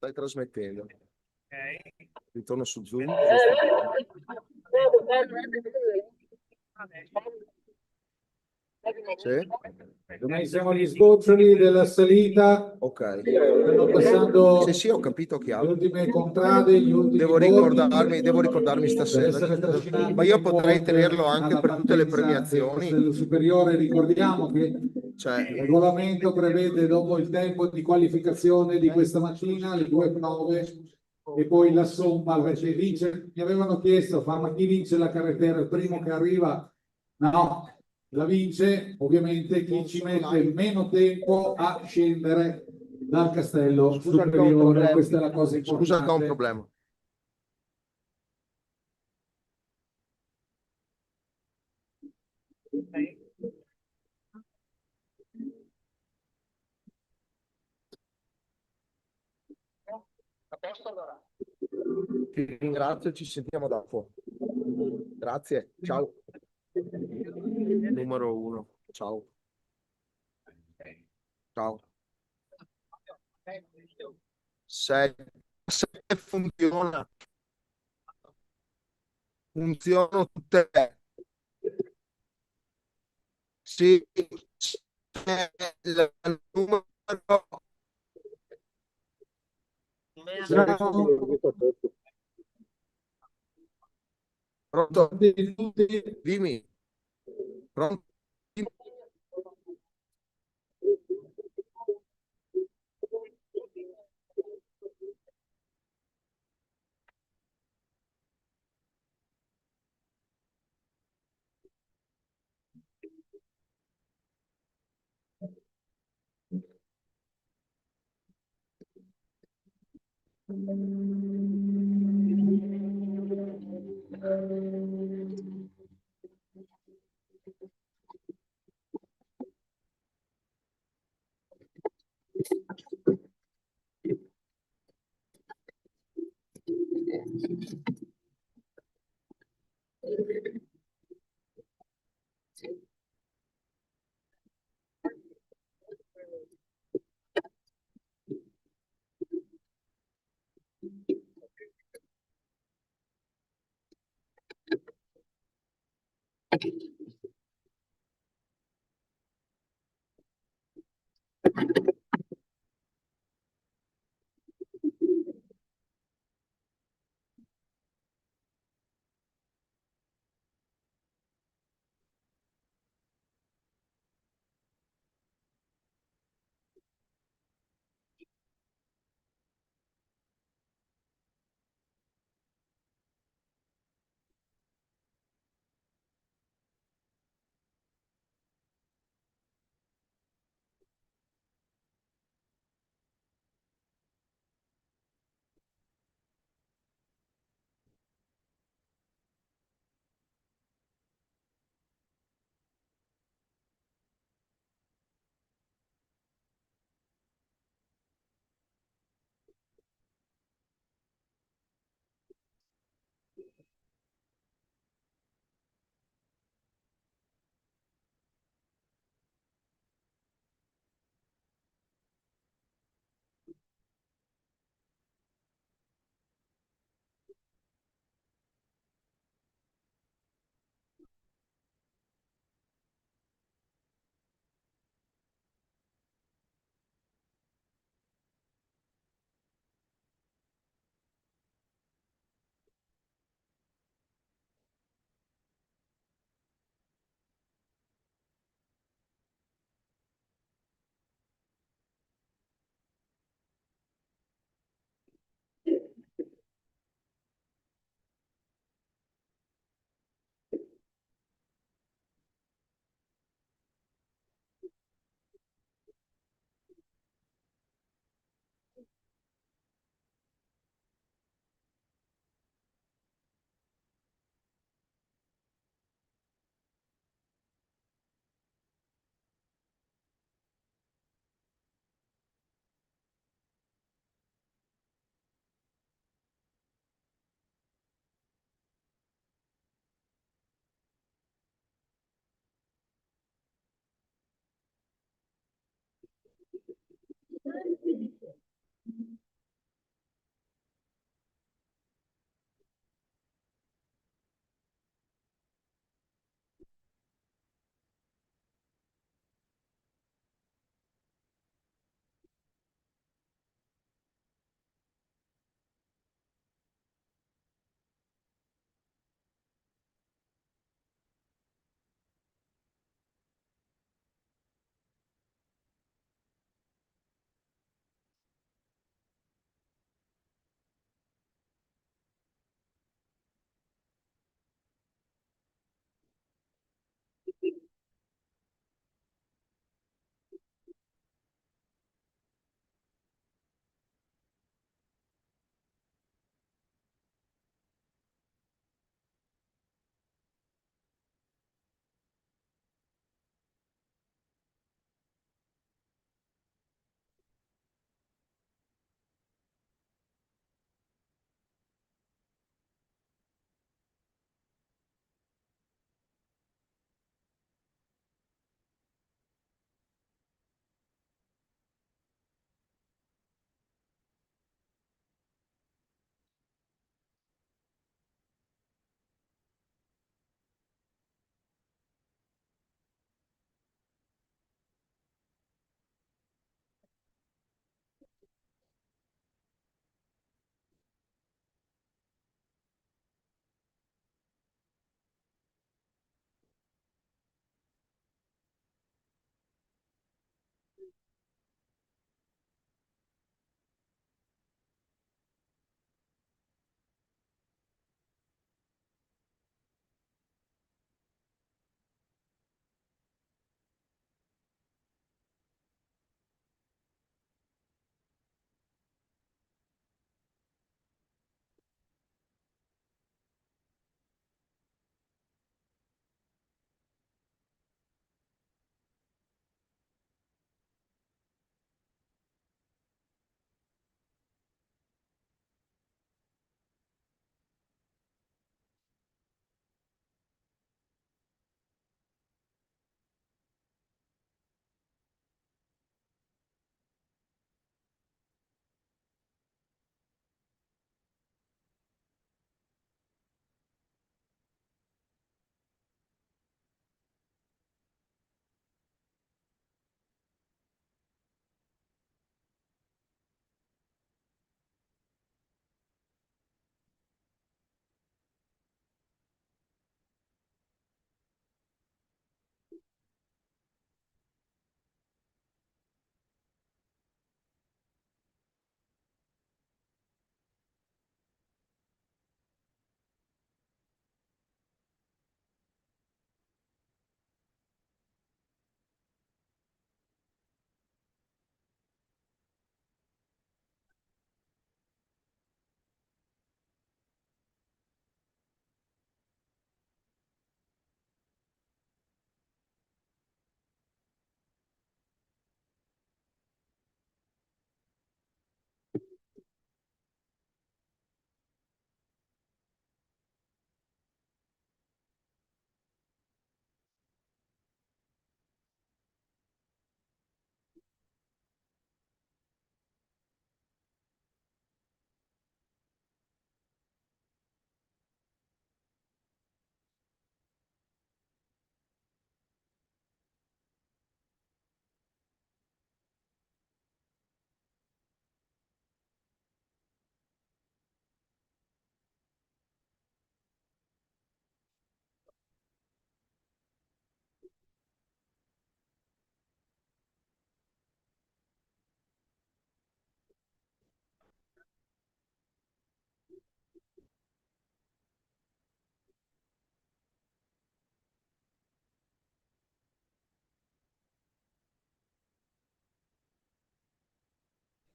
Stai trasmettendo. Ok. Ritorno su Zoom. Sì? Ormai siamo agli sgoccioli della salita, Ok. stanno passando Sì, sì, ho capito che le ha. ultime contrade, gli ultimi Devo ricordarmi per stasera. essere trascinati Ma io nei potrei quote tenerlo anche alla per tutte le partenza del premiazioni. Castello Superiore. Ricordiamo che Cioè, il regolamento prevede, dopo il tempo di qualificazione di questa mattina, le due prove e poi la somma, perché vince, mi avevano chiesto, ma chi vince la carretera? Il primo che arriva? No, la vince ovviamente chi ci mette meno tempo a scendere dal Castello Superiore. Questa è la cosa scusa che ho un importante. problema. A posto allora. Ti ringrazio, ci sentiamo dopo. Grazie, ciao. Numero uno, ciao. Ciao. Se funziona, funzionano tutte. Sì, c'è il numero. Pronto? Dimmi. Pronto?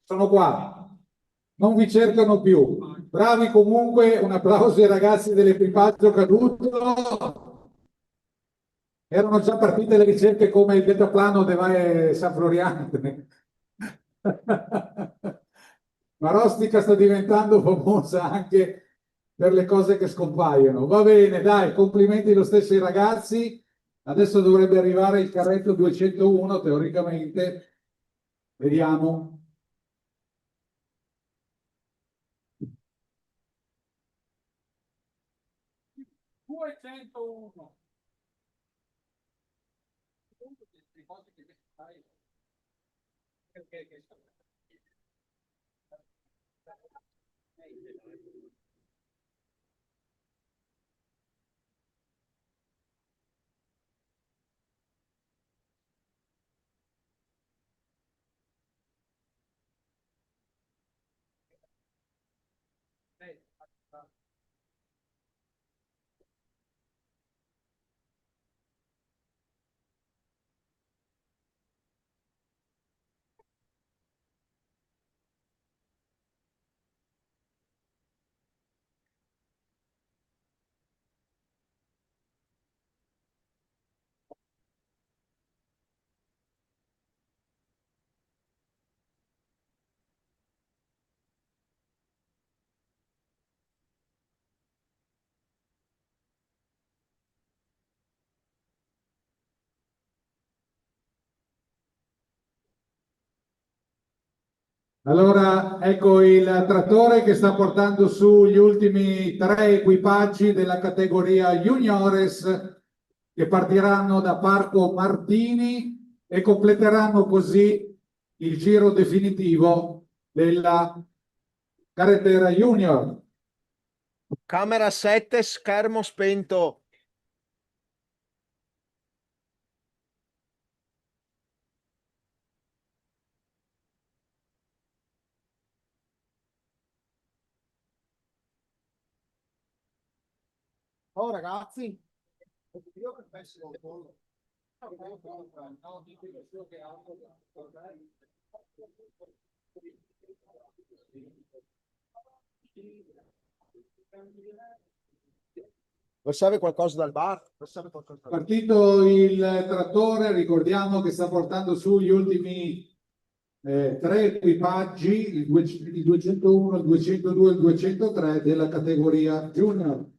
sono qua, non vi cercano più. Bravi comunque, un applauso ai ragazzi dell'equipaggio caduto. Erano già partite le ricerche come il deltaplano deve San Floriano. Marostica sta diventando famosa anche per le cose che scompaiono. Va bene, dai, complimenti lo stesso ai ragazzi. Adesso dovrebbe arrivare il carretto 201, teoricamente. Vediamo. Allora, ecco il trattore che sta portando su gli ultimi tre equipaggi della categoria Juniores che partiranno da Parco Martini e completeranno così il giro definitivo della carretera Junior. Camera 7, schermo spento. Oh ragazzi, io che pessimo pollo. Versare qualcosa dal bar? Versare qualcosa dal bar. Partito il trattore, ricordiamo che sta portando su gli ultimi tre equipaggi, il 201, il 202 e il 203 della categoria Junior.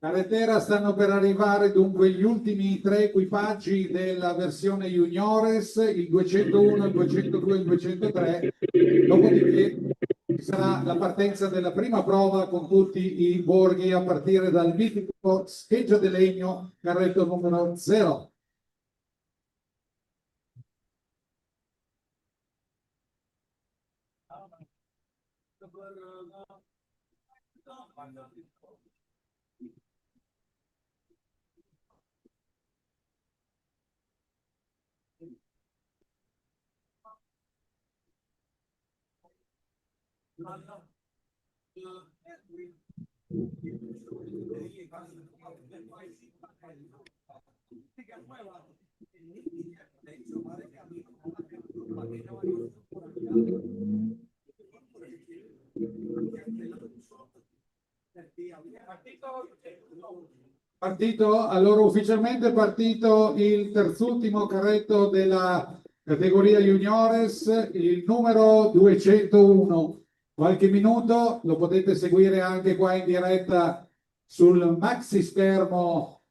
Carretera stanno per arrivare dunque gli ultimi tre equipaggi della versione Juniores, il 201, il 202 e il 203, dopodiché ci sarà la partenza della prima prova con tutti i borghi a partire dal mitico Scheggia del Legno, carretto numero 0. Partito, allora ufficialmente è partito il terzultimo carretto della categoria juniores, il numero 201. Qualche minuto lo potete seguire anche qua in diretta sul maxi schermo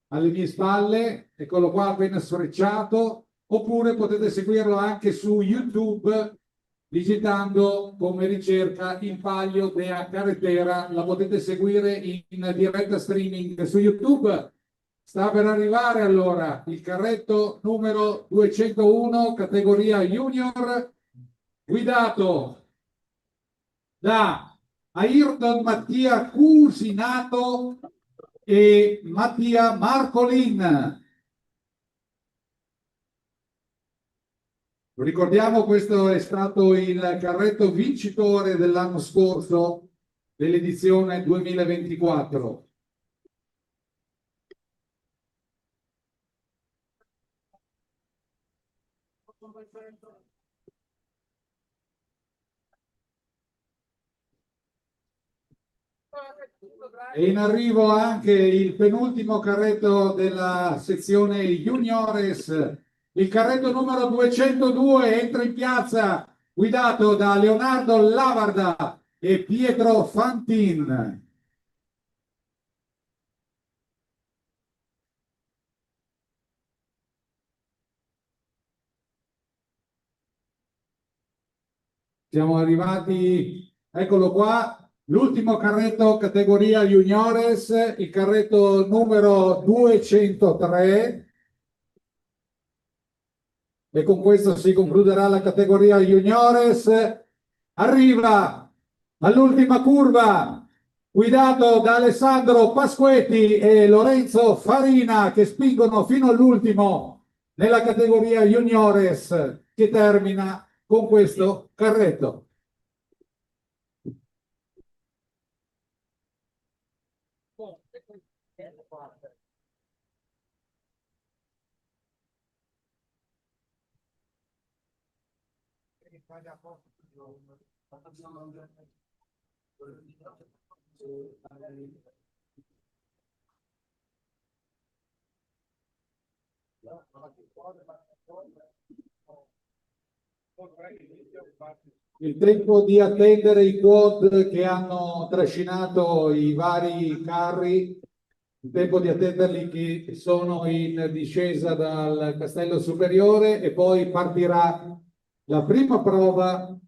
alle mie spalle, eccolo qua appena sfrecciato, oppure potete seguirlo anche su YouTube digitando come ricerca il Palio della Carretera. La potete seguire in diretta streaming su YouTube. Sta per arrivare allora il carretto numero 201 categoria junior, guidato da Ayrton Mattia Cusinato e Mattia Marcolin. Ricordiamo, questo è stato il carretto vincitore dell'anno scorso dell'edizione 2024. E in arrivo anche il penultimo carretto della sezione juniores, il carretto numero 202 entra in piazza guidato da Leonardo Lavarda e Pietro Fantin. Siamo arrivati, eccolo qua, l'ultimo carretto categoria juniores, il carretto numero 203. E con questo si concluderà la categoria juniores. Arriva all'ultima curva, guidato da Alessandro Pasquetti e Lorenzo Farina, che spingono fino all'ultimo nella categoria juniores, che termina con questo carretto. Il tempo di attendere i quad che hanno trascinato i vari carri, il tempo di attenderli che sono in discesa dal castello superiore, e poi partirà la prima prova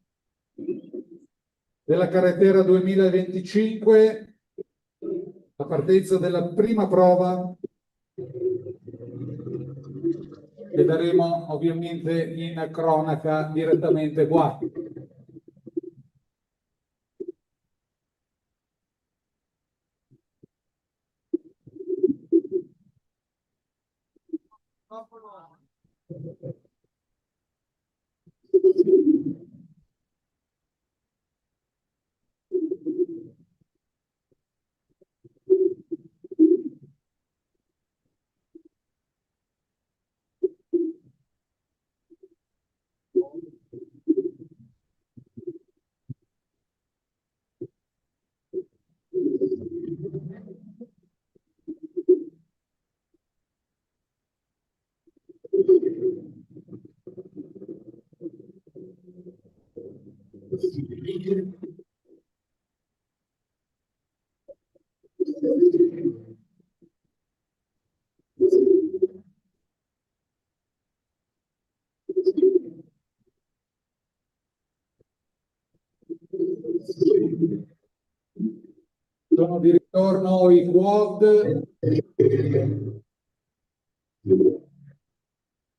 della carretera 2025, la partenza della prima prova che daremo ovviamente in cronaca direttamente qua. Sono di ritorno i quad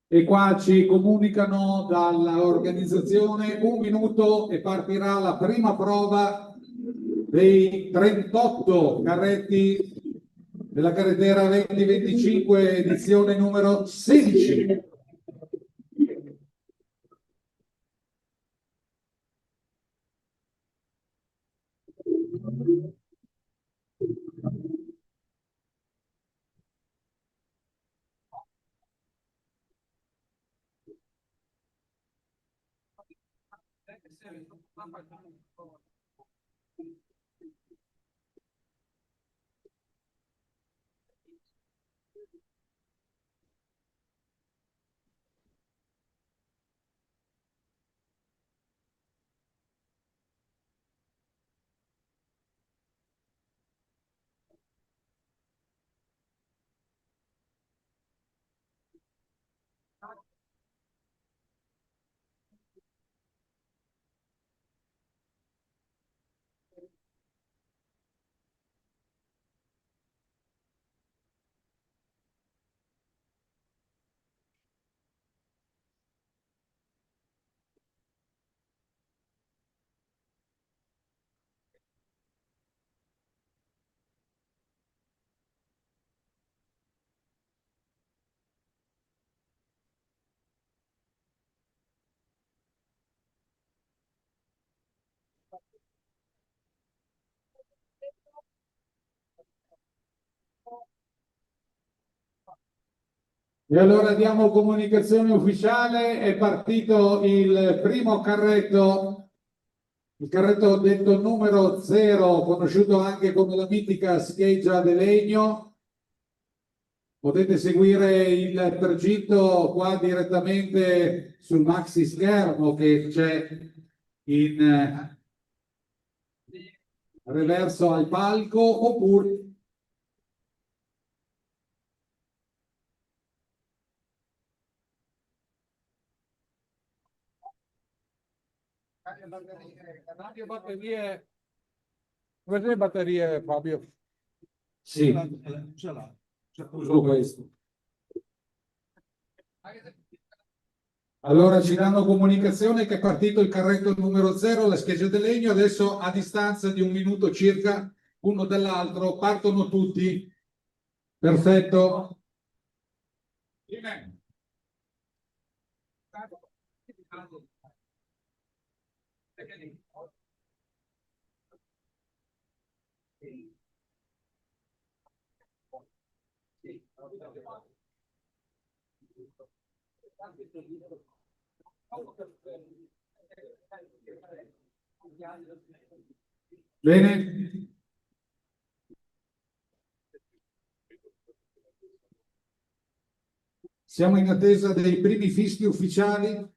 e qua ci comunicano dall'organizzazione 1 minuto e partirà la prima prova dei 38 carretti della carretera 2025 edizione numero 16. E allora diamo comunicazione ufficiale, è partito il primo carretto, il carretto detto numero 0, conosciuto anche come la mitica scheggia de legno. Potete seguire il tragitto qua direttamente sul maxi schermo che c'è in reverso al palco, oppure Cambio batterie. Come le batterie, Fabio? sì, Ce l'ha. uso questo. Allora ci danno comunicazione che è partito il carretto numero 0, la scheggia di legno, adesso a distanza di un minuto circa uno dall'altro partono tutti. Perfetto. Bene. Siamo in attesa dei primi fischi ufficiali.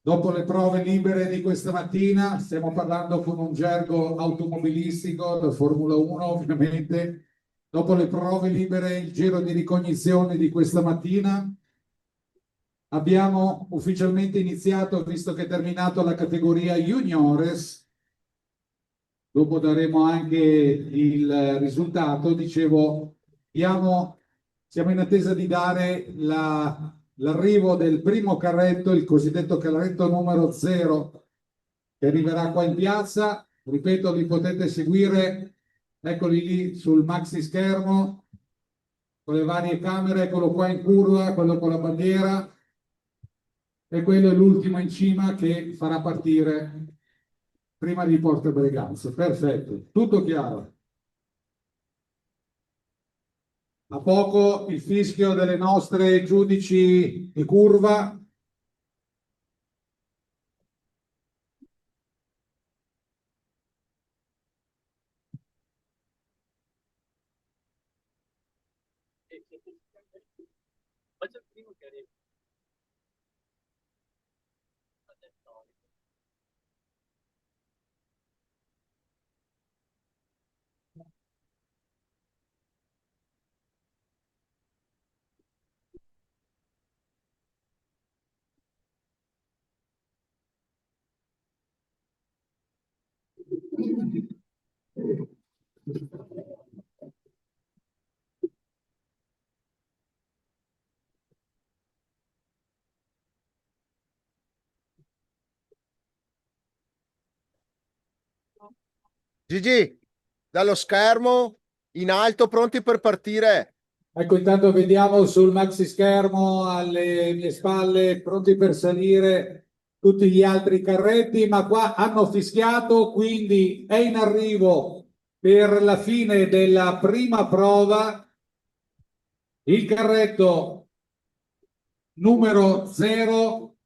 Dopo le prove libere di questa mattina, stiamo parlando con un gergo automobilistico da Formula 1 ovviamente. Dopo le prove libere, il giro di ricognizione di questa mattina, abbiamo ufficialmente iniziato, visto che è terminato la categoria Juniores. Dopo daremo anche il risultato. Dicevo, siamo in attesa di dare l'arrivo del primo carretto, il cosiddetto carretto numero 0, che arriverà qua in piazza. Ripeto, li potete seguire, eccoli lì sul maxi schermo, con le varie camere, eccolo qua in curva, quello con la bandiera, e quello è l'ultimo in cima che farà partire prima di Porto Breganze. Perfetto, tutto chiaro. A poco il fischio delle nostre giudici di curva. Gigi, dallo schermo in alto, pronti per partire. Ecco, intanto vediamo sul maxi schermo alle mie spalle, pronti per salire tutti gli altri carretti, ma qua hanno fischiato, quindi è in arrivo per la fine della prima prova il carretto numero 0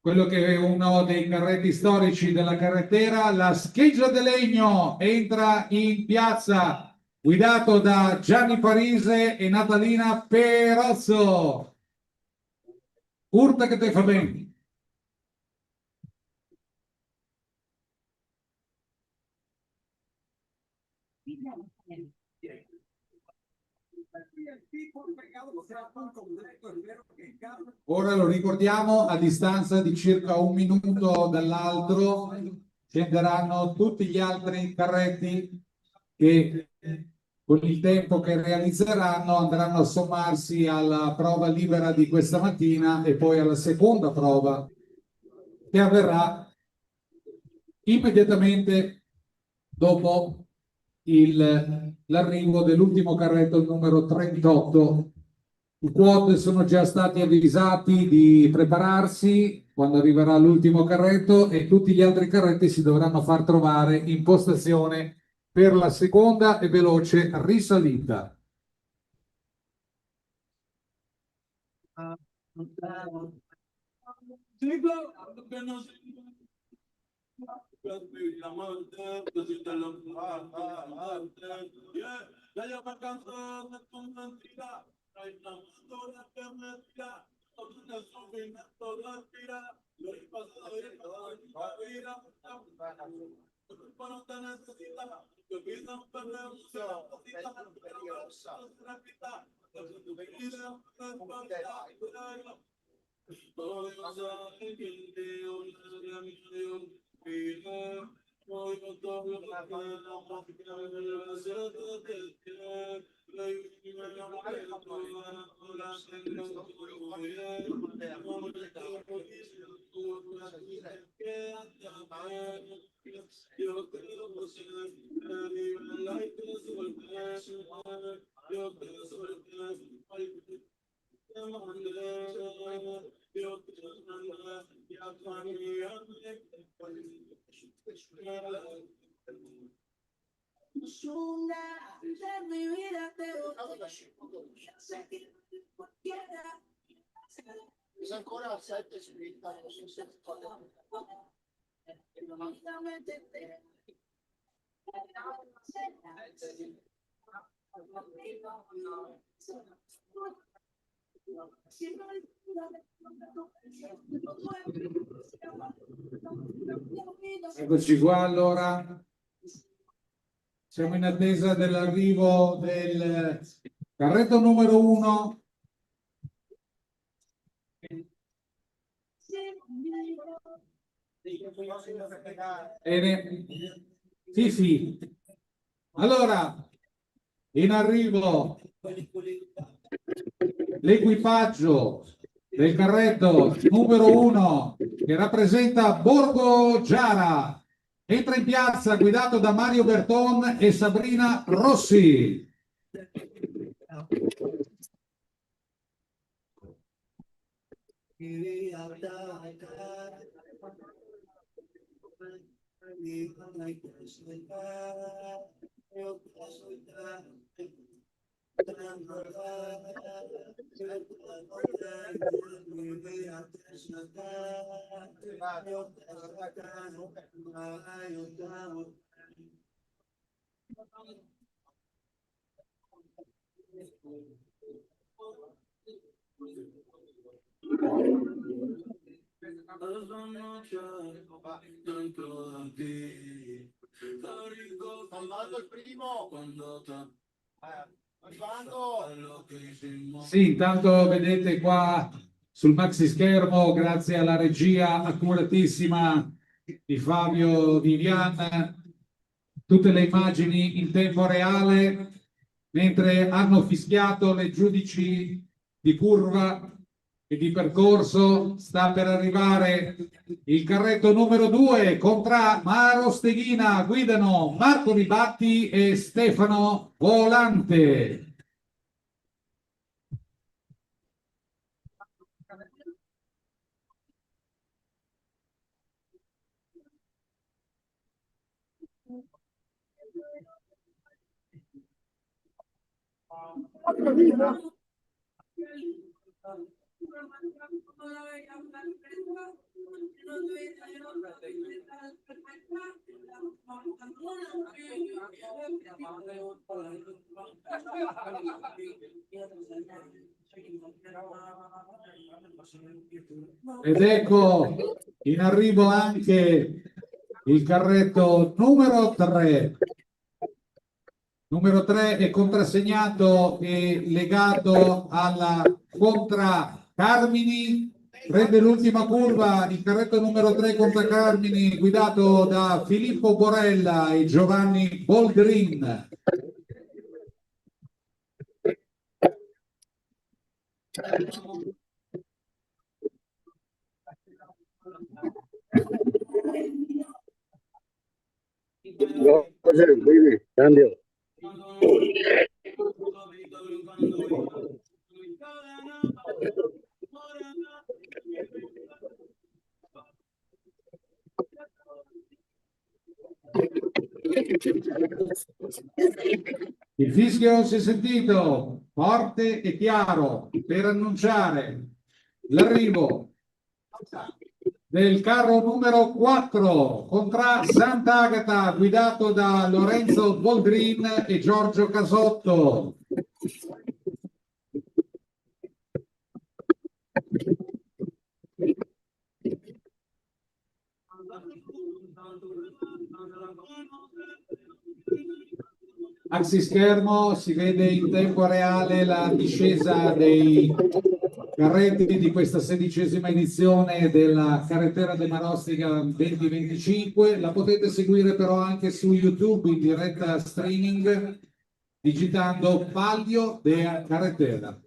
quello che è uno dei carretti storici della carretera. La scheggia de legno entra in piazza, guidato da Gianni Parise e Natalina Perozzo. Urta che te fa bene. Ora lo ricordiamo, a distanza di circa un minuto dall'altro scenderanno tutti gli altri carretti che con il tempo che realizzeranno andranno a sommarsi alla prova libera di questa mattina e poi alla seconda prova che avverrà immediatamente dopo l'arrivo dell'ultimo carretto, il numero 38. I quad sono già stati avvisati di prepararsi quando arriverà l'ultimo carretto e tutti gli altri carretti si dovranno far trovare in postazione per la seconda e veloce risalita. Ancora a 7 spinta, non so se Eccoci qua allora. Siamo in attesa dell'arrivo del carretto numero 1. Bene. Sì, sì. Allora, in arrivo l'equipaggio del carretto numero 1 che rappresenta Borgo Giara. Entra in piazza guidato da Mario Berton e Sabrina Rossi. Salvando il primo. Arrivando. Sì, intanto vedete qua sul maxi schermo, grazie alla regia accuratissima di Fabio Vivian, tutte le immagini in tempo reale, mentre hanno fischiato le giudici di curva e di percorso. Sta per arrivare il carretto numero 2 contra Maro Steghina, guidano Marco Ribatti e Stefano Volante. Ed ecco in arrivo anche il carretto numero 3. Numero 3 è contrassegnato e legato alla Contra Carmini. Prende l'ultima curva il carretto numero 3 Contra Carmini, guidato da Filippo Borella e Giovanni Boldrin. Cambio. Il fischio si è sentito forte e chiaro per annunciare l'arrivo del carro numero 4 Contra Sant'Agata, guidato da Lorenzo Boldrin e Giorgio Casotto. Axischermo si vede in tempo reale la discesa dei carretti di questa 16ª edizione della Carrettera de Marostica 2025. La potete seguire però anche su YouTube in diretta streaming digitando Palio de Carretera.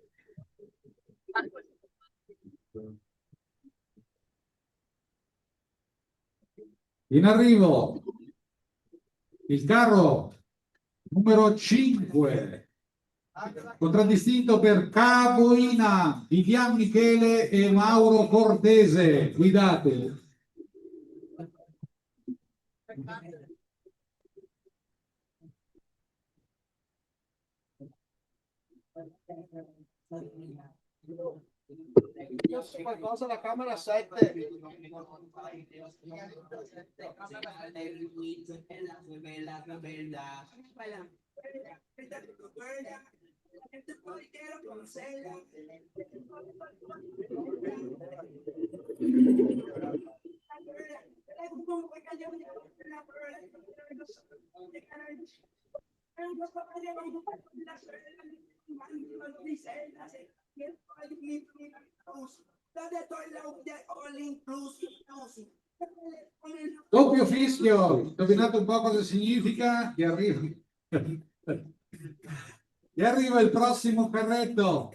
In arrivo il carro numero 5, contraddistinto per Caboina, Vivian Michele e Mauro Cortese. Guidate. Qualcosa la camera 7. Doppio fischio, indovinate un po' cosa significa? Che arriva il prossimo carretto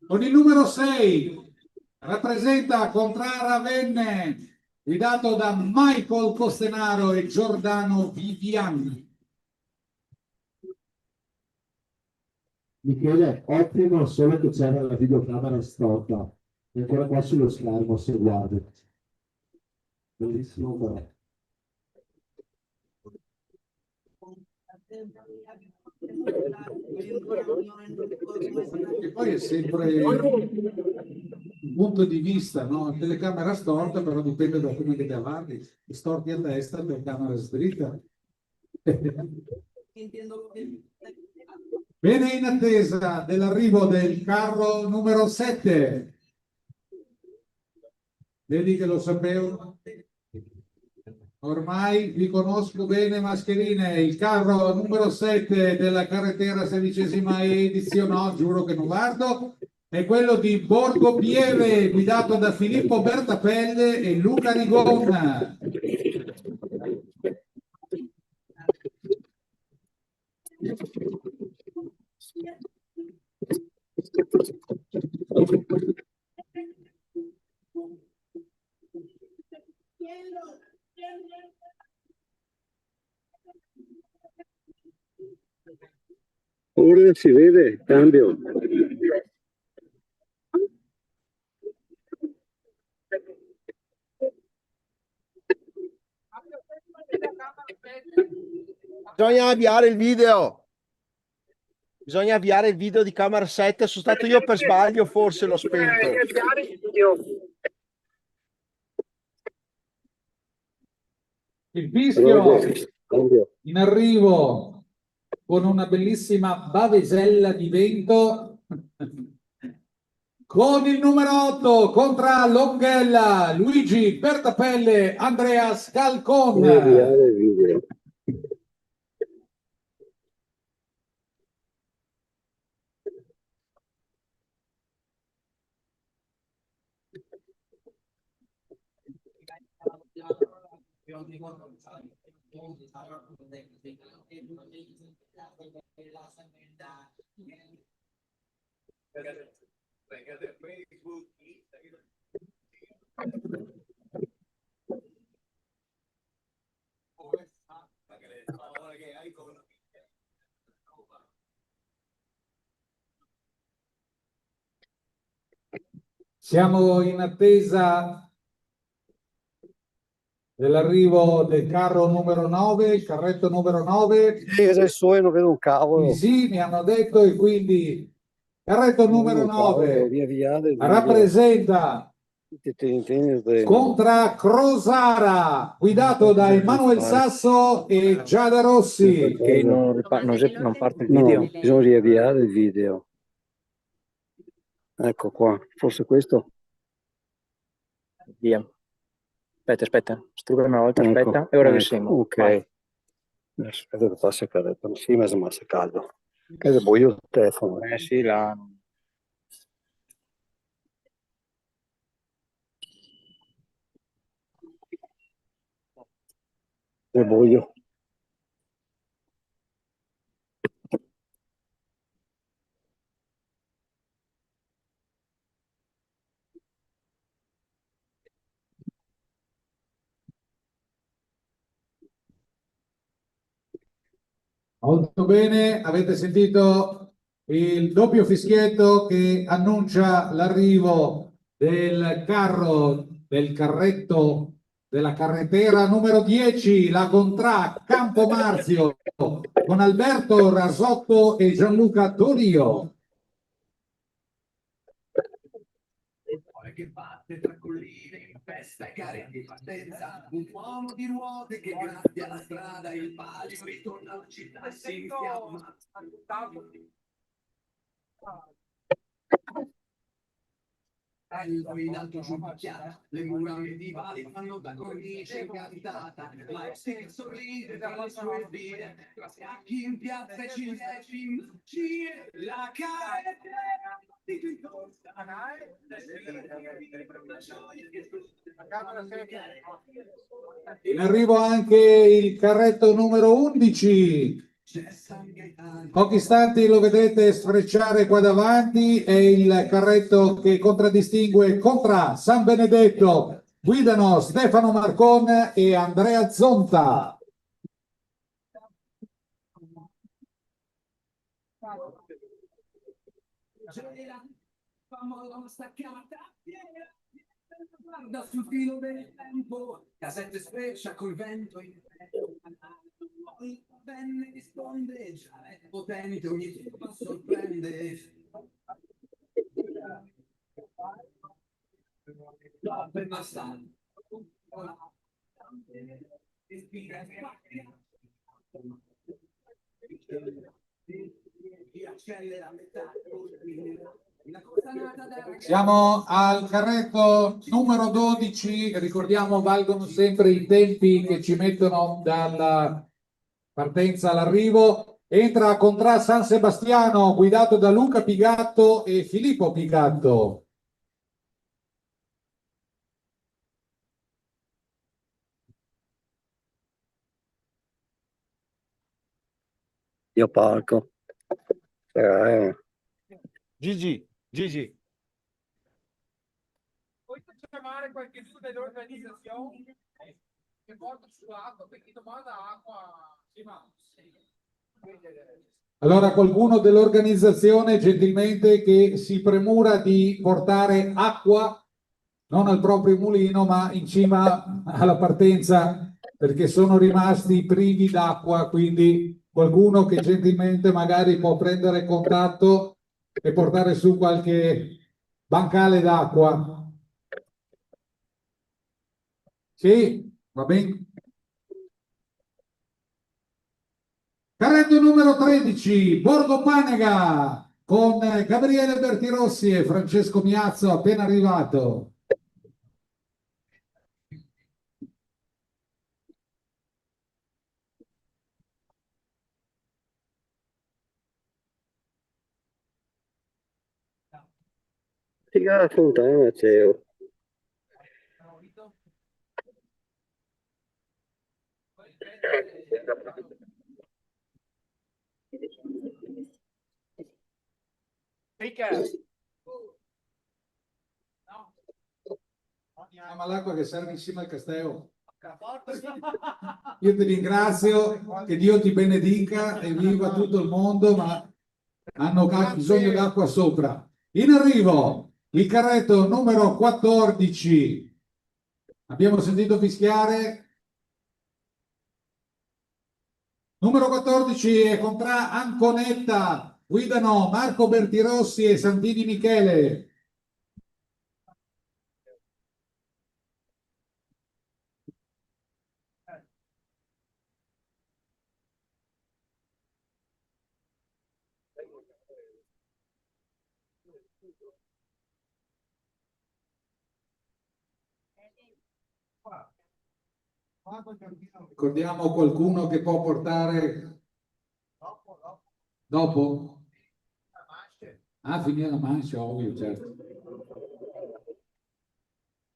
con il numero 6, rappresenta Contrara Venne, guidato da Michael Costenaro e Giordano Vivian. Michele, ottimo, solo che c'era la videocamera storta. È ancora qua sullo schermo se guardi. Bellissimo però. E poi è sempre un punto di vista, no? Telecamera storta, però dipende da come li guardi. Storti a destra, telecamera sdritta. Bene, in attesa dell'arrivo del carro numero 7. Vedi che lo sapevo? Ormai vi conosco bene, mascherine. Il carro numero 7 della carrettera 16ª edizione, no, giuro che non guardo, è quello di Borgo Pieve, guidato da Filippo Bertapelle e Luca Rigon. Ora si vede, cambio. Bisogna avviare il video. Bisogna avviare il video di camera 7. Sono stato io per sbaglio, forse l'ho spento. Il fischio in arrivo con una bellissima bavesella di vento con il numero 8 contra Longhella, Luigi Bertapelle, Andrea Scalcon. Siamo in attesa dell'arrivo del carro numero 9, il carretto numero 9. Non vedo un cavolo. Sì, mi hanno detto, e quindi carretto numero 9 Via, rappresenta contra Crosara, guidato da Emanuele Sasso e Giada Rossi. Che non parte il video. No, bisogna riavviare il video. Ecco qua, forse questo. Via. Aspetta, strugami una volta, Ecco, aspetta, e ora ecco, riusciamo. ok. Vai. Aspetta che passa il carretto. Sì, ma se caldo. Che è buio il telefono. Sì, là. È buio. Molto bene, avete sentito il doppio fischietto che annuncia l'arrivo del carro, del carretto della carretera numero 10, la Contrà Campomarzio, con Alberto Rasotto e Gianluca Torio. Che batte tra colline in festa e gare di partenza, un uomo di ruote che grazie alla strada il palio ritorna alla città e si infiamma. In alto giù pacchiata, le mura medievali fanno da cornice incantata, ma il che sorride dalle sue vie, tra scacchi in piazza e ciliegie in magie, la carretera di ricorsa, In arrivo anche il carretto numero 11. Pochi istanti lo vedete sfrecciare qua davanti, è il carretto che contraddistingue Contrà San Benedetto, guidano Stefano Marcon e Andrea Zonta. Guarda sul filo del tempo, casette sfreccia col vento in bene risponde, già è potente, ogni turba sorprende. Per bastare. Siamo al carretto numero 12, ricordiamo valgono sempre i tempi che ci mettono dalla partenza all'arrivo. Entra a Contrà San Sebastiano, guidato da Luca Pigatto e Filippo Pigatto. Io parco. Gigi. Puoi chiamare qualche uno dell'organizzazione che porta sull'acqua, perché domanda acqua. Sì, ma... Allora qualcuno dell'organizzazione gentilmente che si premura di portare acqua non al proprio mulino ma in cima alla partenza, perché sono rimasti privi d'acqua, quindi qualcuno che gentilmente magari può prendere contatto e portare su qualche bancale d'acqua. Sì, va bene. Carretto numero 13, Borgo Panega, con Gabriele Bertirossi e Francesco Miazzo appena arrivato. Figa Fontana, Matteo. Ma l'acqua che serve insieme al castello. Io ti ringrazio, che Dio ti benedica e viva tutto il mondo, ma hanno bisogno d'acqua sopra. In arrivo il carretto numero 14. Abbiamo sentito fischiare. Numero 14 è contra Anconetta. Guidano Marco Bertirossi e Santini Michele. Ricordiamo qualcuno che può portare dopo? Ah, finire la mancia, ovvio, certo.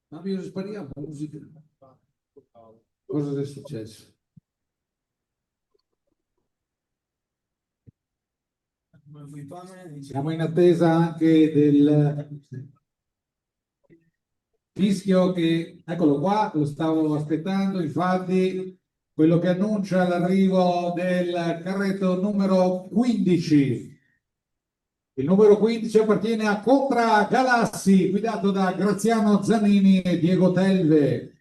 Ma bisogna sparire la musica. Cosa è successo? Siamo in attesa anche del fischio che, eccolo qua, lo stavo aspettando, infatti, quello che annuncia l'arrivo del carretto numero 15. Il numero 15 appartiene a Contra Galassi, guidato da Graziano Zanini e Diego Telve.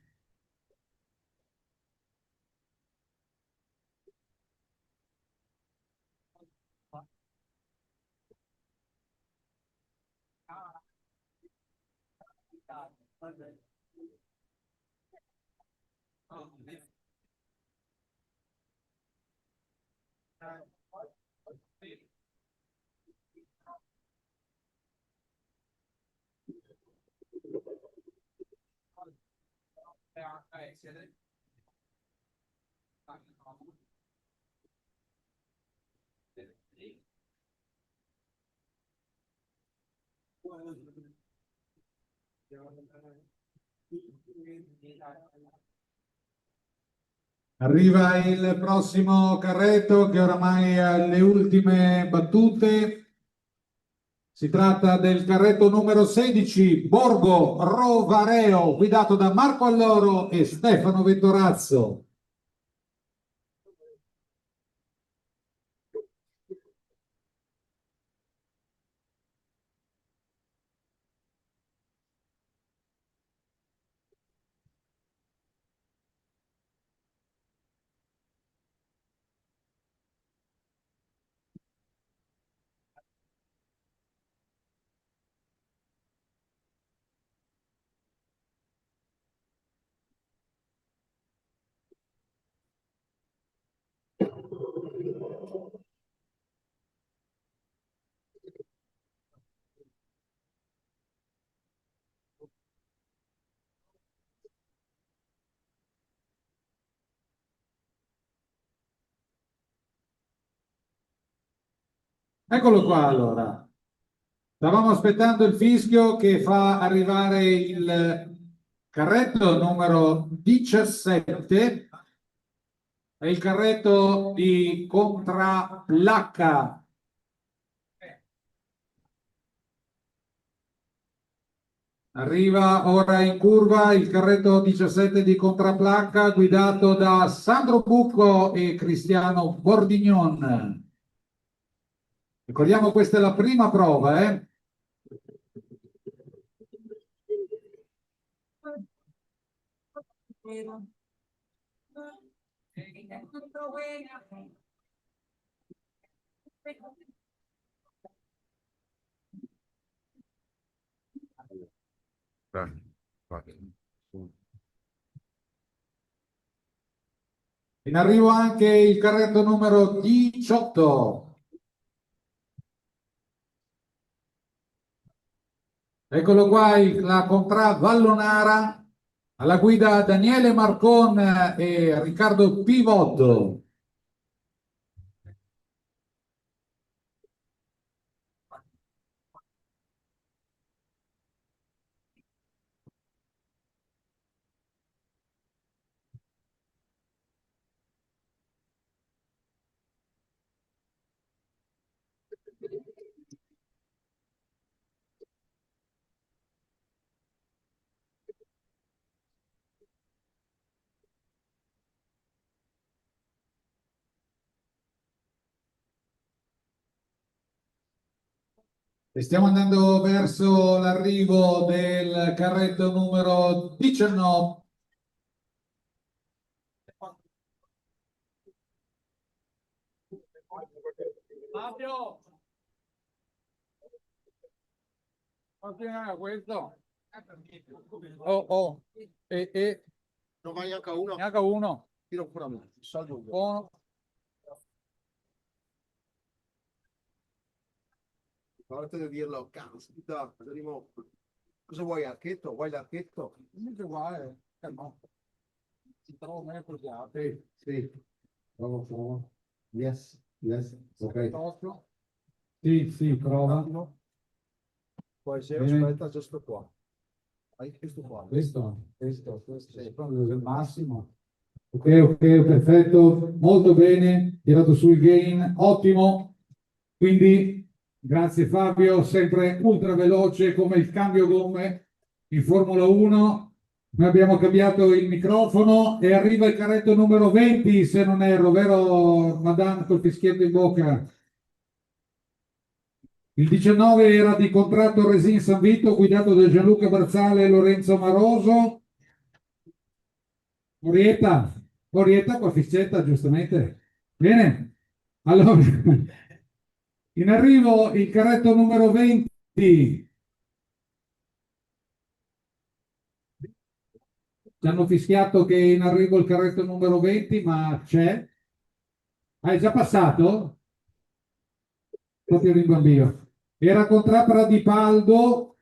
Arriva il prossimo carretto che oramai è alle ultime battute. Si tratta del carretto numero 16, Borgo Rovareo, guidato da Marco Alloro e Stefano Vettorazzo. Eccolo qua allora. Stavamo aspettando il fischio che fa arrivare il carretto numero 17. È il carretto di Contraplacca. Arriva ora in curva il carretto 17 di Contraplacca guidato da Sandro Bucco e Cristiano Bordignon. Ricordiamo questa è la prima prova, eh? In arrivo anche il carretto numero 18. Eccolo qua, la Contra Vallonara, alla guida Daniele Marcon e Riccardo Pivotto. E stiamo andando verso l'arrivo del carretto numero 19. Fabio! Continua questo. Oh. Non vai anche a uno? Neanche uno. Tiro pure a me. Salvo. Buono. Guardate di dirlo, caspita, cosa vuoi, archetto? Vuoi l'archetto? Niente uguale. No. Si trova meglio così. Sì. Provo. Yes. Ok. Occhio. Sì, prova. Può essere, Bene. aspetta, già sto qua. Hai questo qua. Questo è proprio il massimo. Ok, perfetto, molto bene, tirato sul gain, ottimo. Quindi, grazie Fabio, sempre ultra veloce come il cambio gomme in Formula 1. Noi abbiamo cambiato il microfono e arriva il carretto numero 20, se non erro, vero Madame col fischietto in bocca? Il 19 era di contratto Resin San Vito, guidato da Gianluca Barzale e Lorenzo Maroso. Orietta con fiscetta, giustamente. Bene. Allora, in arrivo il carretto numero 20. Ci hanno fischiato che è in arrivo il carretto numero 20, ma c'è. Ah, è già passato? Proprio rimbambio. Era con Trapara di Paldo,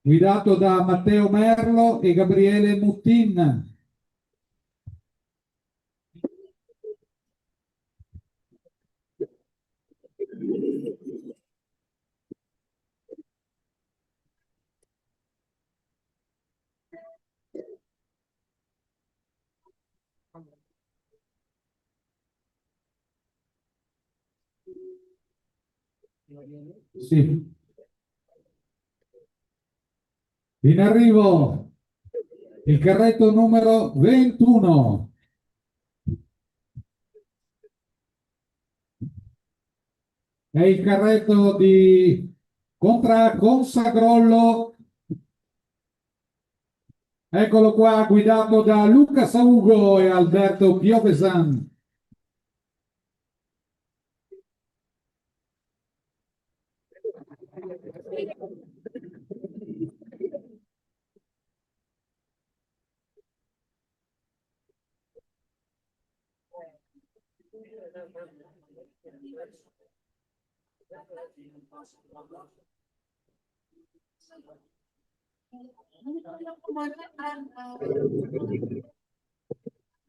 guidato da Matteo Merlo e Gabriele Muttin. Sì. In arrivo il carretto numero 21. È il carretto di Contra Consagrollo. Eccolo qua, guidato da Luca Saugo e Alberto Piovesan.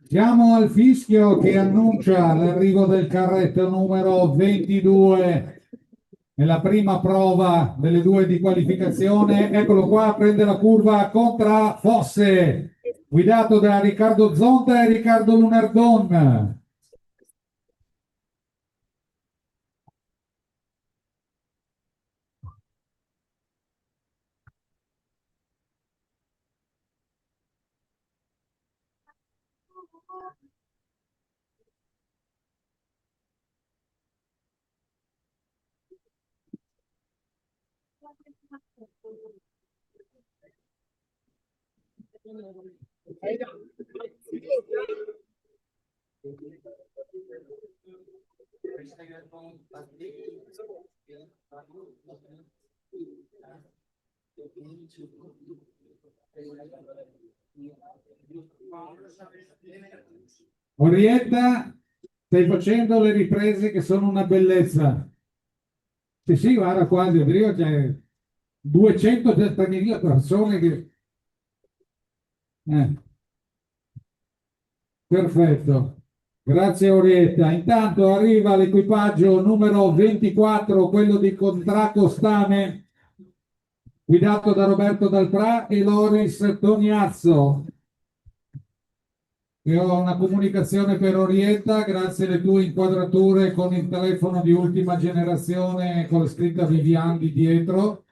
Siamo al fischio che annuncia l'arrivo del carretto numero 22 nella prima prova delle due di qualificazione. Eccolo qua, prende la curva Contra Fosse, guidato da Riccardo Zonta e Riccardo Lunardon. Orietta, stai facendo le riprese che sono una bellezza. Sì, sì, guarda quasi, Rio c'è 230.000 persone che... Perfetto, grazie Orietta. Intanto arriva l'equipaggio numero 24, quello di Contracostane, guidato da Roberto Dalprà e Loris Toniazzo. Io ho una comunicazione per Orietta, grazie alle tue inquadrature con il telefono di ultima generazione con la scritta Viviandi dietro.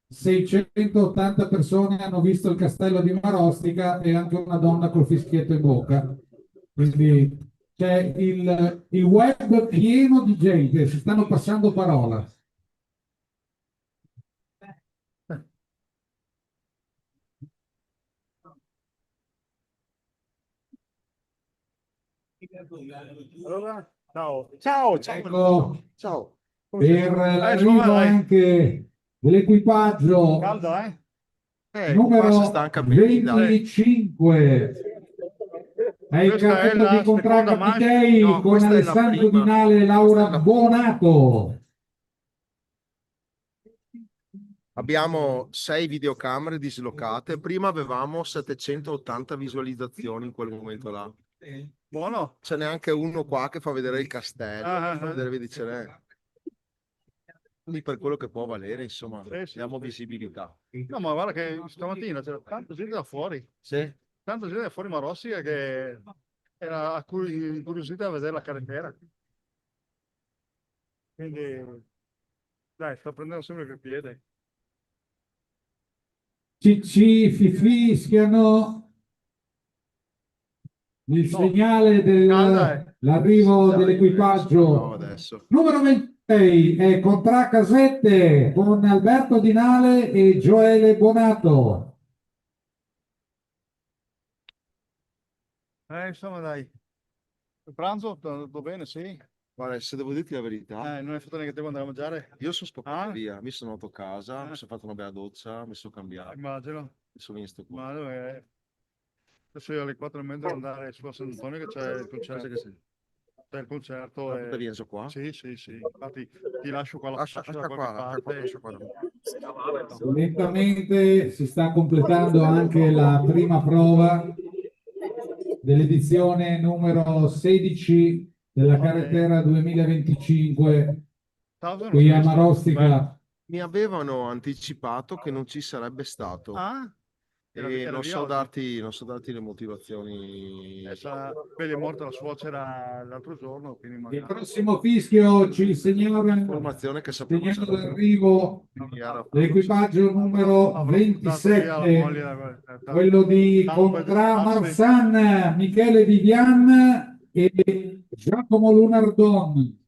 680 persone hanno visto il castello di Marostica e anche una donna col fischietto in bocca. Quindi c'è il web pieno di gente, si stanno passando parola. Allora, ciao. Ciao, ciao. Ecco, Ciao. per l'arrivo anche dell'equipaggio Caldo, qua si numero sta anche benissimo. 25. È il Questa è carretto la di seconda Contracapitei no, con questa è la Alessandro prima. Dinale e Laura Questa è la- Bonato. Abbiamo 6 videocamere dislocate. Prima avevamo 780 visualizzazioni in quel momento là. Buono. C'è neanche uno qua che fa vedere il castello. Fa vedere, vedi, ce n'è. Quindi per quello che può valere, insomma, diamo visibilità. No, ma guarda che stamattina c'era tanta gente da fuori, Sì. tanta gente da fuori Marostica che era incuriosita a vedere la carretera. Quindi, dai, sto prendendo sempre più piede. Ci fischiano il segnale dell'arrivo No, dell'equipaggio. adesso. Numero 26 è Contracasette con Alberto Dinale e Gioele Bonato. Insomma, dai. Il pranzo è andato bene, sì. Guarda, se devo dirti la verità, Non è fatto neanche tempo di andare a mangiare. io sono scappato Ah? via, mi sono andato a casa, mi sono fatto una bella doccia, mi sono cambiato, Immagino. mi sono visto qua. Immagino che adesso io alle 4:30 devo andare su a San Antonio che c'è il concerto. C'è il concerto. Ah, te vieni qua? Sì, sì, sì. Infatti ti lascio qua la Lascia da qualche qua, parte. lascia qua. Lentamente si sta completando anche la prima prova dell'edizione numero 16 della Carretera 2025 qui a Marostica. Mi avevano anticipato che non ci sarebbe stato. Ah? E non so darti le motivazioni. Vedi, è morta la suocera l'altro giorno, quindi Il magari... prossimo fischio ci segnala Informazione che sapevo. segnala l'arrivo dell'equipaggio numero 27, quello di Contra Marsan, Michele Vivian e Giacomo Lunardon.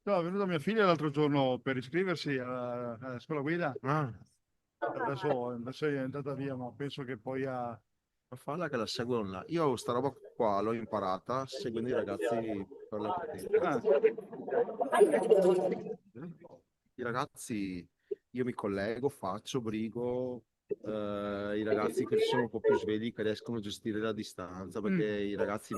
No, è venuta mia figlia l'altro giorno per iscriversi alla scuola guida. Adesso è andata via, ma penso che poi Ma falla che la seguo online. Io sta roba qua l'ho imparata seguendo i ragazzi per la I ragazzi, io mi collego, faccio, brigo, i ragazzi che sono un po' più svegli che riescono a gestire la distanza, perché i ragazzi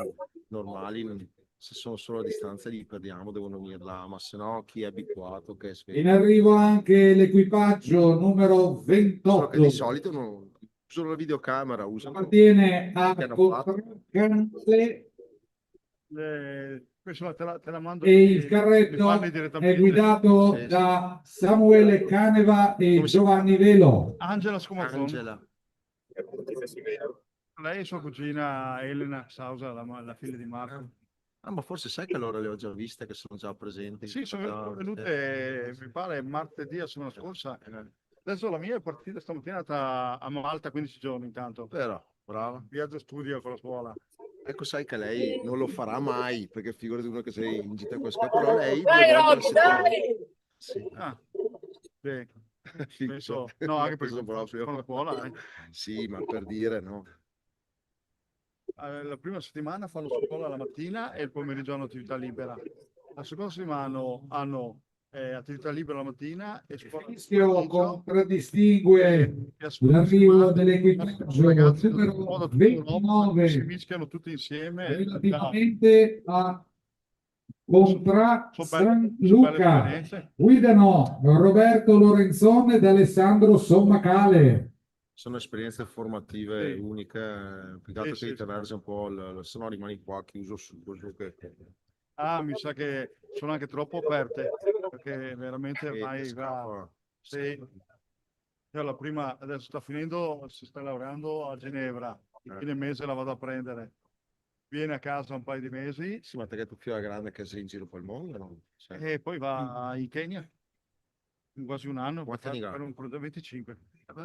normali se sono solo a distanza li perdiamo, devono venire là, ma se no chi è abituato che è sveglio. In arrivo anche l'equipaggio numero 28. Solo che di solito non usano la videocamera, appartiene a Contraccanze te la mando e il carretto è guidato da Samuele Caneva e Giovanni Velo. Angela Scomazzoni. Angela. Lei e sua cugina Elena Sausa, la figlia di Marco. Ah, ma forse sai che allora le ho già viste, che sono già presenti. Sì, sono venute, mi pare, martedì la settimana scorsa. Adesso la mia è partita stamattina a Malta, 15 giorni intanto. Però, brava. Viaggio studio con la scuola. Ecco, sai che lei non lo farà mai, perché figurati uno che sei in gita con scuola, però lei... Sì. Ah, beh, Penso, no, anche per proprio. con la scuola. Sì, ma per dire, no? la prima settimana fanno scuola la mattina e il pomeriggio hanno attività libera. La seconda settimana hanno attività libera la mattina e scuola il Fischio pomeriggio. contraddistingue E a seconda l'arrivo settimana dell'equipaggio ragazzi da numero tutta Europa si 29 mischiano tutti insieme. relativamente a Contra Sono San belle Luca. esperienze. Guidano Roberto Lorenzone ed Alessandro Sommacale. Sono esperienze formative Sì. uniche, più che altro Sì, che sì, tenersi un po', se no rimani qua chiuso su quello che Ah, mi sa che sono anche troppo aperte, perché veramente ormai va. scappa. Sì. Io la prima, adesso sta finendo, si sta laureando a Ginevra, il fine mese la vado a prendere. Viene a casa un paio di mesi Sì, ma te che tu più grande che sei in giro per il mondo, no? Cioè, e poi va in Kenya, in quasi un anno, quanti anni ha? per un 25.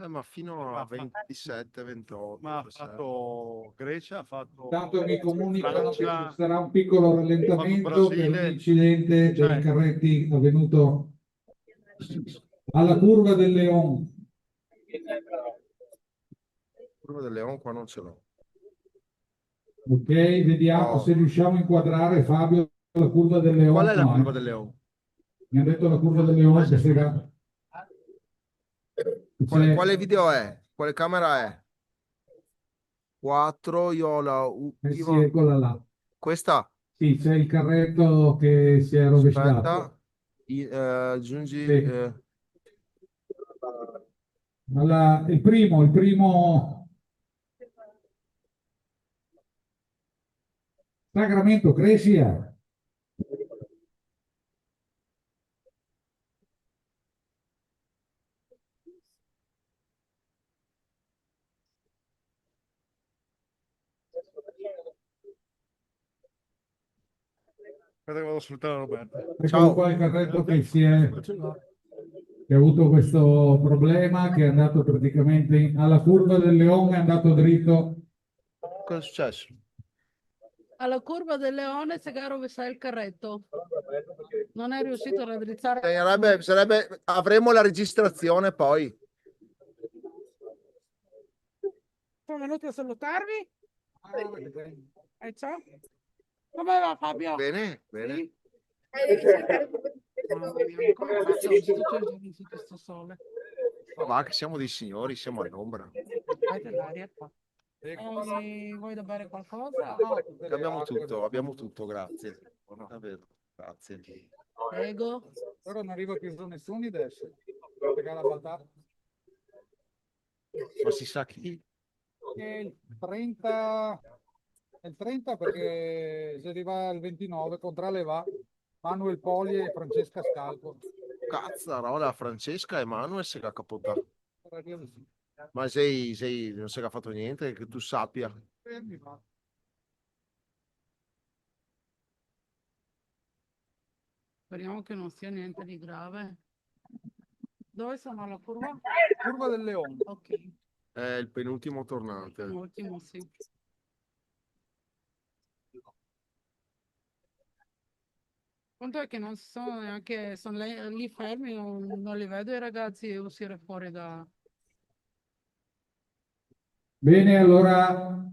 Ma fino a Ma fa- 27, 28. Ma ha 27. fatto Grecia, ha fatto Intanto mi comunicano che ci Francia, sarà un piccolo ha fatto rallentamento per un Brasile. incidente dei Cioè, carretti avvenuto alla curva del Leon. Curva del Leone qua non ce l'ho. Ok, vediamo Oh. se riusciamo a inquadrare Fabio la curva del Leon. Qual è la No, curva del Leone? mi ha detto la curva del Leone che sera. Quale video è? Quale camera è? 4, Sì, eccola là. questa? Sì, c'è il carretto che si è rovesciato. Aspetta, aggiungi. Sì. Il primo Sacramento, Grecia. aspetta che vado a salutare Roberto. Eccolo Ciao. qua il carretto che ha avuto questo problema, che è andato praticamente alla curva del Leone, è andato dritto. Cosa è successo? Alla curva del Leone si è rovesciato il carretto. Non è riuscito a raddrizzare. Avremo la registrazione poi. Sono venuti a salutarvi? Ciao. Come va Fabio? Bene, bene. Sì? Mamma mia, come faccio oggi tutto il giorno su questo sole? Ma va, che siamo dei signori, siamo all'ombra. Aspetta l'aria qua. Vuoi da bere qualcosa? Abbiamo tutto, grazie. Davvero, grazie. Prego. Ora non arriva più nessuno adesso. Perché la batata. Ma si sa chi? Il 30, perché si arriva il 29 contro le va Manuel Poli e Francesca Scalco. Cazzarola, Francesca e Manuel si è capotato. Ma non si è fatto niente, che tu sappia. Speriamo che non sia niente di grave. Dove sono la curva? Curva del Leone. Ok, È il penultimo tornante. ultimo sì. Quanto è che non sono neanche, sono lì fermi, non li vedo i ragazzi uscire fuori da. Bene, allora,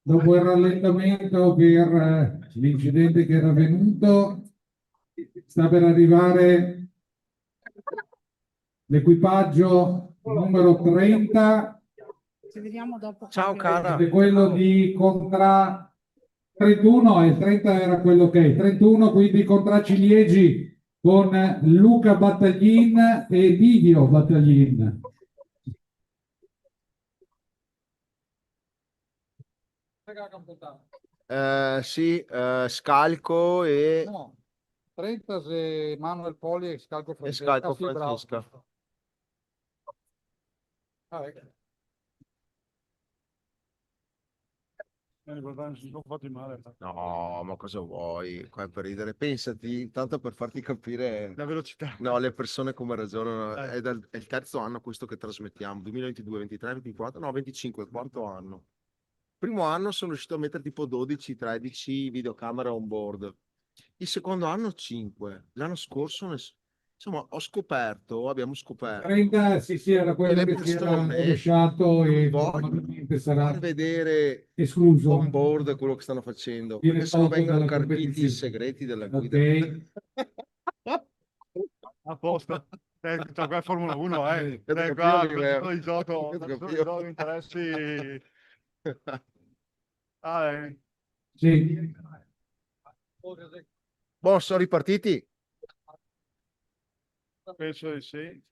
dopo il rallentamento per l'incidente che era avvenuto, sta per arrivare l'equipaggio numero 30, Ci vediamo dopo. Ciao Fabio. cara. ed è quello di Contra 31, e il 30 era quello che è, 31, quindi Contra Ciliegi con Luca Battaglin e Livio Battaglin. Sì, Scalco e No, 30 se Manuel Poli e Scalco Francesca. Scalco Sì, bravo. Francesca. Non sono fatti male. No, ma cosa vuoi? Qua è per ridere. Pensati, tanto per farti capire. La velocità. No, le persone come ragionano. Dai. È il terzo anno questo che trasmettiamo. 2022, 23, 24, no, 25, quarto anno. Primo anno sono riuscito a mettere tipo 12, 13 videocamere on board. Il secondo anno 5. L'anno scorso Insomma, abbiamo scoperto 30, sì, era che quello le che si era persone rovesciato e vogliono probabilmente sarà far vedere escluso on board quello che stanno facendo, di perché sennò foto vengono dalla carpiti i competizione. segreti della guida. Ok, A posto. Qua è Formula 1, Vedo che qua capivo che- questo di gioco, vedo che questo di gioco interessi. Ah, sì. Boh, sono ripartiti? penso di sì.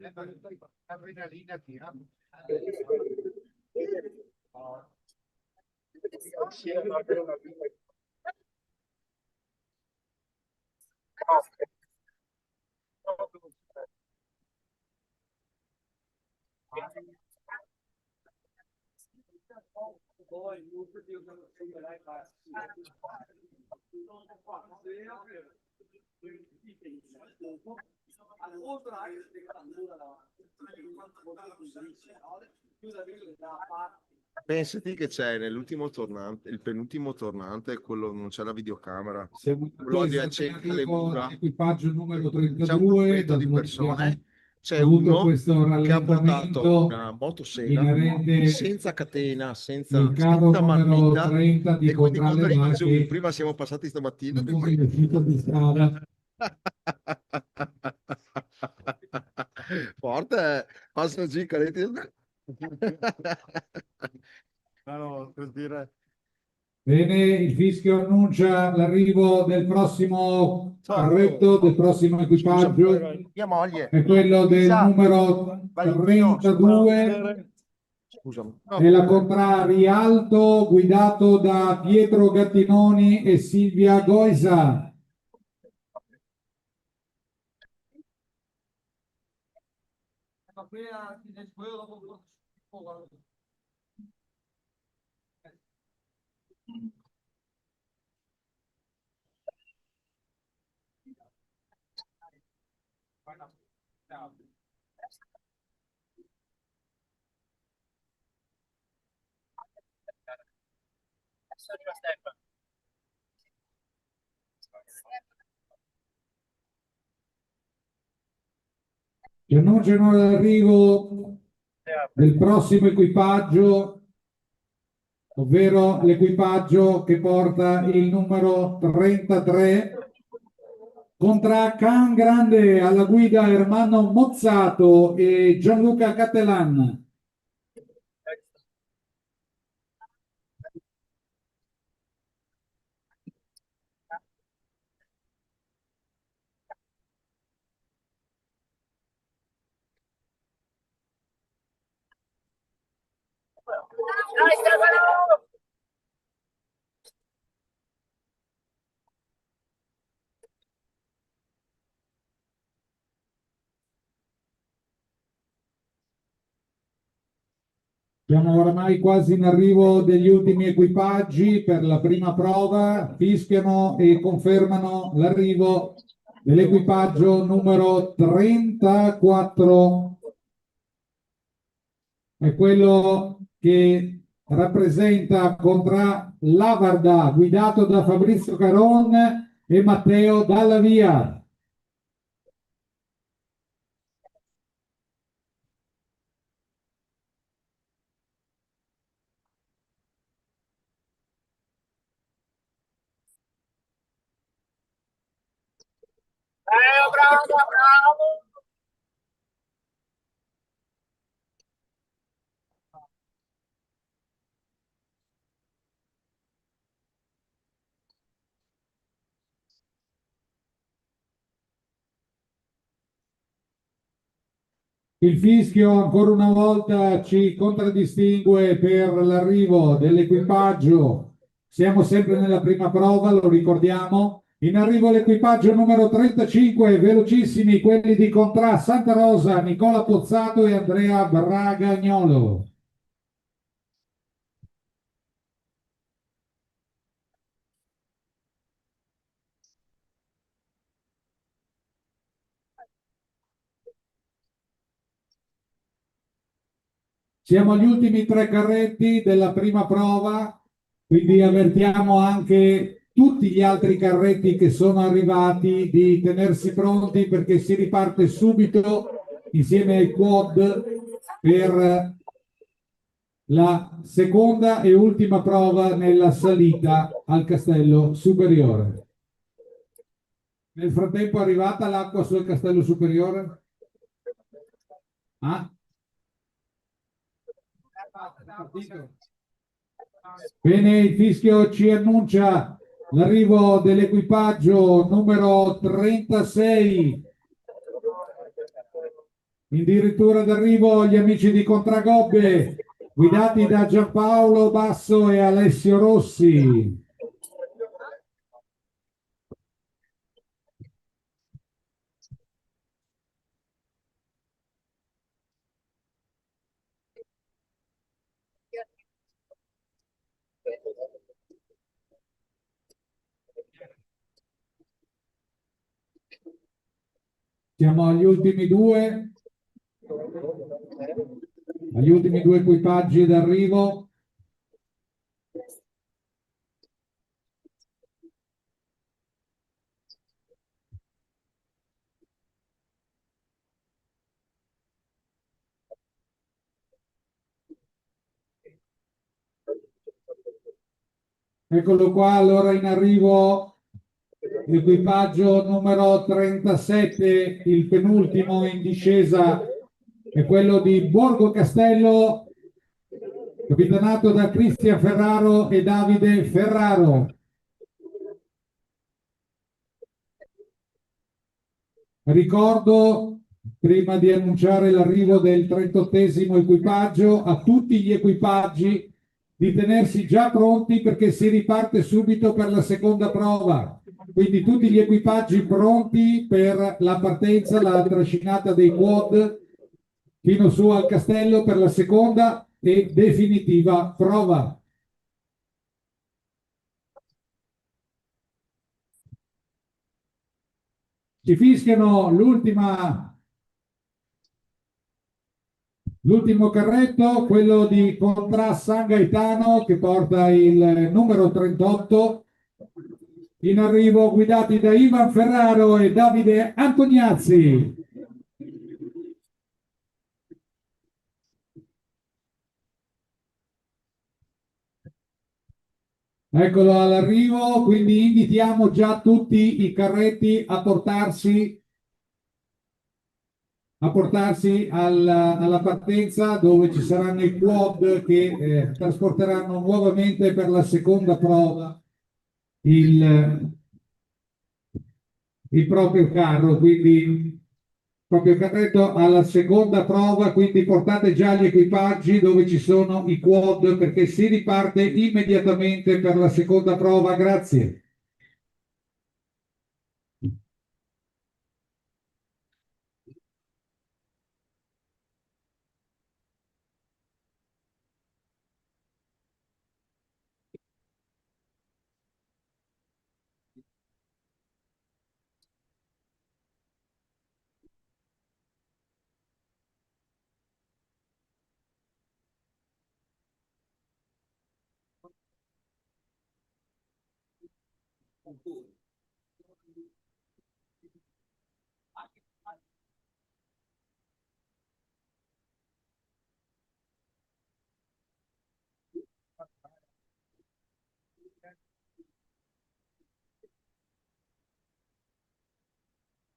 Pensati che c'è nell'ultimo tornante, il penultimo tornante, quello non c'è la videocamera, Siamo quello in adiacente alle mura, equipaggio numero c'è un 32, gruppetto da di dove abbiamo persone, c'è avuto uno questo che ha portato rallentamento una motosega inerente senza catena, il carro senza numero marmita, 30 di e quindi quando Contrale arriva giù, Vacchi, prima siamo passati stamattina, appunto in uscita di strada. forte, passano giù i caletti. No, per dire, Bene, il fischio annuncia l'arrivo del prossimo ciao, carretto, del prossimo Scusa, equipaggio, mia moglie, è quello del Lisa, numero Valentino, 32 scusami. e la contrà Rialto, guidato da Pietro Gattinoni e Silvia Goisa. Ci annunciano l'arrivo del prossimo equipaggio, ovvero l'equipaggio che porta il numero 33, contra Can Grande alla guida Ermanno Mozzato e Gianluca Cattelan. Siamo oramai quasi in arrivo degli ultimi equipaggi per la prima prova, fischiano e confermano l'arrivo dell'equipaggio numero 34, è quello che rappresenta Contra Lavarda, guidato da Fabrizio Caron e Matteo Dallavia. Il fischio ancora una volta ci contraddistingue per l'arrivo dell'equipaggio. Siamo sempre nella prima prova, lo ricordiamo. In arrivo l'equipaggio numero 35, velocissimi quelli di Contrà Santa Rosa, Nicola Pozzato e Andrea Bragagnolo. Siamo agli ultimi tre carretti della prima prova, quindi avvertiamo anche tutti gli altri carretti che sono arrivati di tenersi pronti perché si riparte subito insieme ai quad per la seconda e ultima prova nella salita al castello superiore. Nel frattempo è arrivata l'acqua sul castello superiore? Ah? Bene, il fischio ci annuncia l'arrivo dell'equipaggio numero 36. Addirittura d'arrivo gli amici di Contragobbe, guidati da Giampaolo Basso e Alessio Rossi. Siamo agli ultimi due equipaggi d'arrivo. Eccolo qua, allora in arrivo l'equipaggio numero 37, il penultimo in discesa è quello di Borgo Castello, capitanato da Cristian Ferraro e Davide Ferraro. Ricordo, prima di annunciare l'arrivo del 38esimo equipaggio, a tutti gli equipaggi di tenersi già pronti perché si riparte subito per la seconda prova. Quindi tutti gli equipaggi pronti per la partenza, la trascinata dei quad fino su al castello per la seconda e definitiva prova. Ci fischiano l'ultimo carretto, quello di Contra San Gaetano che porta il numero 38 in arrivo, guidati da Ivan Ferraro e Davide Antoniazzi. Eccolo all'arrivo, quindi invitiamo già tutti i carretti a portarsi alla partenza dove ci saranno i quad che trasporteranno nuovamente per la seconda prova il proprio carro, quindi il proprio carretto alla seconda prova, quindi portate già gli equipaggi dove ci sono i quad perché si riparte immediatamente per la seconda prova, grazie.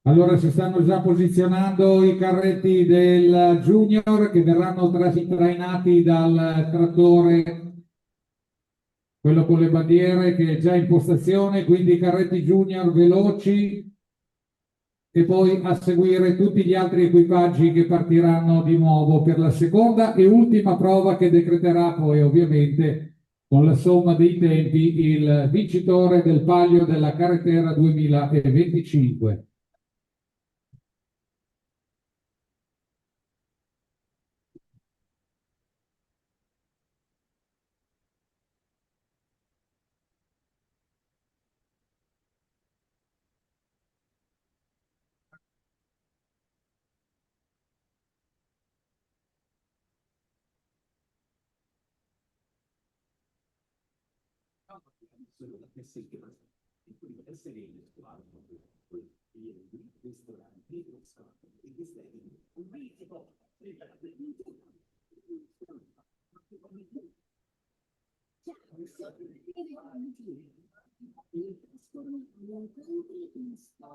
Allora si stanno già posizionando i carretti del Junior che verranno trainati dal trattore, quello con le bandiere che è già in postazione, quindi i carretti Junior veloci e poi a seguire tutti gli altri equipaggi che partiranno di nuovo per la seconda e ultima prova che decreterà poi ovviamente con la somma dei tempi il vincitore del Palio della Carretera 2025.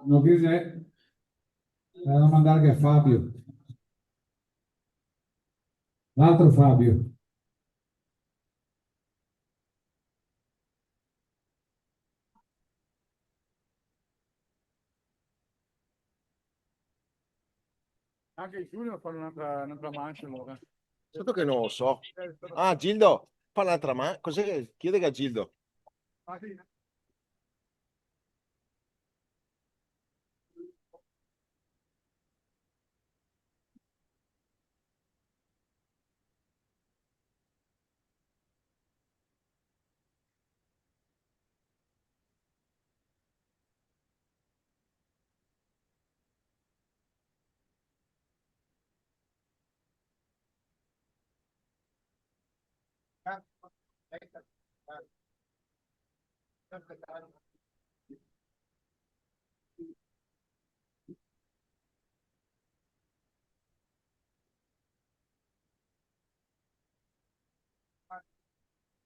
No, che c'è? Devo mandare che è Fabio. L'altro Fabio. Anche i Junior fanno un'altra mancia allora. Certo che non lo so. Ah, Gildo, fa un'altra mano. Cos'è che chiede a Gildo? Ah, sì.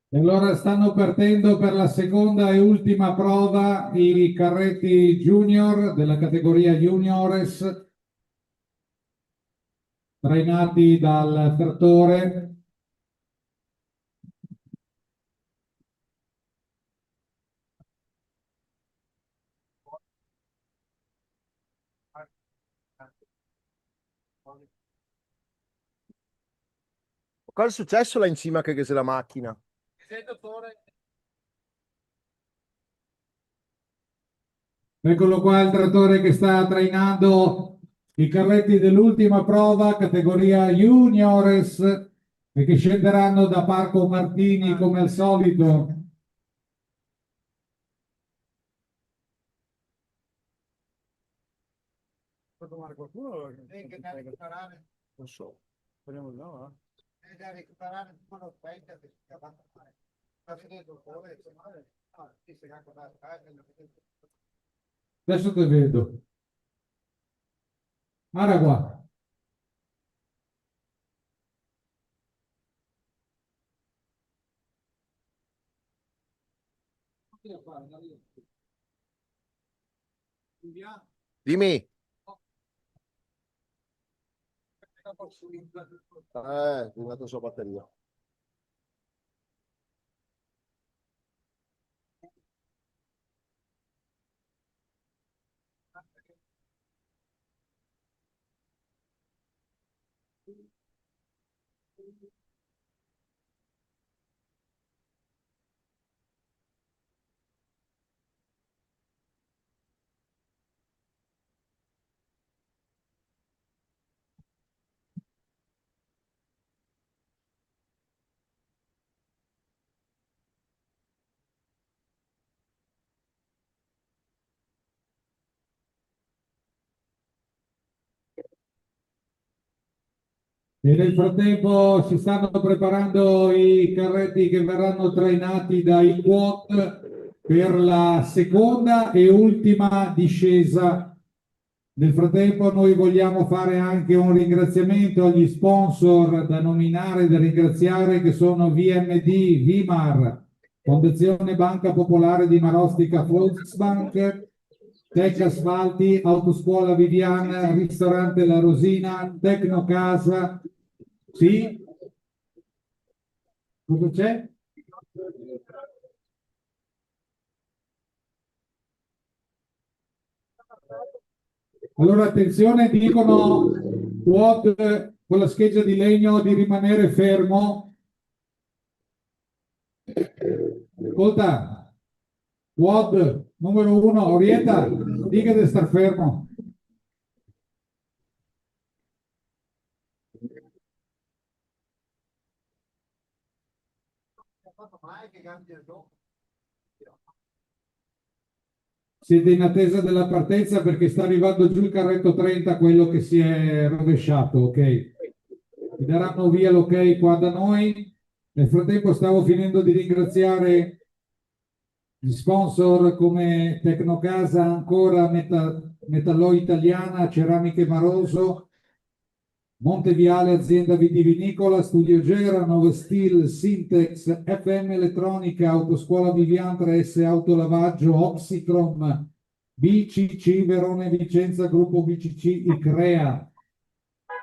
E allora stanno partendo per la seconda e ultima prova i carretti junior della categoria juniores, trainati dal trattore. Cosa è successo là in cima che c'è la macchina? Eccolo qua il trattore che sta trainando i carretti dell'ultima prova, categoria juniores, e che scenderanno da Parco Martini come al solito. Può domare qualcuno? Non so. Speriamo di no, Da recuperare tutto lo specchio che si è fatto fare. Ma vedete un po', si è anche da Adesso te vedo. Aragua. Dimmi. È arrivata la sua batteria. E nel frattempo si stanno preparando i carretti che verranno trainati dai quad per la seconda e ultima discesa. Nel frattempo noi vogliamo fare anche un ringraziamento agli sponsor da nominare e da ringraziare, che sono VMD, Vimar, Fondazione Banca Popolare di Marostica, Volksbank, Tec Asfalti, Autoscuola Viviana, Ristorante La Rosina, Tecnocasa. Sì? Cosa c'è? Allora attenzione, dicono quad con la scheggia di legno di rimanere fermo. Ascolta, quad numero 1, orienta, dica di star fermo. Siete in attesa della partenza perché sta arrivando giù il carretto 30, quello che si è rovesciato, ok? Vi daranno via l'ok qua da noi. Nel frattempo stavo finendo di ringraziare Gli sponsor come Tecnocasa ancora, Metallò Italiana, Ceramiche Maroso, Monteviale azienda vitivinicola, Studio Gera, Nove Steel, Sintex, FM Elettronica, Autoscuola Viviantra, S Autolavaggio, Oxycrom, BCC Verone Vicenza, Gruppo BCC Icrea,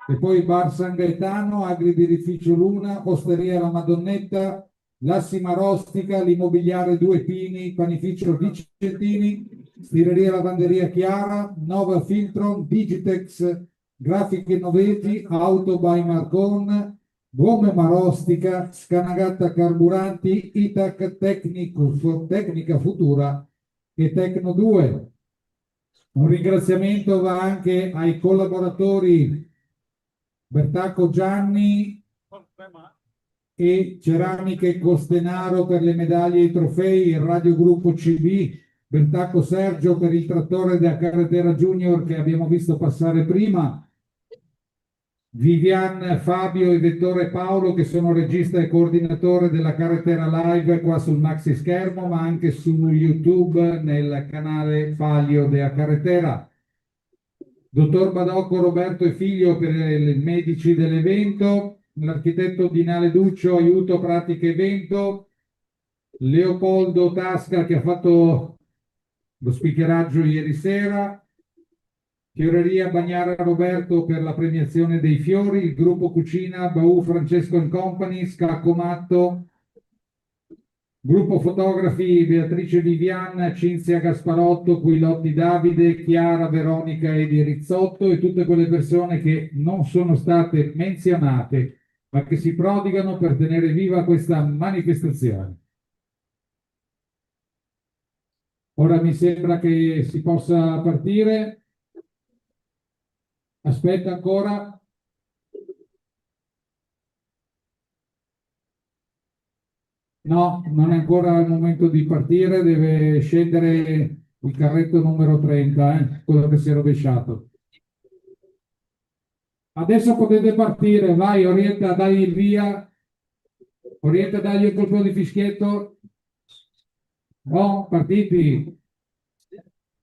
e poi Bar San Gaetano, Agribirrificio Luna, Osteria La Madonnetta, Lassima Rostica, l'Immobiliare Due Pini, Panificio Vicentini, Stireria Lavanderia Chiara, Nova Filtron, Digitex, Grafiche Noveti, Auto by Marcon, Gomme Marostica, Scanagatta Carburanti, Itac Tecnica Futura e Tecno 2. Un ringraziamento va anche ai collaboratori Bertacco Gianni e Ceramiche Costenaro per le medaglie e i trofei, il radiogruppo CB, Bertacco Sergio per il trattore della Carretera Junior che abbiamo visto passare prima, Vivian Fabio e Vettore Paolo che sono regista e coordinatore della Carretera Live qua sul maxi schermo ma anche su YouTube nel canale Faglio della Carretera. Dottor Badocco Roberto e Figlio per i medici dell'evento, l'architetto Dinale Duccio, aiuto pratica evento, Leopoldo Tasca che ha fatto lo speakeraggio ieri sera, Fioreria Bagnara Roberto per la premiazione dei fiori, il gruppo cucina Baù Francesco Company, Scacco Matto, gruppo fotografi Beatrice Vivian, Cinzia Gasparotto, Guilotti Davide, Chiara Veronica Edi Rizzotto e tutte quelle persone che non sono state menzionate ma che si prodigano per tenere viva questa manifestazione. Ora mi sembra che si possa partire. Aspetta ancora. No, non è ancora il momento di partire, deve scendere il carretto numero 30, quello che si è rovesciato. Adesso potete partire, vai, Orienta, dai il via. Orienta, dagli il colpo di fischietto. No, partiti.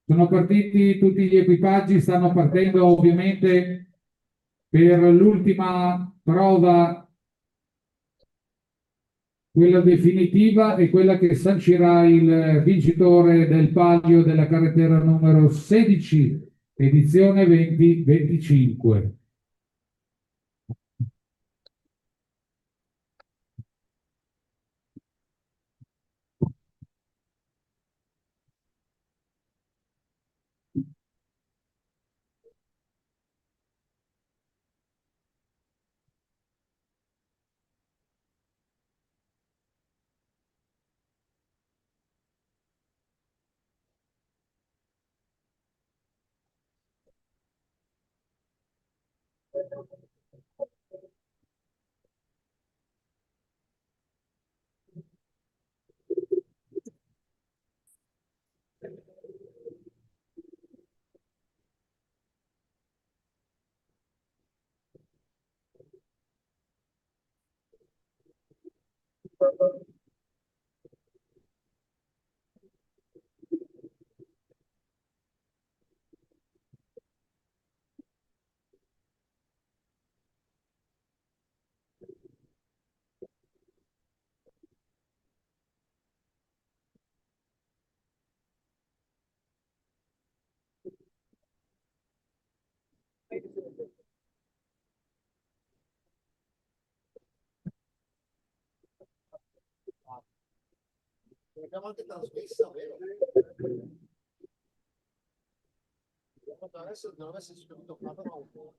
Sono partiti tutti gli equipaggi, stanno partendo ovviamente per l'ultima prova, quella definitiva e quella che sancirà il vincitore del palio della carretera numero 16, edizione 2025. L'abbiamo anche trasmessa, vero? Adesso non avesse subito fatto un po'.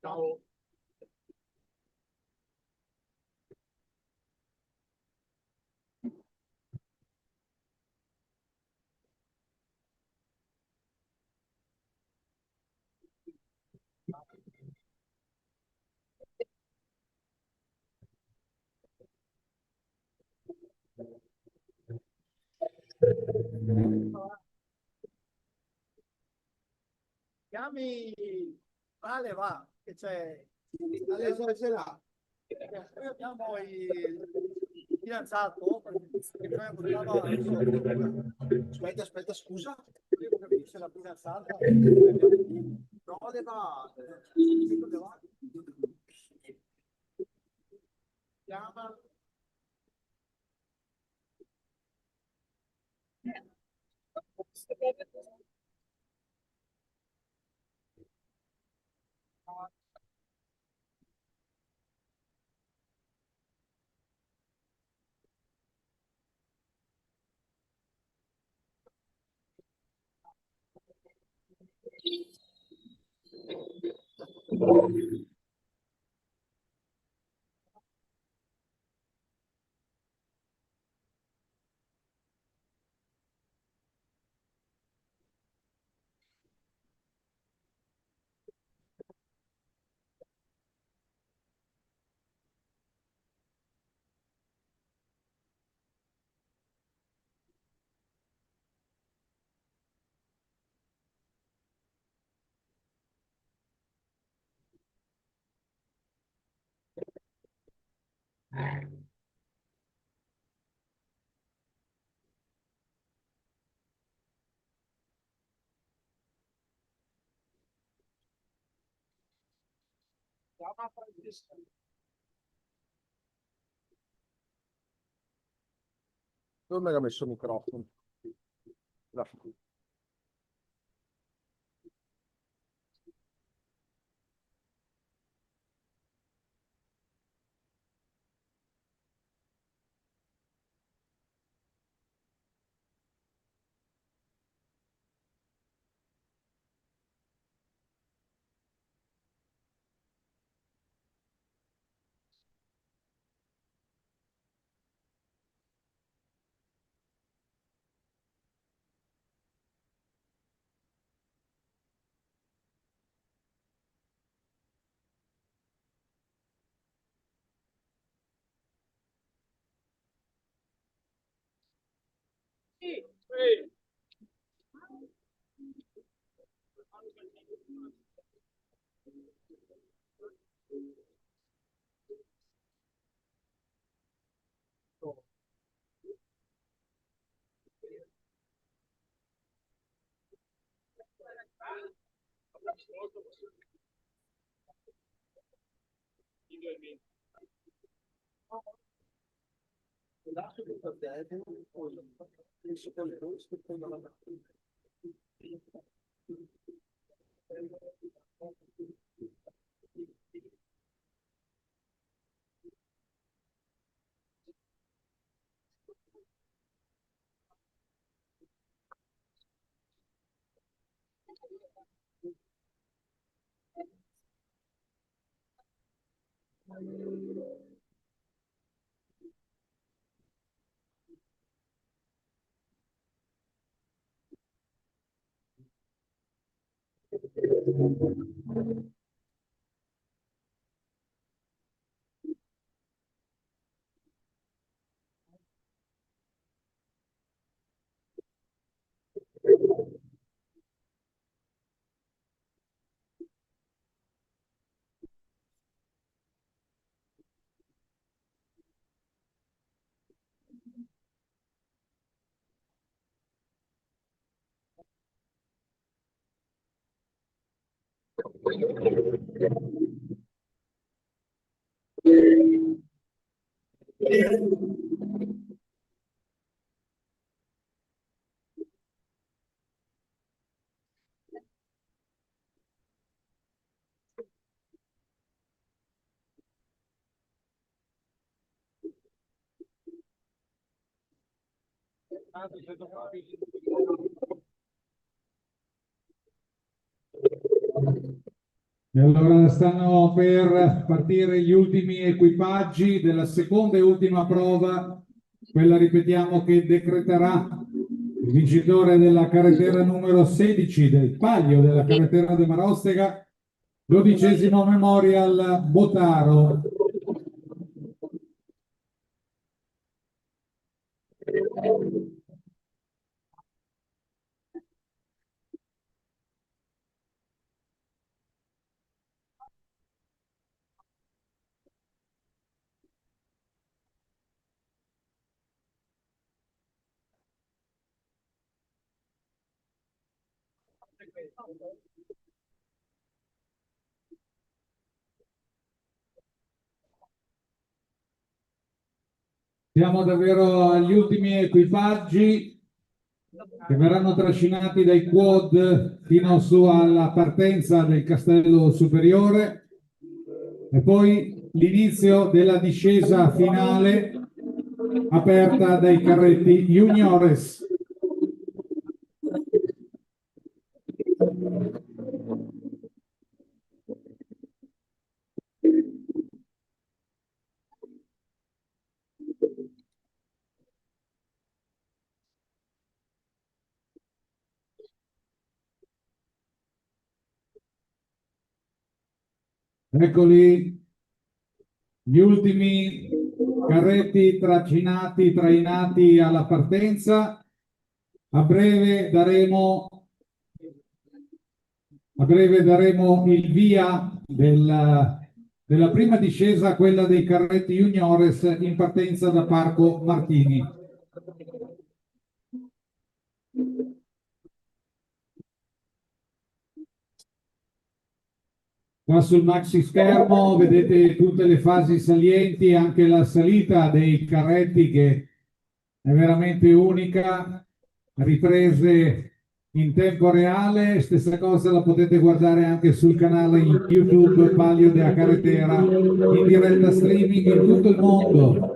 Ciao. Chiami Vale, va, che c'è. Adesso ce l'ha. Poi abbiamo il fidanzato, che noi abbiamo aspetta, scusa. Io capisco la fidanzata. No, deve va. Chiama. Chiama Francesca. Dove mi era messo il microfono? Là. E allora stanno per partire gli ultimi equipaggi della seconda e ultima prova, quella ripetiamo che decreterà il vincitore della carretera numero 16 del Palio della carretera di Marostega, 12° Memorial Botaro. Siamo davvero agli ultimi equipaggi che verranno trascinati dai quad fino su alla partenza del Castello Superiore e poi l'inizio della discesa finale aperta dai carretti juniores. Eccoli gli ultimi carretti trascinati, trainati alla partenza. A breve daremo il via della prima discesa, quella dei carretti juniores in partenza da Parco Martini. Qua sul maxi schermo vedete tutte le fasi salienti, anche la salita dei carretti che è veramente unica, riprese in tempo reale. Stessa cosa la potete guardare anche sul canale YouTube Palio della Carretera, in diretta streaming in tutto il mondo.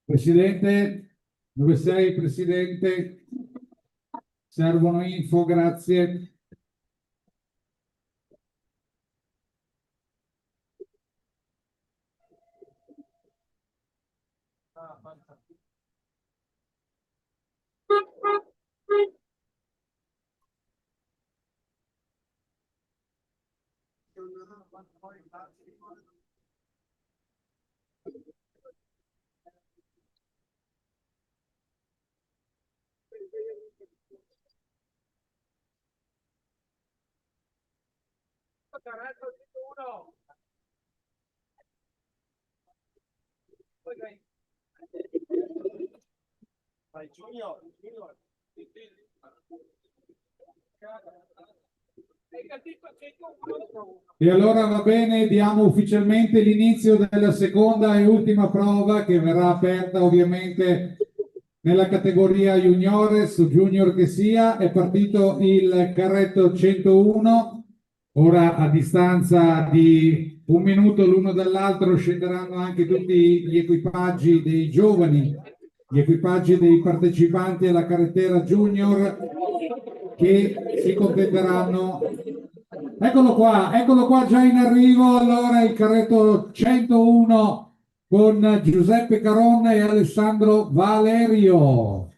Presidente, dove sei, Presidente? Servono info, grazie. E allora va bene, diamo ufficialmente l'inizio della seconda e ultima prova che verrà aperta ovviamente nella categoria juniores o junior che sia. È partito il carretto 101, ora a distanza di un minuto l'uno dall'altro scenderanno anche tutti gli equipaggi dei giovani, gli equipaggi dei partecipanti alla carrettera junior che si contenderanno. Eccolo qua già in arrivo. Allora il carretto 101 con Giuseppe Caron e Alessandro Valerio.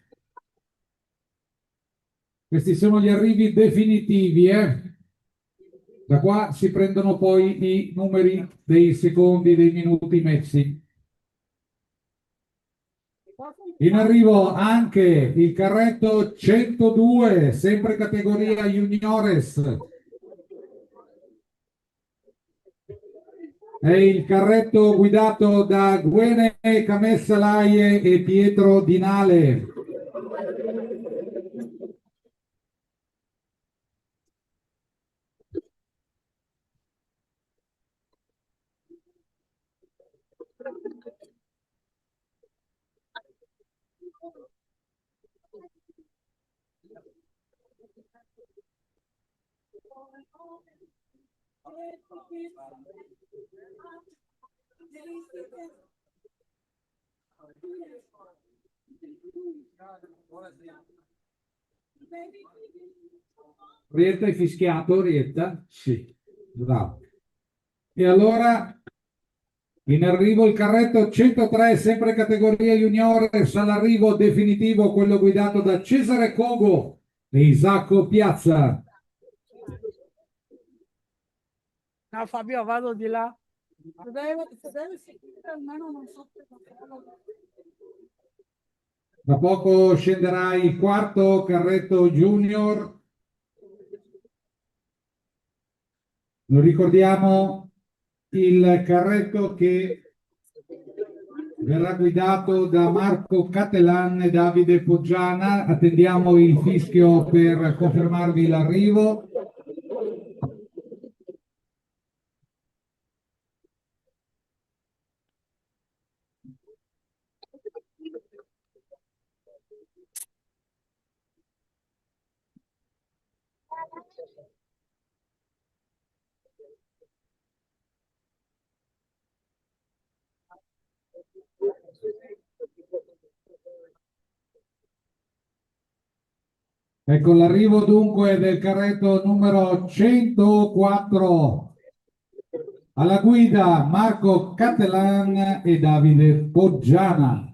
Questi sono gli arrivi definitivi, Da qua si prendono poi i numeri dei secondi, dei minuti messi. In arrivo anche il carretto 102, sempre categoria juniores. È il carretto guidato da Guene Camessalaie e Pietro Dinale. Rietta hai fischiato, Rietta? Sì, bravo. E allora in arrivo il carretto 103, sempre categoria juniores, all'arrivo definitivo quello guidato da Cesare Cogo e Isacco Piazza. No, Fabio, vado di là. Se deve seguire, almeno non so che Tra poco scenderà il quarto carretto junior. Lo ricordiamo, il carretto che verrà guidato da Marco Cattelan e Davide Poggiana. Attendiamo il fischio per confermarvi l'arrivo. Ecco l'arrivo dunque del carretto numero 104. Alla guida Marco Cattelan e Davide Poggiana.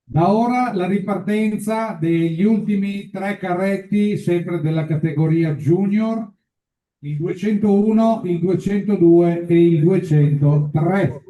Da ora la ripartenza degli ultimi tre carretti, sempre della categoria junior, il 201, il 202 e il 203.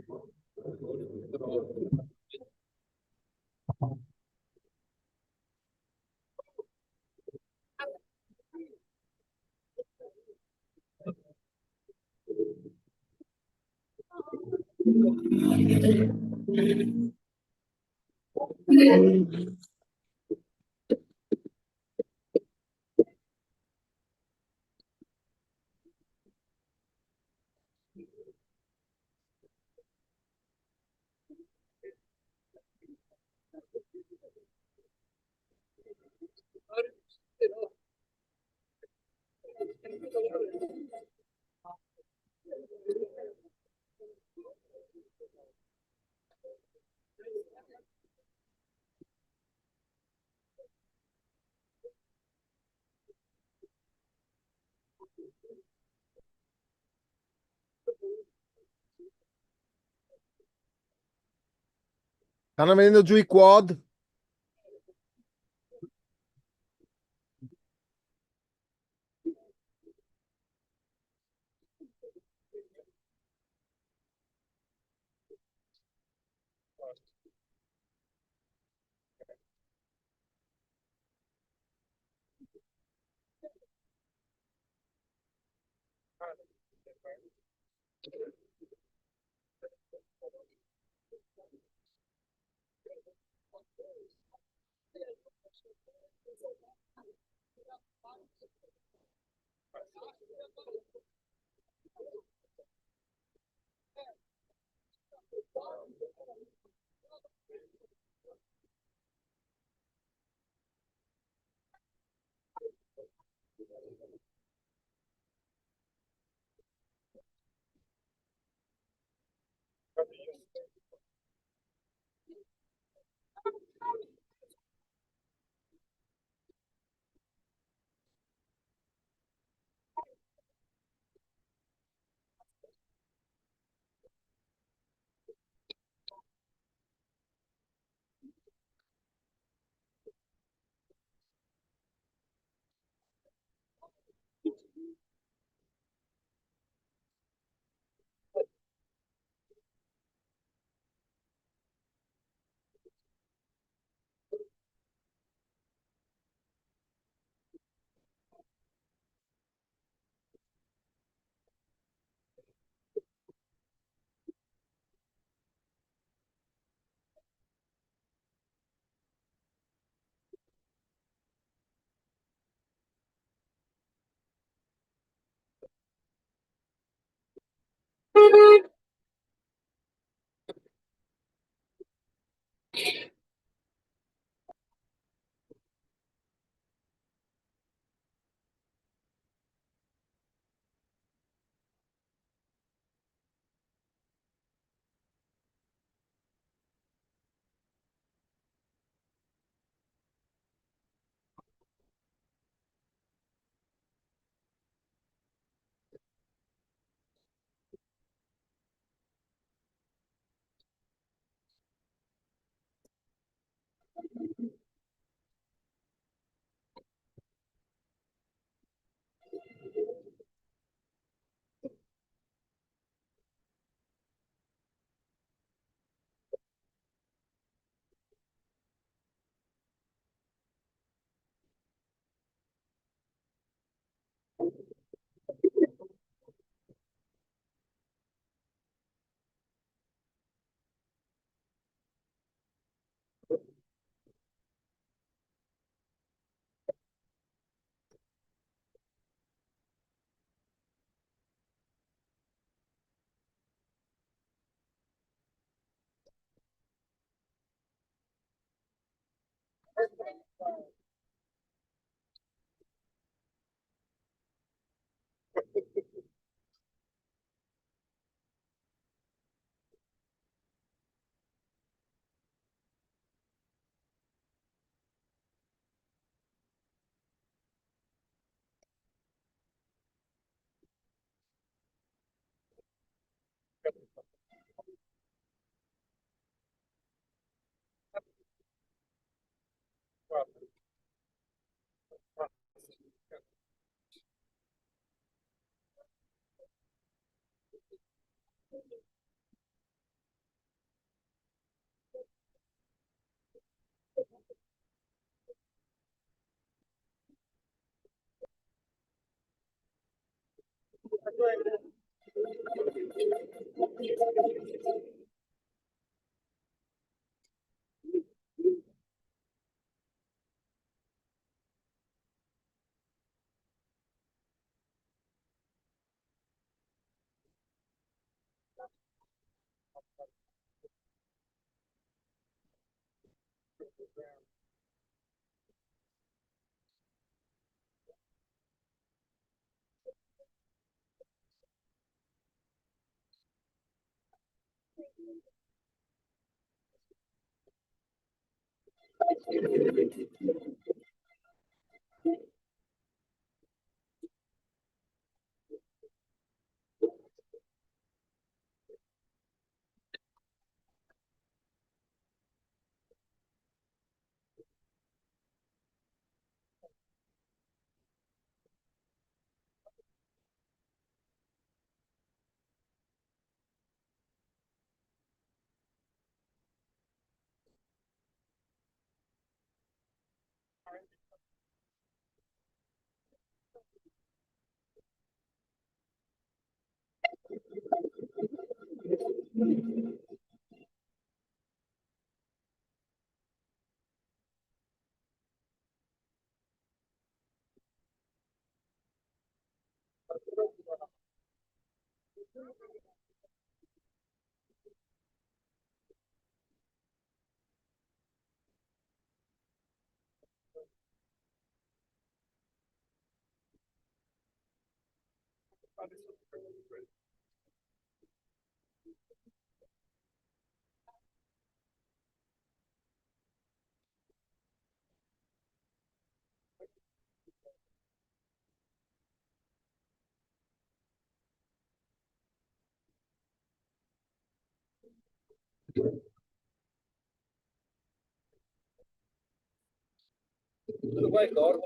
Stanno venendo giù i quad. Dove vai, Corvo?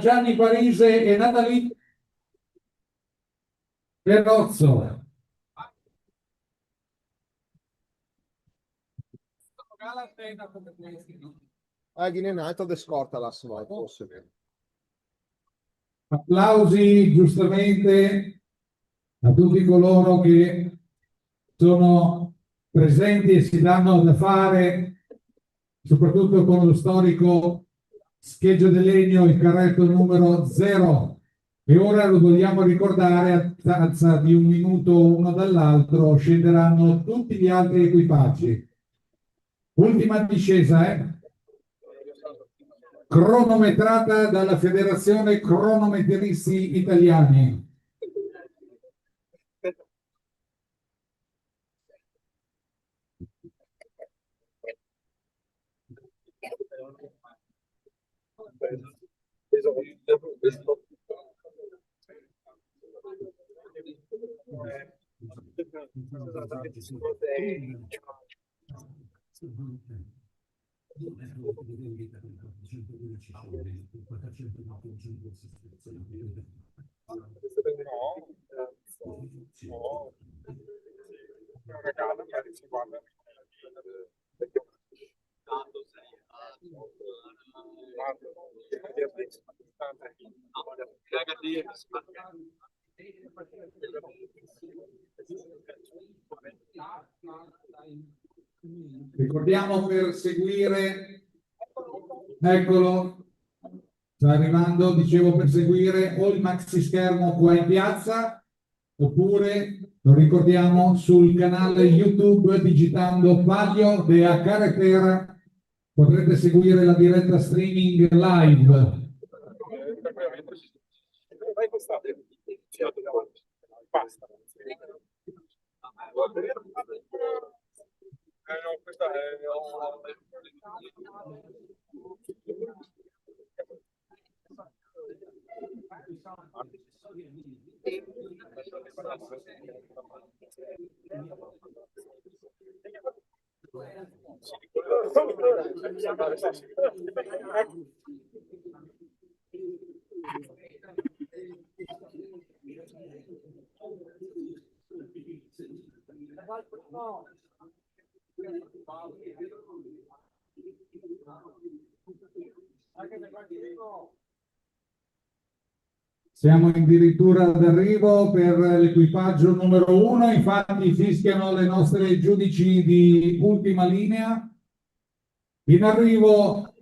Gianni Parise e Natalie Perrozzo. Viene in alto ed scorta la sua, forse. Applausi giustamente a tutti coloro che sono presenti e si danno da fare, soprattutto con lo storico Scheggio del Legno, il carretto numero 0. E ora lo vogliamo ricordare, a distanza di un minuto uno dall'altro scenderanno tutti gli altri equipaggi. Ultima discesa, cronometrata dalla Federazione Cronometristi Italiani. Ricordiamo per seguire, eccolo, sta arrivando, dicevo, per seguire o il maxi schermo qua in piazza oppure lo ricordiamo sul canale YouTube digitando Palio de Carretera, potrete seguire la diretta streaming live. Basta. No, questa è... Siamo addirittura d'arrivo per l'equipaggio numero 1, infatti fischiano le nostre giudici di ultima linea. In arrivo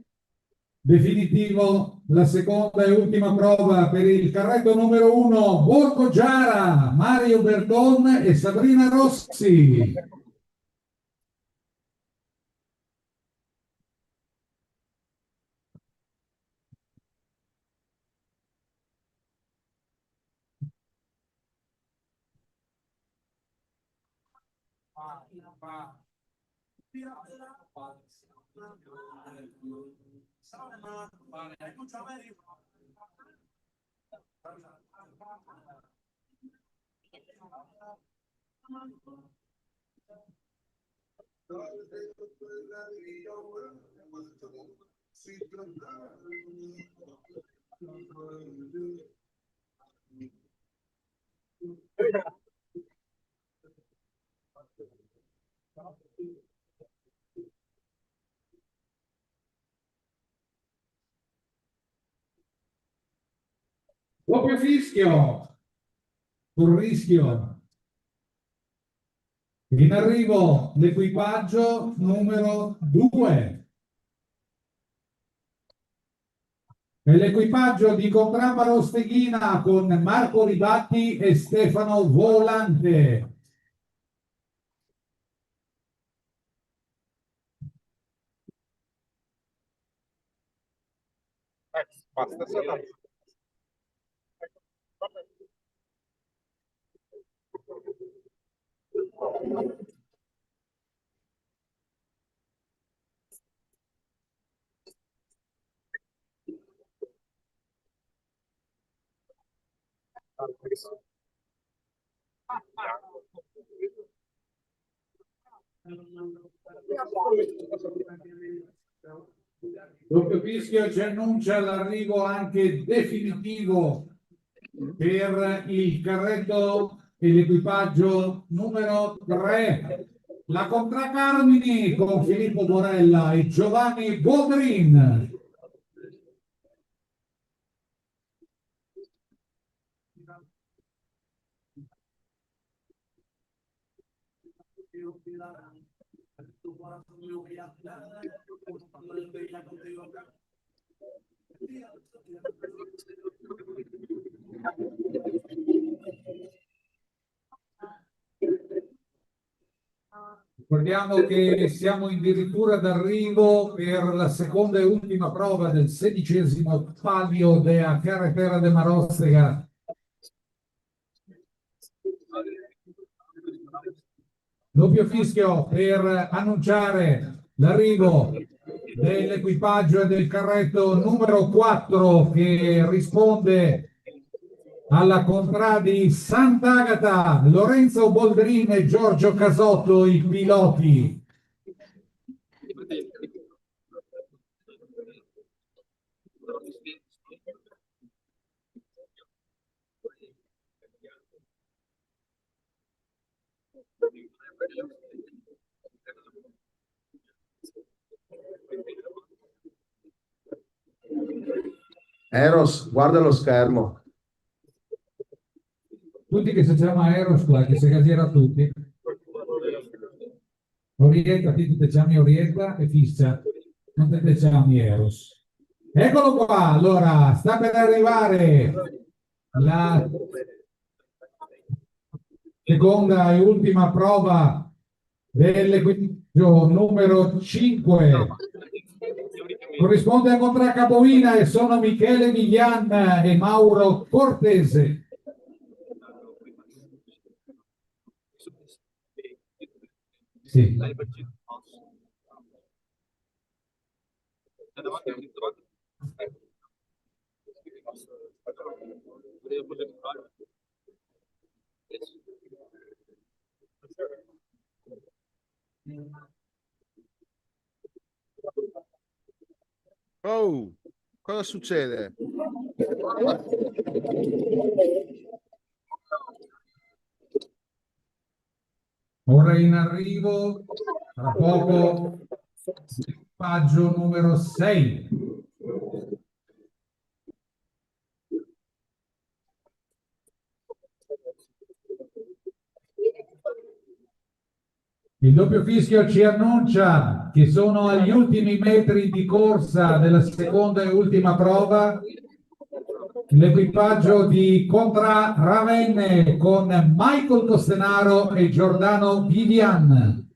definitivo la seconda e ultima prova per il carretto numero 1, Borgo Giara, Mario Berton e Sabrina Rossi. Doppio fischio, sul rischio. In arrivo l'equipaggio numero 2. È l'equipaggio di Contrambaro Steghina con Marco Ribatti e Stefano Volante. Doppio fischio ci annuncia l'arrivo anche definitivo per il carretto e l'equipaggio numero 3. La Contracarmini con Filippo Borella e Giovanni Boldrin. Ricordiamo che siamo addirittura d'arrivo per la seconda e ultima prova del 16° palio della Carretera de Marostega. Doppio fischio per annunciare l'arrivo dell'equipaggio e del carretto numero 4 che risponde alla Contradi Sant'Agata, Lorenzo Boldrin e Giorgio Casotto, i piloti. Eros, guarda lo schermo. Tutti che si chiama Eros qua, che si casiera tutti. Orienta, ti chiami Orienta e fissa, non ti chiami Eros. Eccolo qua, allora, sta per arrivare la seconda e ultima prova dell'equipaggio numero 5. Corrisponde a Contracapovina e sono Michele Miglian e Mauro Cortese. Sì. Oh, cosa succede? Ora in arrivo, tra poco, l'equipaggio numero 6. Il doppio fischio ci annuncia che sono agli ultimi metri di corsa della seconda e ultima prova. L'equipaggio di Contra Ravenne con Michael Costenaro e Giordano Vivian.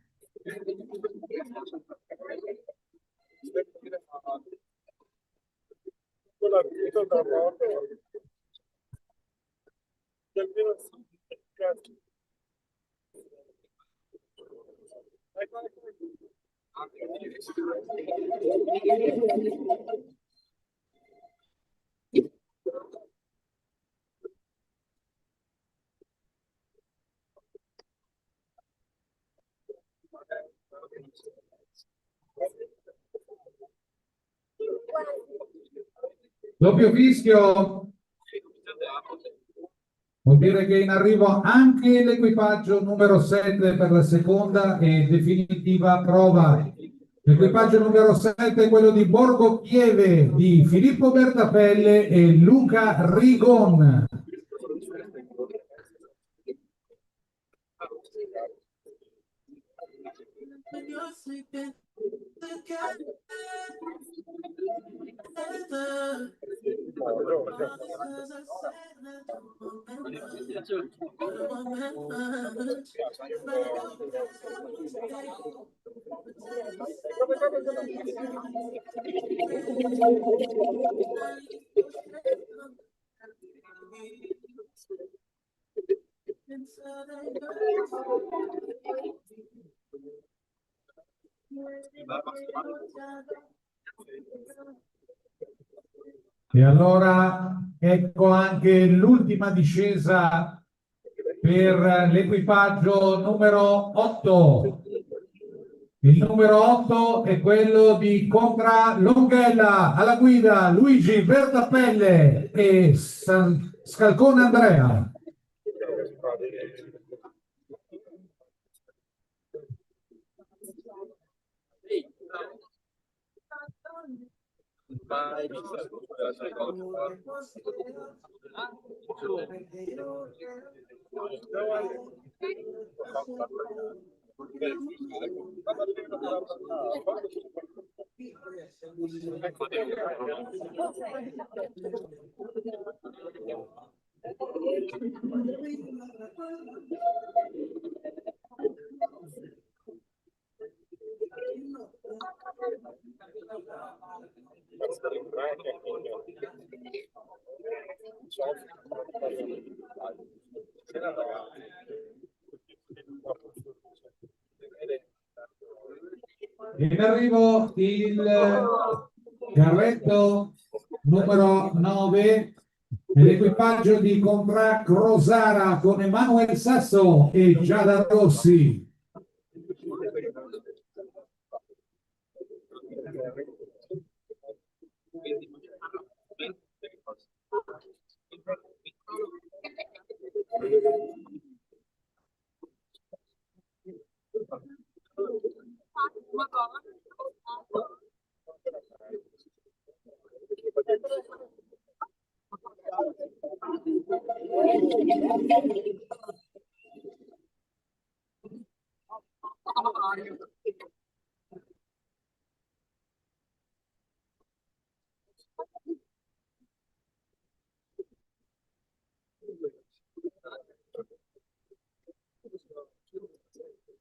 Doppio fischio vuol dire che è in arrivo anche l'equipaggio numero 7 per la seconda e definitiva prova. L'equipaggio numero 7 è quello di Borgo Pieve di Filippo Bertapelle e Luca Rigon. E allora ecco anche l'ultima discesa per l'equipaggio numero 8. Il numero 8 è quello di Contra Longhella, alla guida Luigi Bertapelle e Scalcone Andrea. In arrivo il carretto numero 9 dell'equipaggio di Contrac Rosara con Emanuele Sasso e Giada Rossi.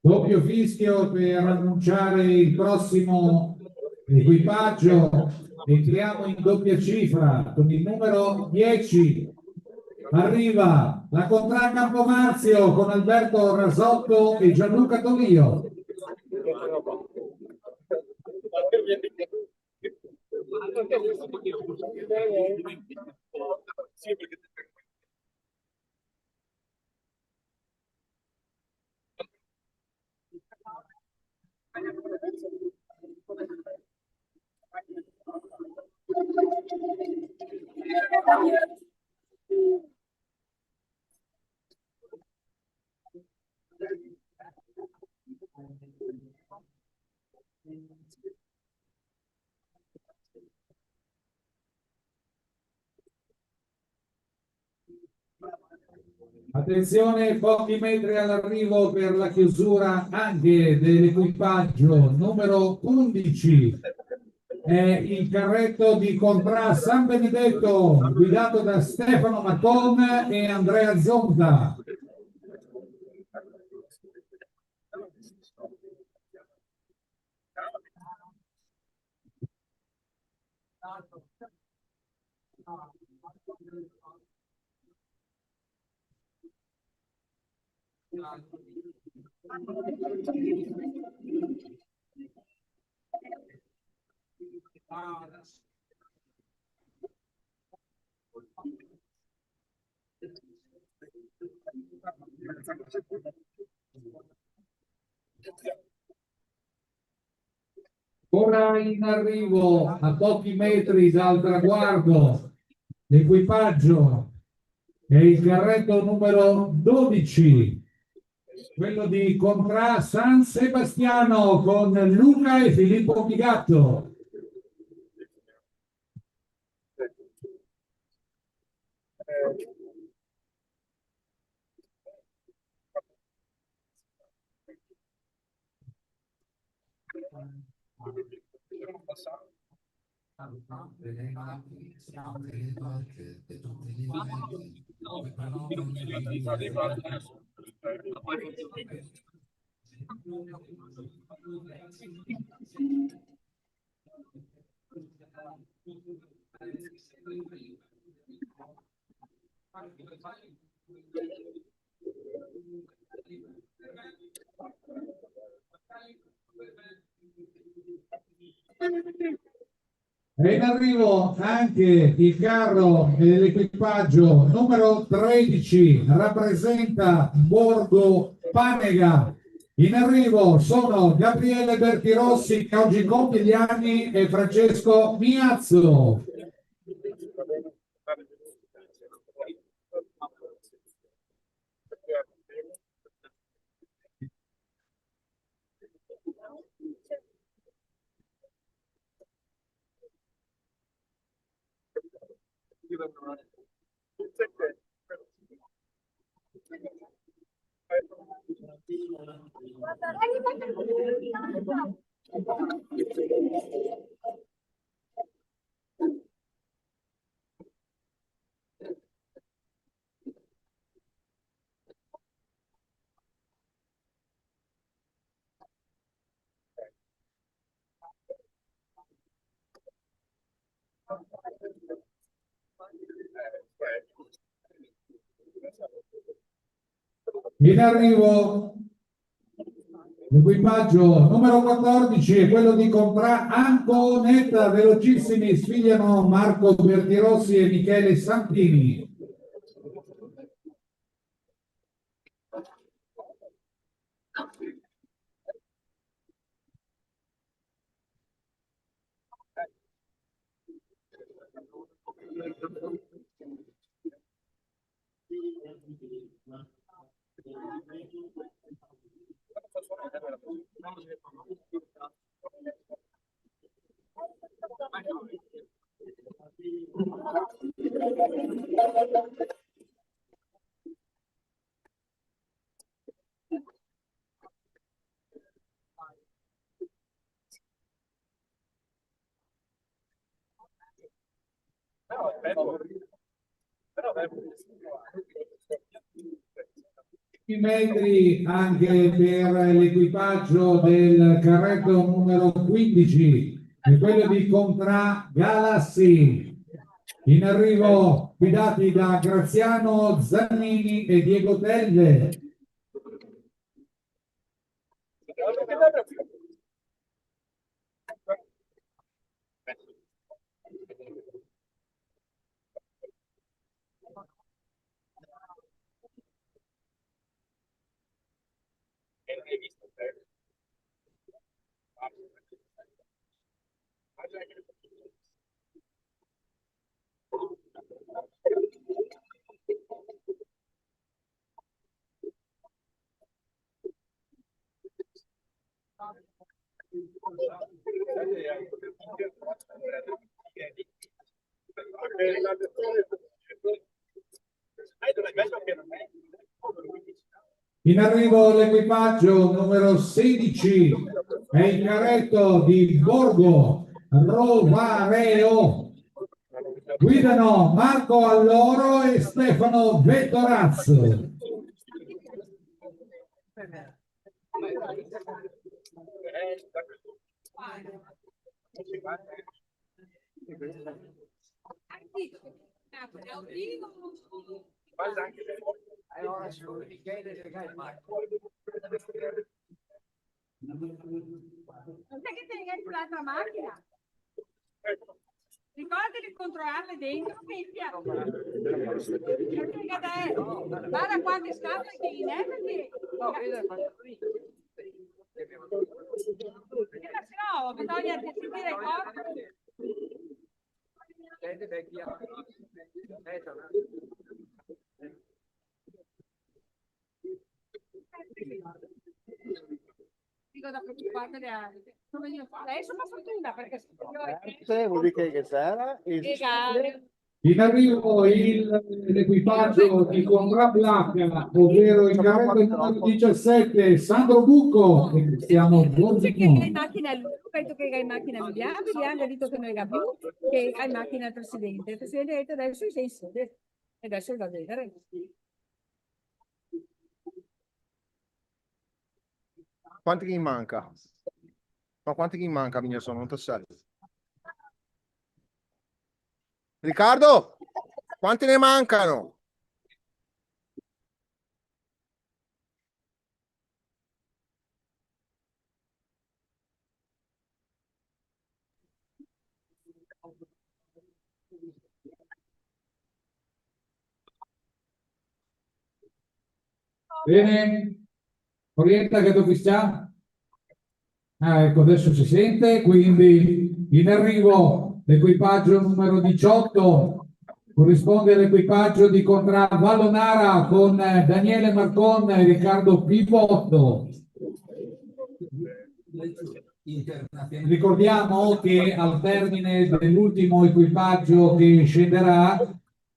Doppio fischio per annunciare il prossimo equipaggio. Entriamo in doppia cifra con il numero 10. Arriva la Contrac Campomarzio con Alberto Rasotto e Gianluca Tolio. Attenzione, pochi metri all'arrivo per la chiusura anche dell'equipaggio numero 11. È il carretto di Contrà San Benedetto, guidato da Stefano Macon e Andrea Zonta. Ora in arrivo a pochi metri dal traguardo l'equipaggio è il carretto numero 12, quello di Contrà San Sebastiano con Luca e Filippo Pigatto. È in arrivo anche il carro dell'equipaggio numero 13, rappresenta Borgo Panega. In arrivo sono Gabriele Bertirossi, che oggi compie gli anni, e Francesco Miazzo. In arrivo l'equipaggio numero 14 è quello di Contrà Anconetta, velocissimi, sfigliano Marco Bertirossi e Michele Santini. Metri anche per l'equipaggio del carretto numero 15 è quello di Contrà Galassi, in arrivo guidati da Graziano Zannini e Diego Telle. In arrivo l'equipaggio numero 16, è il carretto di Borgo Rovareo. Guidano Marco Alloro e Stefano Vettorazzo. Non sai che te l'altra macchina? Ricordati di controllarle dentro che guarda quante scatole che in è perché no, bisogna sentire il corpo. Dico da preoccuparmi come io adesso fa fortuna perché Vuol dire che c'era In arrivo l'equipaggio di Conrad Black, ovvero il carretto numero 17, Sandro Bucco e Cristiano Borzicone. in macchina lui, penso che era in macchina Vivian ha detto che non era più, che era in macchina il presidente ha detto adesso sei in sede e adesso va a vedere. Quanti gli manca? Ma quanti gli manca, mia sono? Non te sai. Riccardo, quanti ne mancano? Bene, orienta che dove sta? Ah, ecco, adesso si sente, quindi in arrivo l'equipaggio numero 18, corrisponde all'equipaggio di Conrad Vallonara con Daniele Marcon e Riccardo Pivotto. Ricordiamo che al termine dell'ultimo equipaggio che scenderà,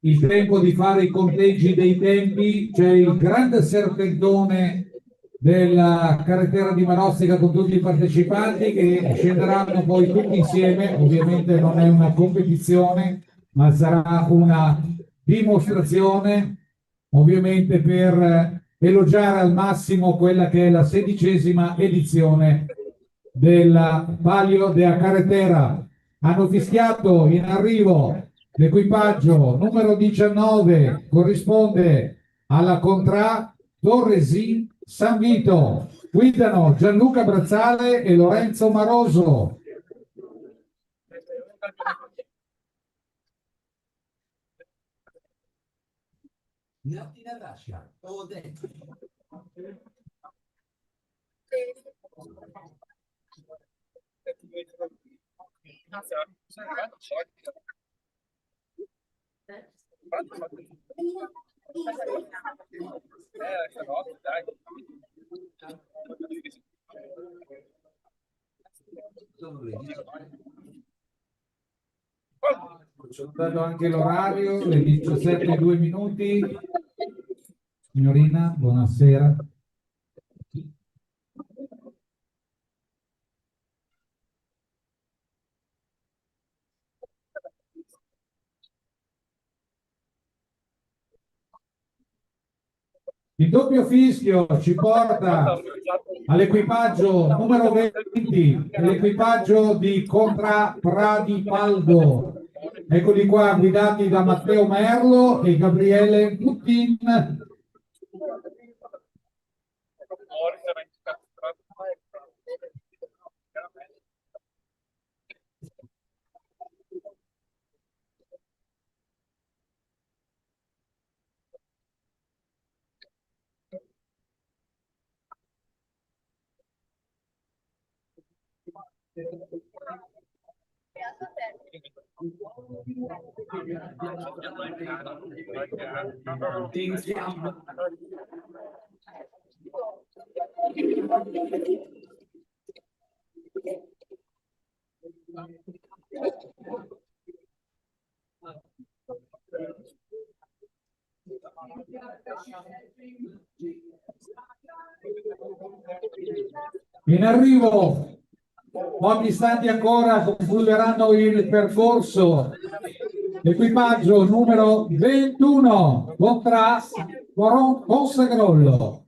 il tempo di fare i conteggi dei tempi, c'è il grande serpentone della carretera di Marostica con tutti i partecipanti che scenderanno poi tutti insieme. Ovviamente non è una competizione, ma sarà una dimostrazione, ovviamente per elogiare al massimo quella che è la 16ª edizione della Palio della Carretera. Hanno fischiato in arrivo l'equipaggio numero 19, corrisponde alla Contra Torresin San Vito. Guidano Gianluca Brazzale e Lorenzo Maroso. Ho dato anche l'orario, le 17:02. Signorina, buonasera. Il doppio fischio ci porta all'equipaggio numero 20, l'equipaggio di Contra Pradipaldo. Eccoli qua, guidati da Matteo Merlo e Gabriele Putin. In arrivo, pochi istanti ancora concluderanno il percorso. L'equipaggio numero 21 contra Consegrollo,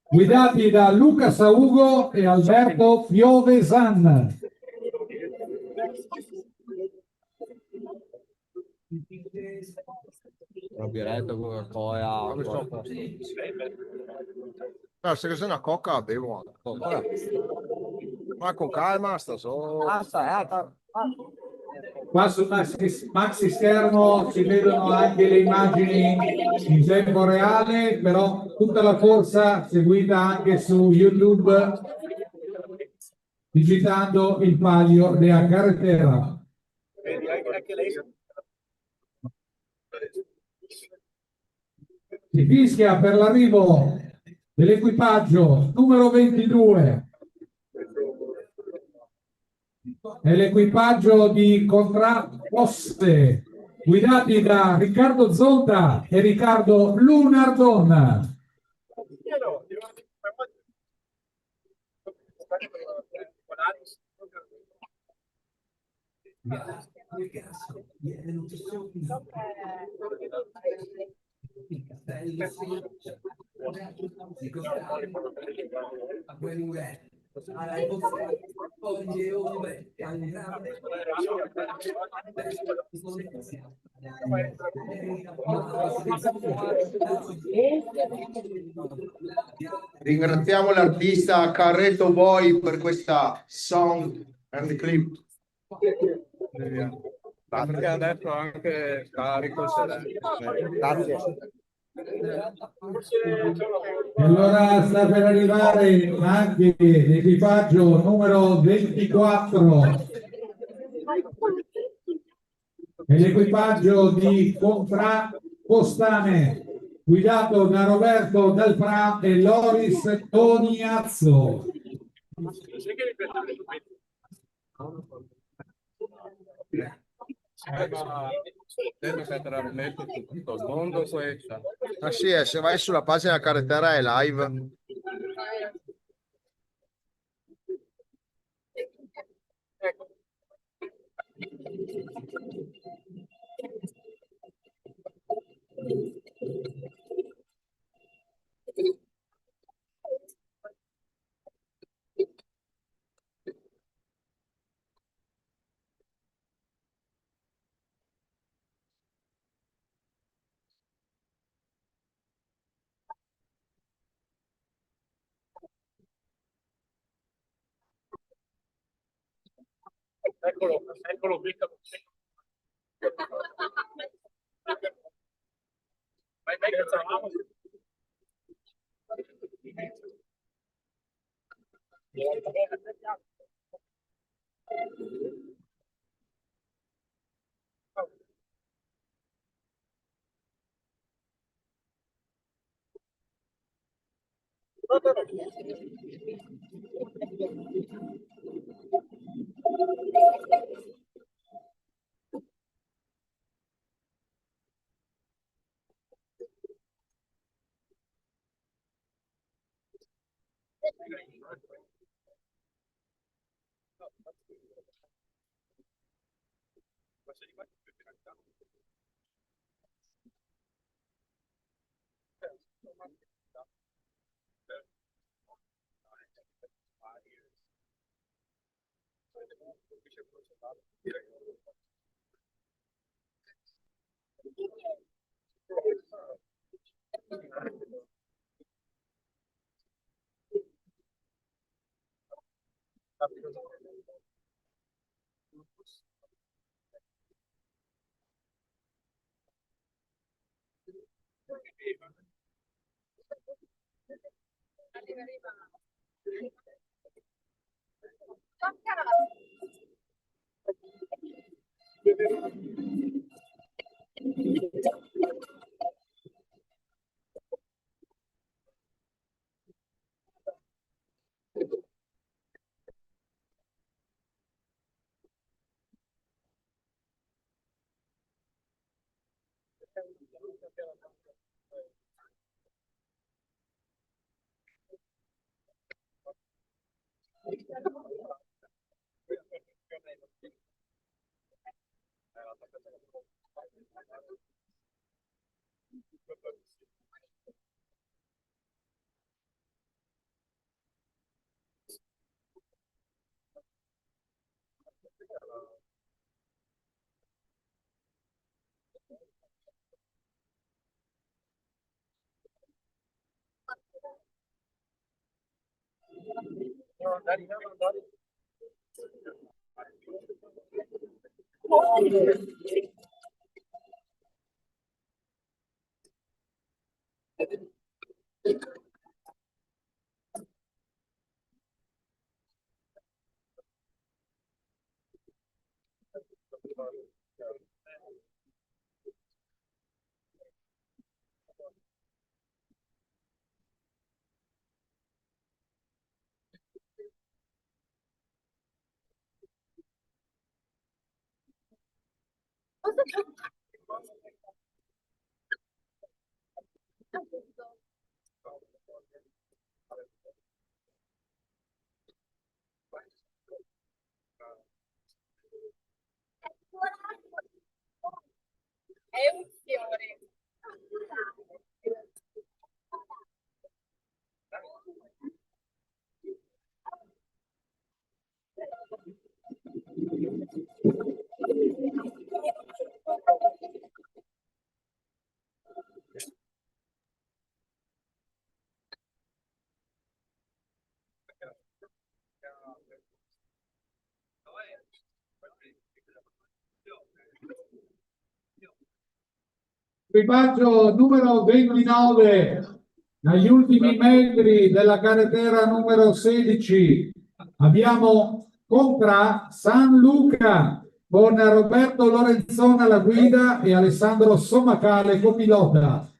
guidati da Luca Saugo e Alberto Piovesan. No, se c'è una coca la bevo anche. Ma con calma, sta solo. Qua sul maxi schermo si vedono anche le immagini in tempo reale, però tutta la corsa seguita anche su YouTube digitando il palio della carretera. Si fischia per l'arrivo dell'equipaggio numero 22. È l'equipaggio di Contraposte, guidati da Riccardo Zonta e Riccardo Lunardon. Ringraziamo l'artista Carretto Boy per questa song and clip. Perché adesso anche carico. Grazie. E allora sta per arrivare anche l'equipaggio numero 24. È l'equipaggio di Contrapostane, guidato da Roberto Dalpra e Loris Toniazzo. Tutto il mondo questa. Ah sì, se vai sulla pagina carretera è live. Eccolo, becca. Vai, È un fiore. Equipaggio numero 29, agli ultimi metri della carretera numero 16, abbiamo Contra San Luca con Roberto Lorenzona alla guida e Alessandro Sommacale copilota.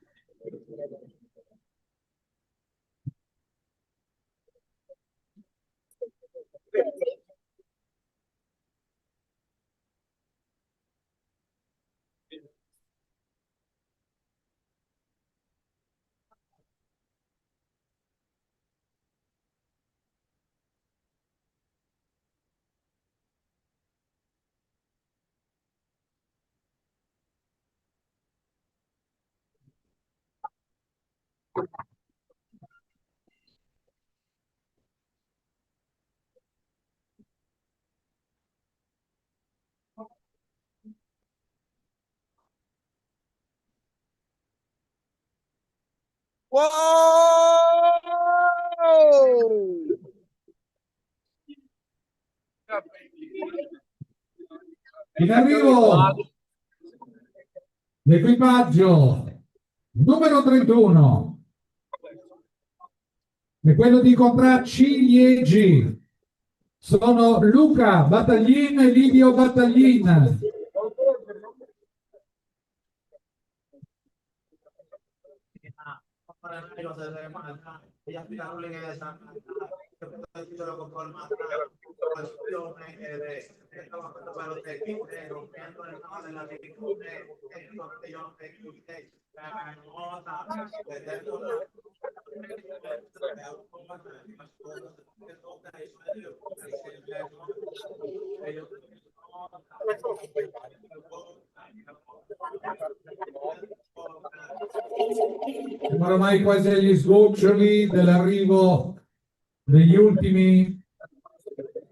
Wow! In arrivo l'equipaggio numero 31 è quello di Contra Ciliegi. Sono Luca Battaglin e Livio Battaglin. Siamo ormai quasi agli sgoccioli dell'arrivo degli ultimi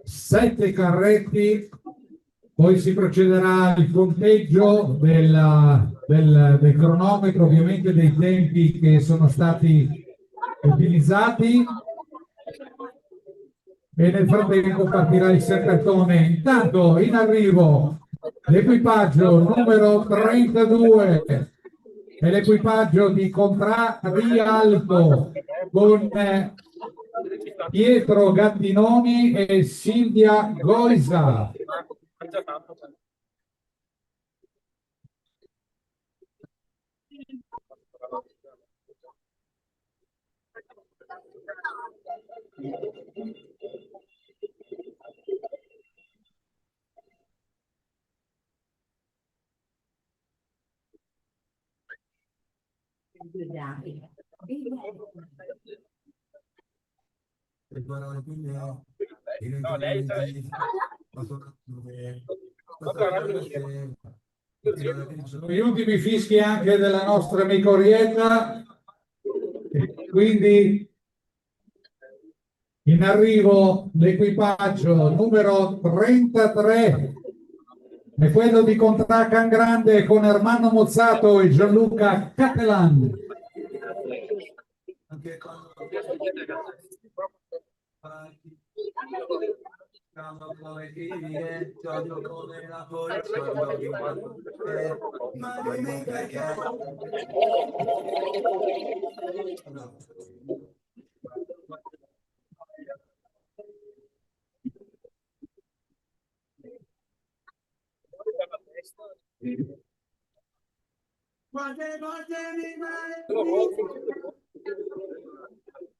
7 carretti, poi si procederà al conteggio del cronometro, ovviamente dei tempi che sono stati utilizzati, e nel frattempo partirà il serpentone. Intanto in arrivo l'equipaggio numero 32 è l'equipaggio di Contra Rialto con Pietro Gattinoni e Silvia Goisa. No, lei Gli ultimi fischi anche della nostra amica Orietta, e quindi in arrivo l'equipaggio numero 33 è quello di Contracan Grande con Ermanno Mozzato e Gianluca Cattelan.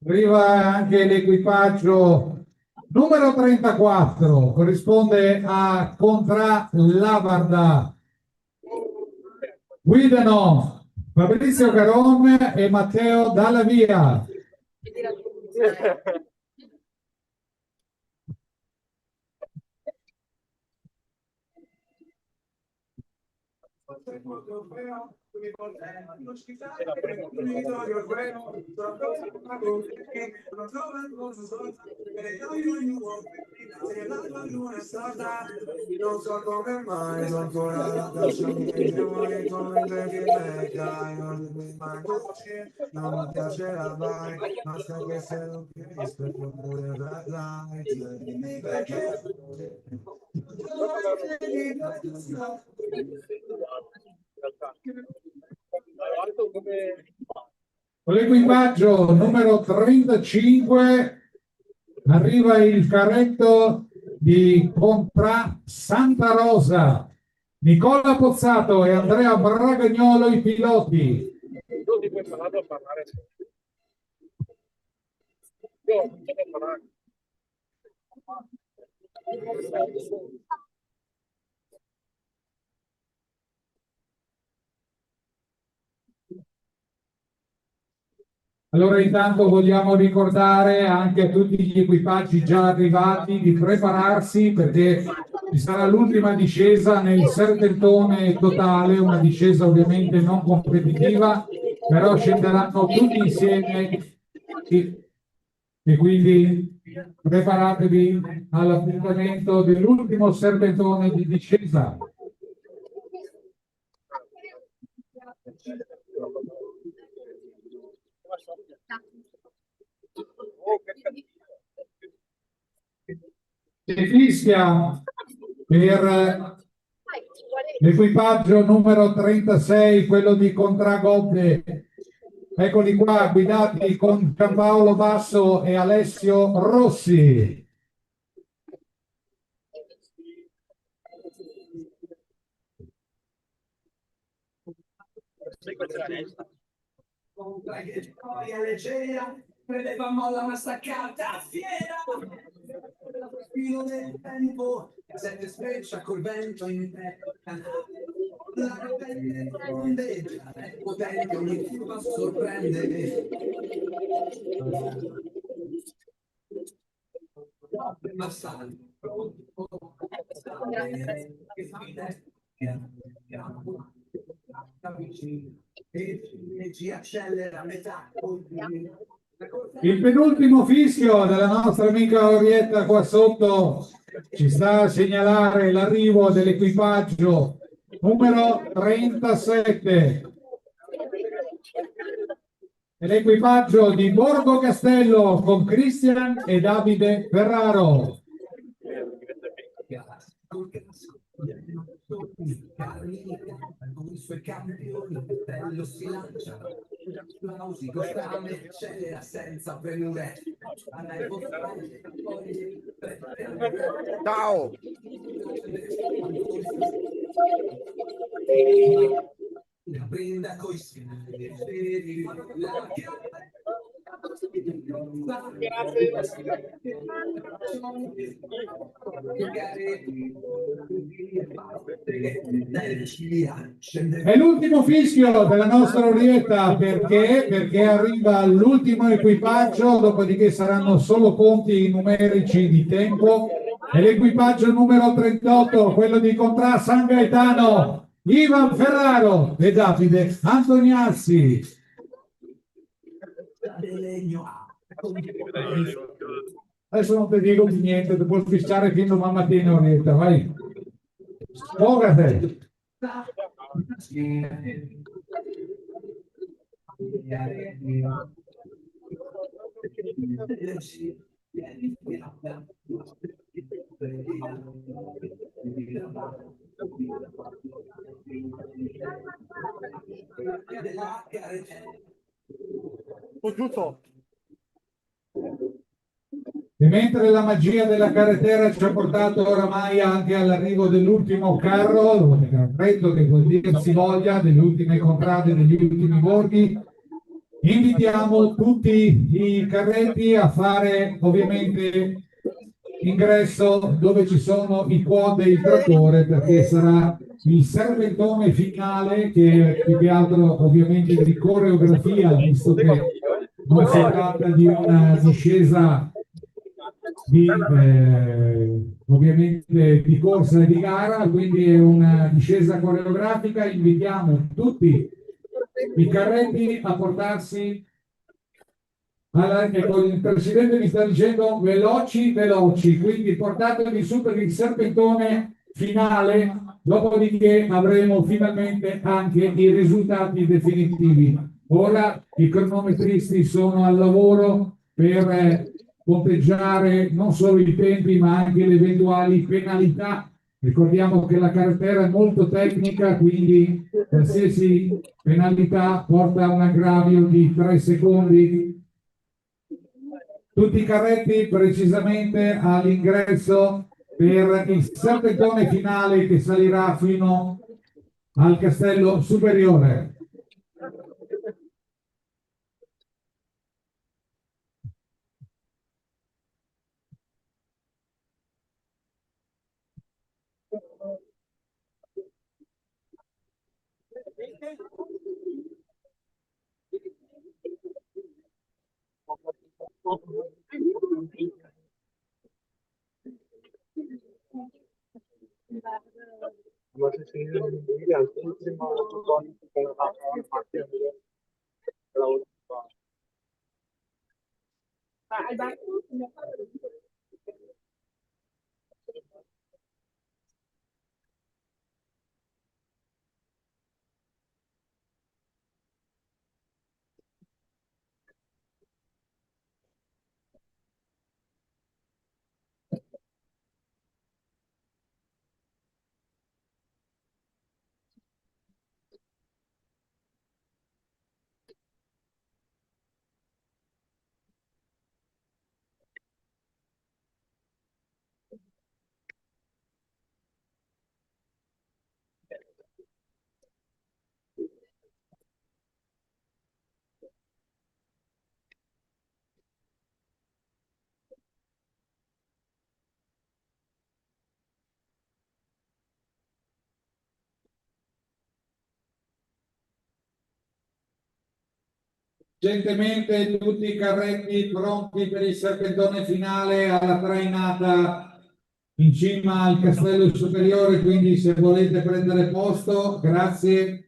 Arriva anche l'equipaggio numero 34, corrisponde a Contra Lavarda. Guidano Fabrizio Caron e Matteo Dalla Via. Non so come mai sono ancora non mi piacerà mai, basta che se non capisco oppure dimmi perché. Con l'equipaggio numero 35 arriva il carretto di Contra Santa Rosa. Nicola Pozzato e Andrea Bragagnolo i piloti. Allora intanto vogliamo ricordare anche a tutti gli equipaggi già arrivati di prepararsi perché ci sarà l'ultima discesa nel serpentone totale, una discesa ovviamente non competitiva, però scenderanno tutti insieme e quindi preparatevi all'appuntamento dell'ultimo serpentone di discesa. Si fischia per l'equipaggio numero 36, quello di Contragobbe. Eccoli qua, guidati con Giampaolo Basso e Alessio Rossi. Leggera, credevamo alla massacrata fiera. Fino del tempo, sette spreccia col vento in testa. La pelle ondeggia, è potente, ogni curva sorprende. Passando, e ci accelera a metà. Il penultimo fischio della nostra amica Orietta qua sotto ci sta a segnalare l'arrivo dell'equipaggio numero 37. È l'equipaggio di Borgo Castello con Cristian e Davide Ferraro. Con i suoi campioni, il bello si lancia, applausi, costame, accelera senza premure. Ciao! Brinda coi È l'ultimo fischio della nostra Orietta perché arriva l'ultimo equipaggio, dopodiché saranno solo conti numerici di tempo. È l'equipaggio numero 38, quello di Contrà San Gaetano, Ivan Ferraro e Davide Antoniazzi. Adesso non ti dico di niente, ti puoi fischiare fino a domani mattina, Orietta, vai. Sfogate. E mentre la magia della carretera ci ha portato oramai anche all'arrivo dell'ultimo carro, credo che vuol dire si voglia, delle ultime contrade, degli ultimi borghi, invitiamo tutti i carretti a fare ovviamente ingresso dove ci sono i quad e il trattore, perché sarà il serpentone finale che più che altro ovviamente di coreografia, visto che non si tratta di una discesa ovviamente di corsa e di gara, quindi è una discesa coreografica. Invitiamo tutti i carretti a portarsi ecco, il presidente mi sta dicendo veloci, veloci, quindi portatevi su per il serpentone finale, dopodiché avremo finalmente anche i risultati definitivi. Ora i cronometristi sono al lavoro per conteggiare non solo i tempi ma anche le eventuali penalità. Ricordiamo che la carretera è molto tecnica, quindi qualsiasi penalità porta a un aggravio di 3 secondi. Tutti i carretti precisamente all'ingresso per il serpentone finale che salirà fino al castello superiore. Urgentemente tutti i carretti pronti per il serpentone finale alla trainata in cima al castello superiore, quindi se volete prendere posto, grazie.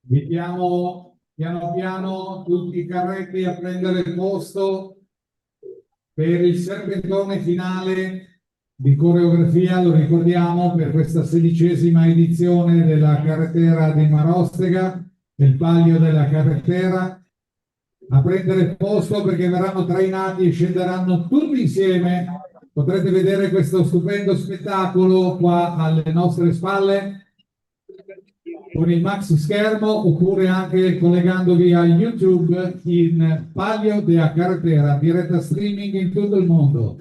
Mettiamo piano piano tutti i carretti a prendere posto per il serpentone finale di coreografia, lo ricordiamo, per questa 16ª edizione della carrettera di Marostega, il palio della carrettera. A prendere posto perché verranno trainati e scenderanno tutti insieme. Potrete vedere questo stupendo spettacolo qua alle nostre spalle con il maxi schermo, oppure anche collegandovi a YouTube in Palio della Carretera, diretta streaming in tutto il mondo.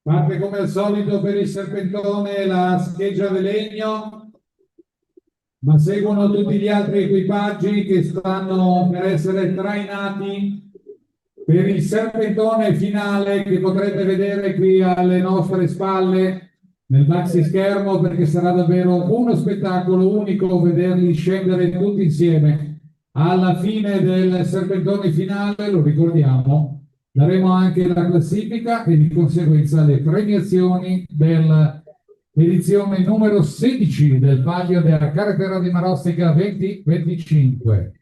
Parte come al solito per il serpentone la scheggia di legno, ma seguono tutti gli altri equipaggi che stanno per essere trainati per il serpentone finale che potrete vedere qui alle nostre spalle nel maxi schermo, perché sarà davvero uno spettacolo unico vederli scendere tutti insieme. Alla fine del serpentone finale, lo ricordiamo, daremo anche la classifica e di conseguenza le premiazioni dell'edizione numero 16 del Palio della Carretera di Marostica 2025.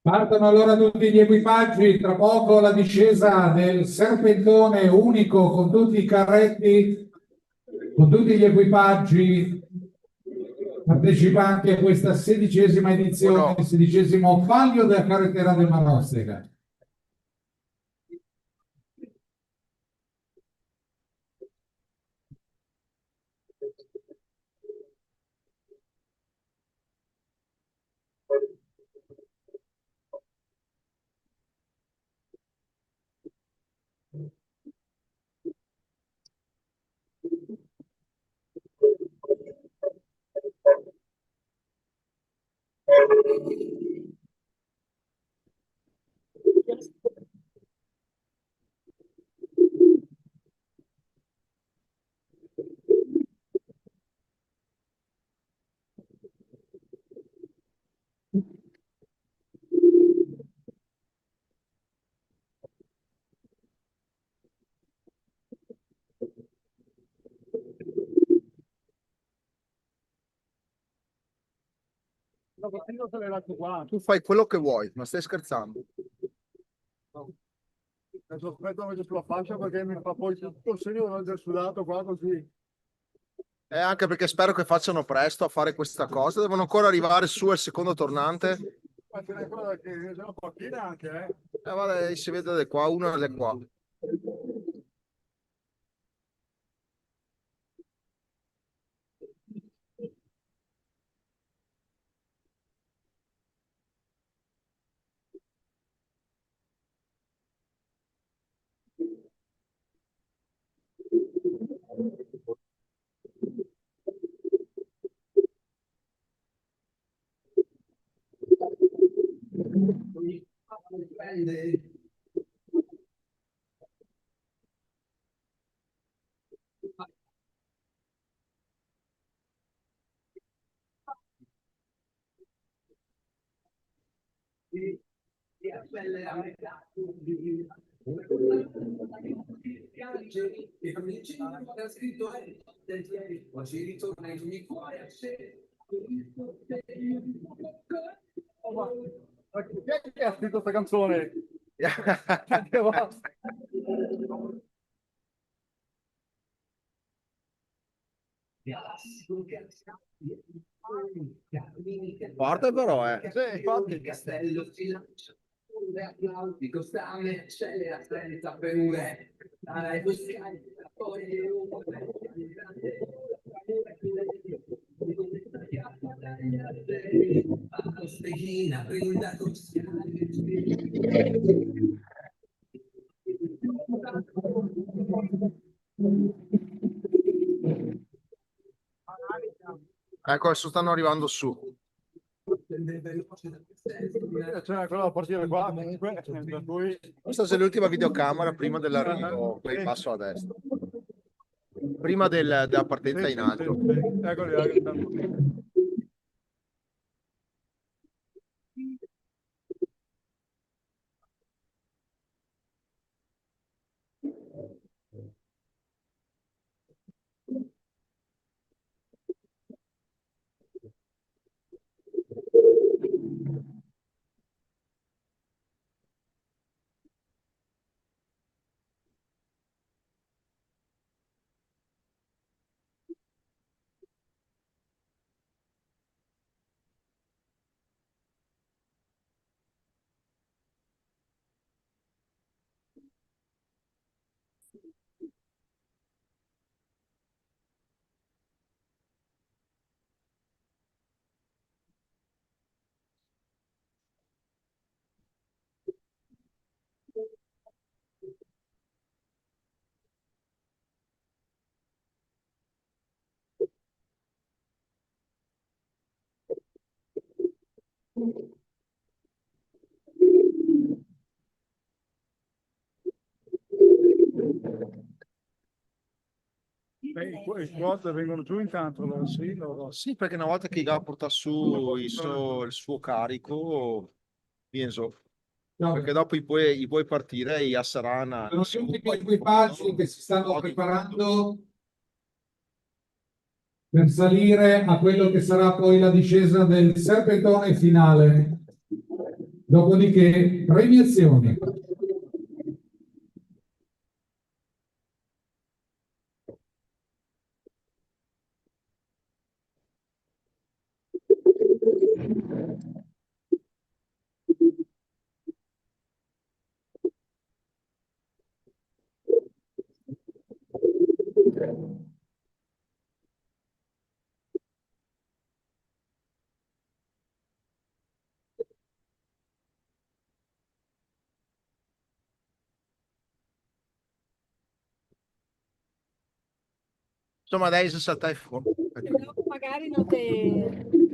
Partono allora tutti gli equipaggi, tra poco la discesa del serpentone unico con tutti i carretti, con tutti gli equipaggi partecipanti a questa 16ª edizione, il 16° Palio della Carretera del Marostega. Tu fai quello che vuoi, ma stai scherzando? Adesso aspetta a mettere sulla fascia perché mi fa poi tutto il segno del sudato qua così. Anche perché spero che facciano presto a fare questa cosa. Devono ancora arrivare su al secondo tornante. Ma ce n'è quella che c'è una portina anche, eh? Vabbè, si vede di qua, una è di qua. Ma chi è che ha scritto questa canzone? Che basta. Forte però, Sì, infatti. Castello si lancia, applausi, costame, scella, senza paure, dai buscare, poi Stechina, brinda con ecco, adesso stanno arrivando su. C'è quella da partire qua comunque, per cui... Questa è l'ultima videocamera prima dell'arrivo, poi passo a destra. Prima della partenza in alto. Eccoli. I quad vengono giù intanto, sì, loro. Sì, perché una volta che Iga porta su il suo carico, penso, perché dopo i puoi partire e Sarana. Sono tutti gli equipaggi che si stanno preparando per salire a quello che sarà poi la discesa del serpentone finale. Dopodiché, premiazioni. Insomma, adesso saltai fuori. Dopo magari non te...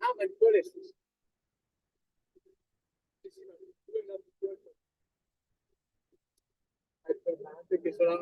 Ah, ma il gol è sì. È importante che sarà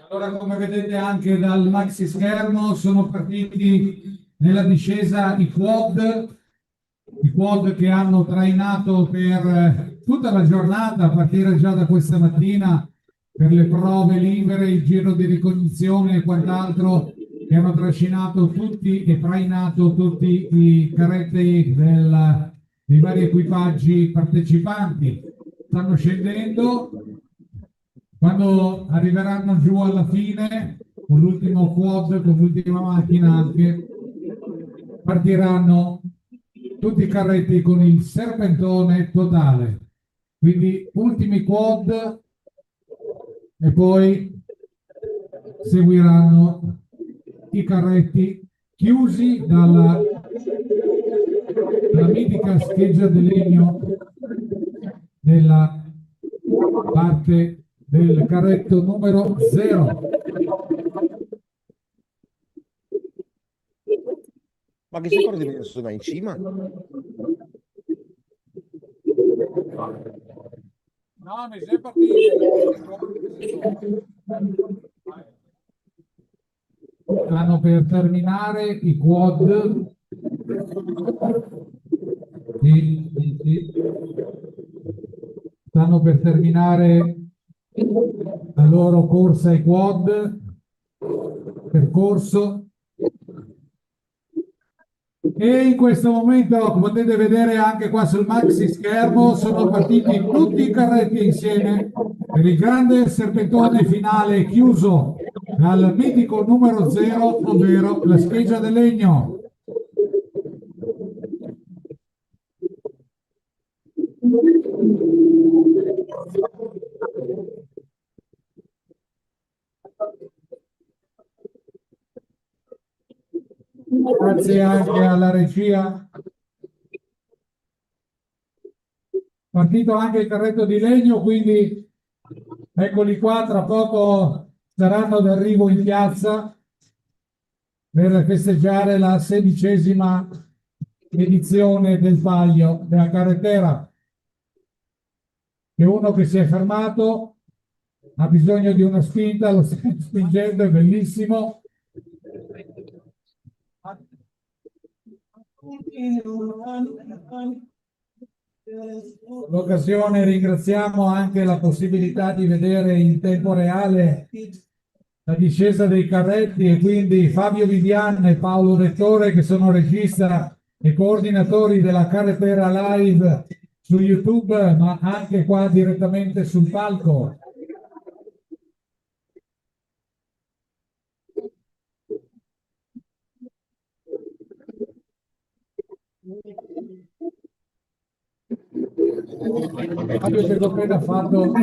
Allora, come vedete anche dal maxi schermo, sono partiti nella discesa i quad che hanno trainato per tutta la giornata, a partire già da questa mattina, per le prove libere, il giro di ricognizione e quant'altro, che hanno trascinato tutti e trainato tutti i carretti dei vari equipaggi partecipanti. Stanno scendendo. Quando arriveranno giù alla fine, con l'ultimo quad, con l'ultima macchina anche, partiranno tutti i carretti con il serpentone totale. Quindi ultimi quad e poi seguiranno i carretti chiusi dalla mitica scheggia di legno della parte del carretto numero 0. Ma che sicuro di sono in cima? No, mi sei partito. Stanno per terminare i quad. Stanno per terminare la loro corsa ai quad, percorso. E in questo momento, come potete vedere anche qua sul maxi schermo, sono partiti tutti i carretti insieme per il grande serpentone finale chiuso dal mitico numero 0, ovvero la scheggia del legno. Grazie anche alla regia. Partito anche il carretto di legno, quindi eccoli qua, tra poco saranno d'arrivo in piazza per festeggiare la 16ª edizione del Palio della Carretera. Che uno che si è fermato ha bisogno di una spinta, lo sta spingendo, è bellissimo. L'occasione ringraziamo anche la possibilità di vedere in tempo reale la discesa dei carretti e quindi Fabio Vivian e Paolo Vettore, che sono regista e coordinatori della Carretera Live su YouTube, ma anche qua direttamente sul palco. Fabio che ho appena fatto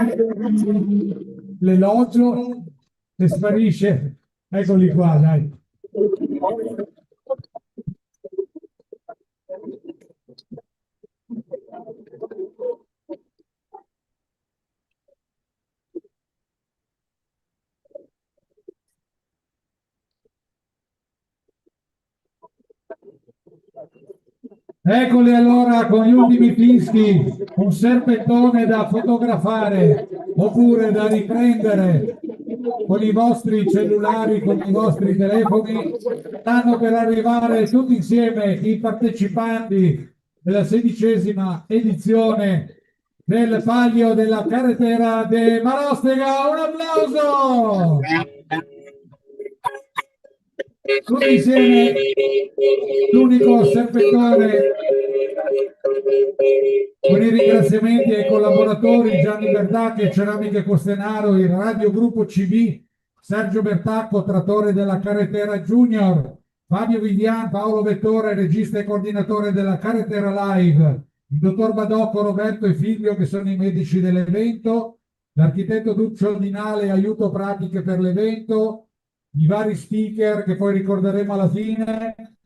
l'elogio e sparisce. Eccoli qua, dai. Eccoli allora con gli ultimi fischi, un serpentone da fotografare oppure da riprendere con i vostri cellulari, con i vostri telefoni. Stanno per arrivare tutti insieme i partecipanti della 16ª edizione del Palio della Carretera de Marostega. Un applauso! Tutti insieme, l'unico serpentone, con i ringraziamenti ai collaboratori Gianni Bertacchi, Ceramiche Costenaro, il radiogruppo CB, Sergio Bertacco, trattore della Carretera Junior, Fabio Vivian, Paolo Vettore, regista e coordinatore della Carretera Live, il dottor Badocco, Roberto e Figlio, che sono i medici dell'evento, l'architetto Duccio Dinale, aiuto pratiche per l'evento, i vari speaker che poi ricorderemo alla fine,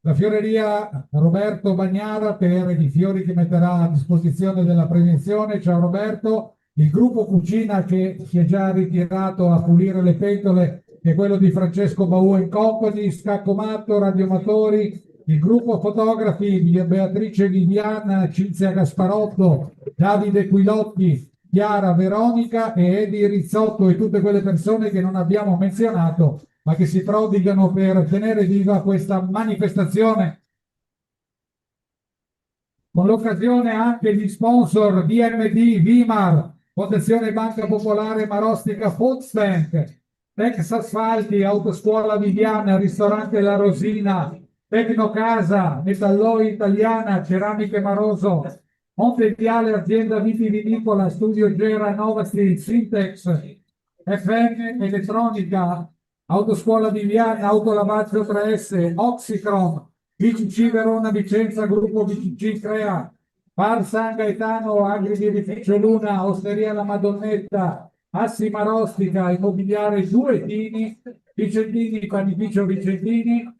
la fioreria Roberto Bagnara per i fiori che metterà a disposizione della prevenzione. Ciao Roberto, il gruppo cucina che si è già ritirato a pulire le pentole, che è quello di Francesco Baù Company, Scaccomatto, Radiomatori, il gruppo fotografi Beatrice Viviana, Cinzia Gasparotto, Davide Quilotti, Chiara, Veronica e Edi Rizzotto e tutte quelle persone che non abbiamo menzionato, ma che si prodigano per tenere viva questa manifestazione. Con l'occasione anche gli sponsor BMD, Vimar, Fondazione Banca Popolare Marostica Foodsbank, Tex Asfalti, Autoscuola Viviana, Ristorante La Rosina, Tecnocasa, Metalloi Italiana, Ceramiche Maroso, Monteviale Azienda Vitivinicola, Studio Gera, Novasti, Sintex, FM Elettronica, Autoscuola Viviana, Autolavaggio 3S, Oxicrom, BCC Verona Vicenza, gruppo BCC Crea, Par San Gaetano, Agri di Edificio Luna, Osteria La Madonnetta, Assima Rostica, Immobiliare Duettini, Vicentini, Panificio Vicentini,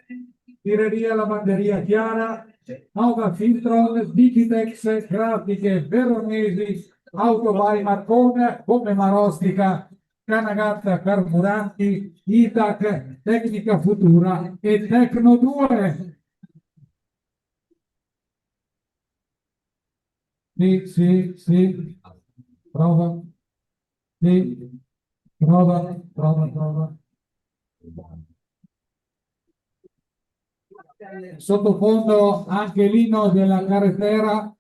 Tireria Lavanderia Chiara, Nova Filtron, Digitex, Grafiche Veronesi, Autovai Marcone, Come Marostica, Canagatta Carburanti, Itac, Tecnica Futura e Tecno 2. Sì, prova, sì, prova. Sottofondo anche l'inno della carretera.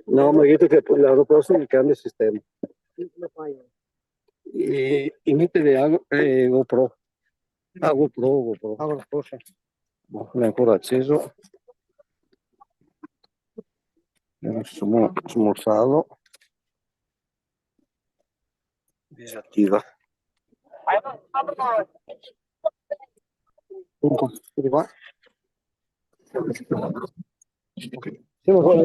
No, mi ha detto che l'anno prossimo mi cambia il sistema. Inizio GoPro. GoPro. Non è ancora acceso. Adesso smorzarlo. Disattiva. Vedi qua. Siamo qua.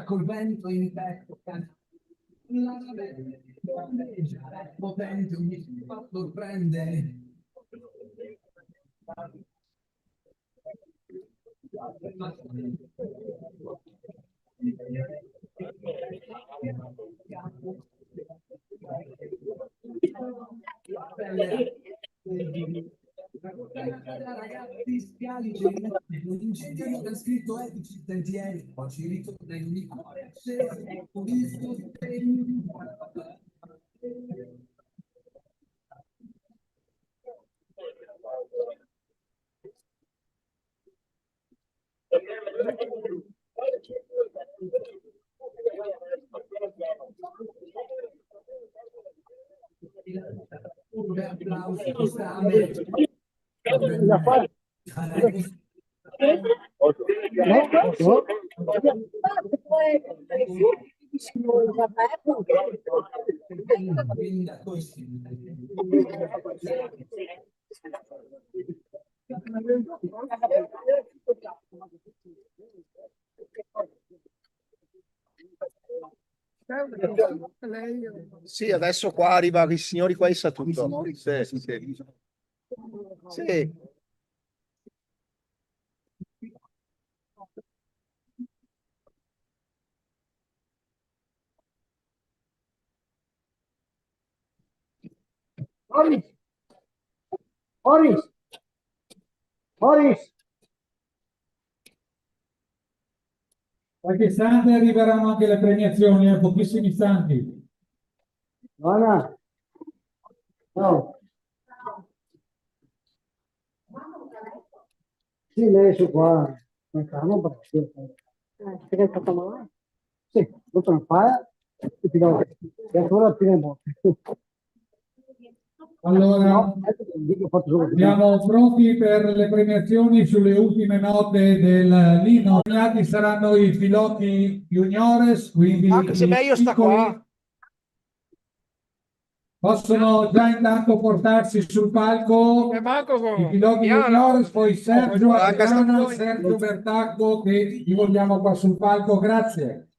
Col vento in testa, potente, ogni sorprende. Ragazzi spialici, l'incendio del scritto etici sentieri, poi ci ritorna in ogni cuore. Se ho visto un applauso stame. Sì, adesso qua arriva i signori qua, sa tutto. Sì. Sì. Boris! Qualche istante arriveranno anche le premiazioni, a pochissimi istanti. Buona. Ciao. Sì, lei su qua. Mancano, sì, dopo non fa e ti do. E ancora fine botte. Allora, siamo pronti per le premiazioni sulle ultime note del Lino. I premiati saranno i piloti juniores, quindi Anche se i meglio sta piccoli. qua. Possono già intanto portarsi sul palco i piloti juniores, poi Sergio Adriana, Sergio Bertacco che li vogliamo qua sul palco. Grazie.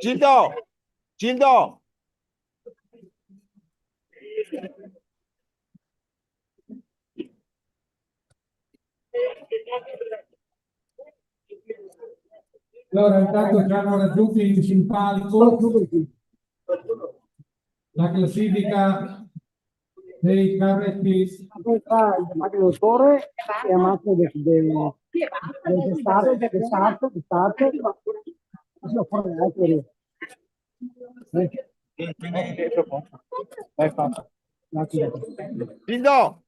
Gildo, Gildo. Allora, intanto ci hanno raggiunti sul palco la classifica dei carretti. L'autore è amato del stato. Gildo,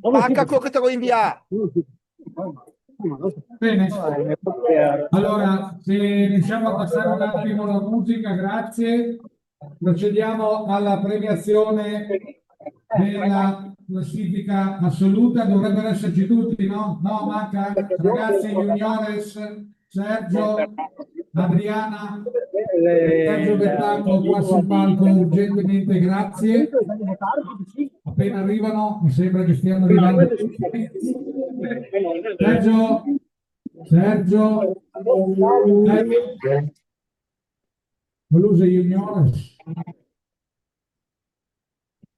manca quello che te lo invia. Bene, allora se riusciamo a passare un attimo la musica, grazie. Procediamo alla premiazione della classifica assoluta. Dovrebbero esserci tutti, no? No, manca ragazzi juniores, Sergio, Adriana, Sergio Bertacco qua sul palco urgentemente, grazie. Appena arrivano, mi sembra che stiano arrivando tutti. Sergio, Toulouse Juniores.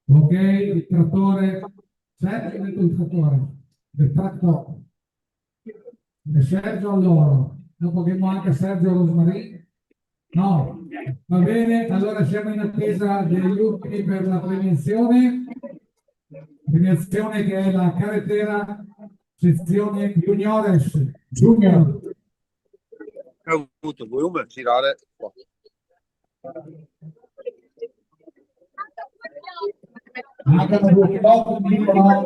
Ok, il trattore. Sergio ha detto il trattore. E Sergio allora. Dopo che manca Sergio Rosmarin. No, va bene, allora siamo in attesa degli ultimi per la premiazione che è la carrettera sezione juniores, junior. Ho avuto volume girare. Mancano due piloti, dicono.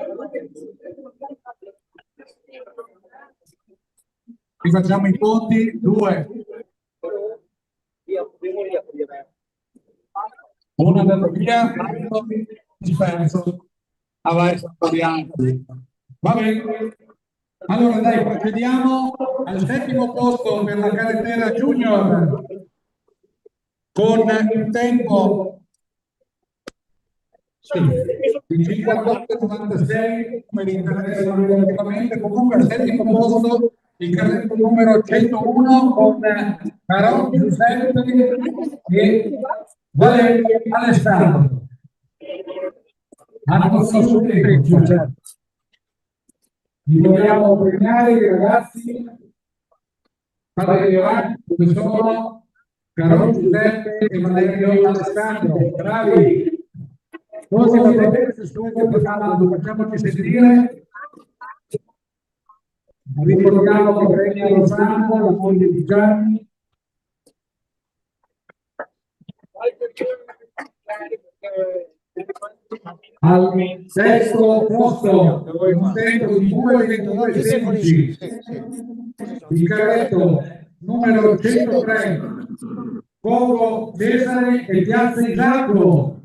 Rifacciamo i conti, 2. Una della via, disperso. Va bene. Allora dai, procediamo al 7° posto per la carrettera junior con il tempo 58,96 come li interessano relativamente. Comunque al 7° posto il carretto numero 101 con Caron Giuseppe e Valerio Alessandro. Hanno fatto tempo, li vogliamo premiare i ragazzi. Valerio dove sono Caron Giuseppe e Valerio Alessandro, bravi. Cosa vedete se state parlando? Facciamoci sentire. Ricordiamo che premia Rosanna, la moglie di Gianni. Al 6° posto, un tempo di 2:22:16, il carretto numero 103, Poco Cesare e Piazza Isacco.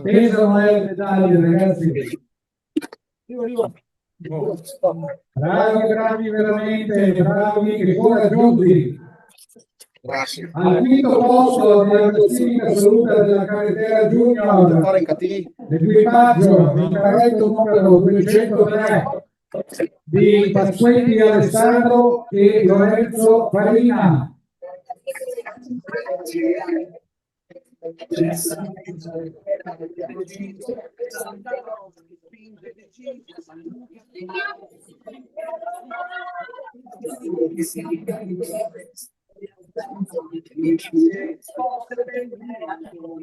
Pesano le medaglie, ragazzi. Bravi veramente, bravi e coraggiosi. Al 5° posto della classifica assoluta della carrettera junior, l'equipaggio il carretto numero 203 di Pasquetti Alessandro e Lorenzo Farina.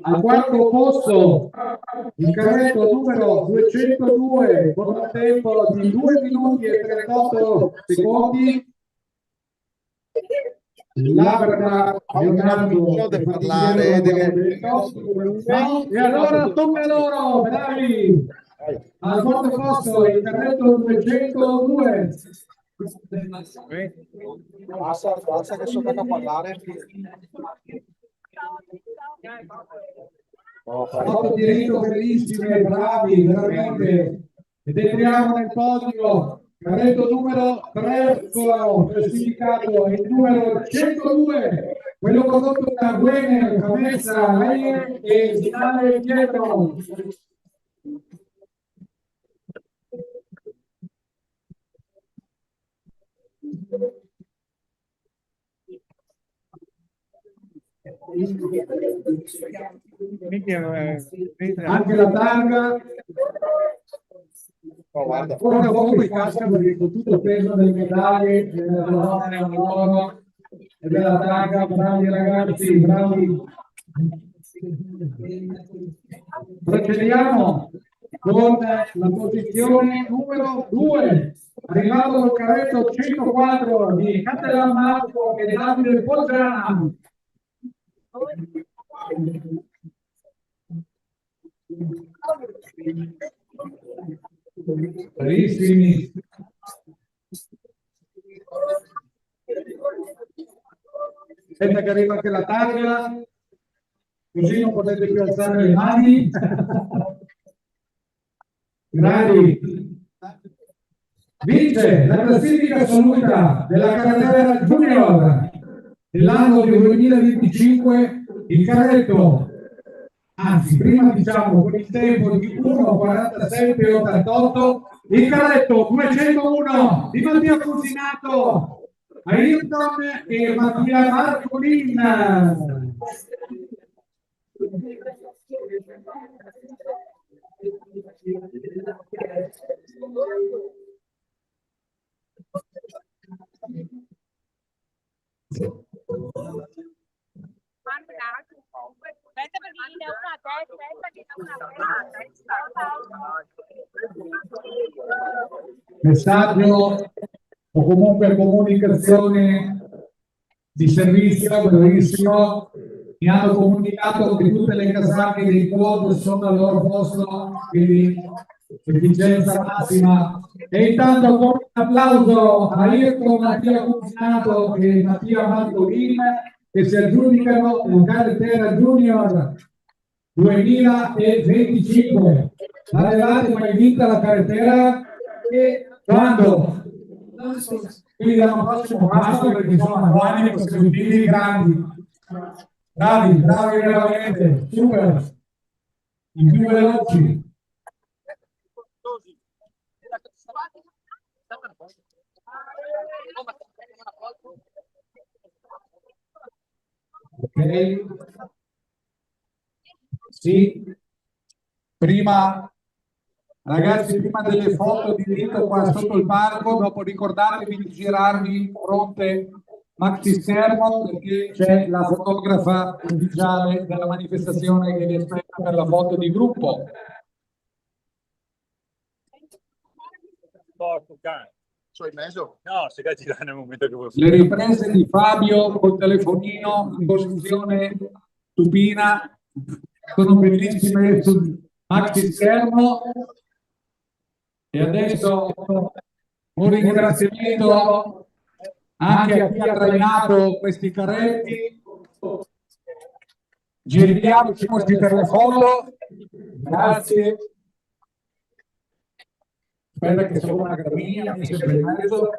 Al quarto posto il carretto numero 202 con un tempo di 2 minuti e 38 secondi. Labra Leonardo Deve parlare, No, e allora tocca a loro, bravi! Al quarto posto il carretto 202. Basta che so che parlare. Fatto diritto, bellissime, bravi, veramente. Ed entriamo nel podio. Carretto numero 3, classificato è il numero 102, quello condotto da Guener, Camessa, Leier e Finale Pietro. Anche la targa ora poco in casca perché con tutto il peso delle medaglie della donna e lavoro e della targa, bravi ragazzi, bravi. Procediamo con la posizione numero 2, arrivato col carretto 104 di Catalan Marco e Davide Poltrana. Bravissimi. Aspetta che arriva anche la targa, così non potete più alzare le mani. Bravi. Vince la classifica assoluta della carriera junior dell'anno 2025 il carretto, anzi prima diciamo con il tempo di 1:47,88 il carretto 201 di Mattia Fusinato, Ayrton e Mattia Marcolin. Messaggio o comunque comunicazione di servizio, bravissimo. Mi hanno comunicato che tutte le casacche dei quad sono al loro posto, quindi efficienza massima. E intanto con un applauso a Irko, Mattia Cusinato e Mattia Marcolin che si aggiudicano la carretera junior 2025. L'avevate mai vinta la carretera? E quando? Quindi l'anno prossimo basta perché sono buoni consecutivi grandi. Bravi, bravi veramente, super. I più veloci. Ok. Sì. Prima, ragazzi, prima delle foto di dito qua sotto il palco, dopo ricordatevi di girarvi fronte maxi schermo perché c'è la fotografa ufficiale della manifestazione che vi aspetta per la foto di gruppo. No, se girare nel momento che vuoi. Le riprese di Fabio col telefonino in posizione supina sono bellissime sul maxi schermo. E adesso un ringraziamento anche a chi ha trainato questi carretti. Giriamoci per le foto. Grazie. Aspetta che sono una gramigna, mi sembra in mezzo.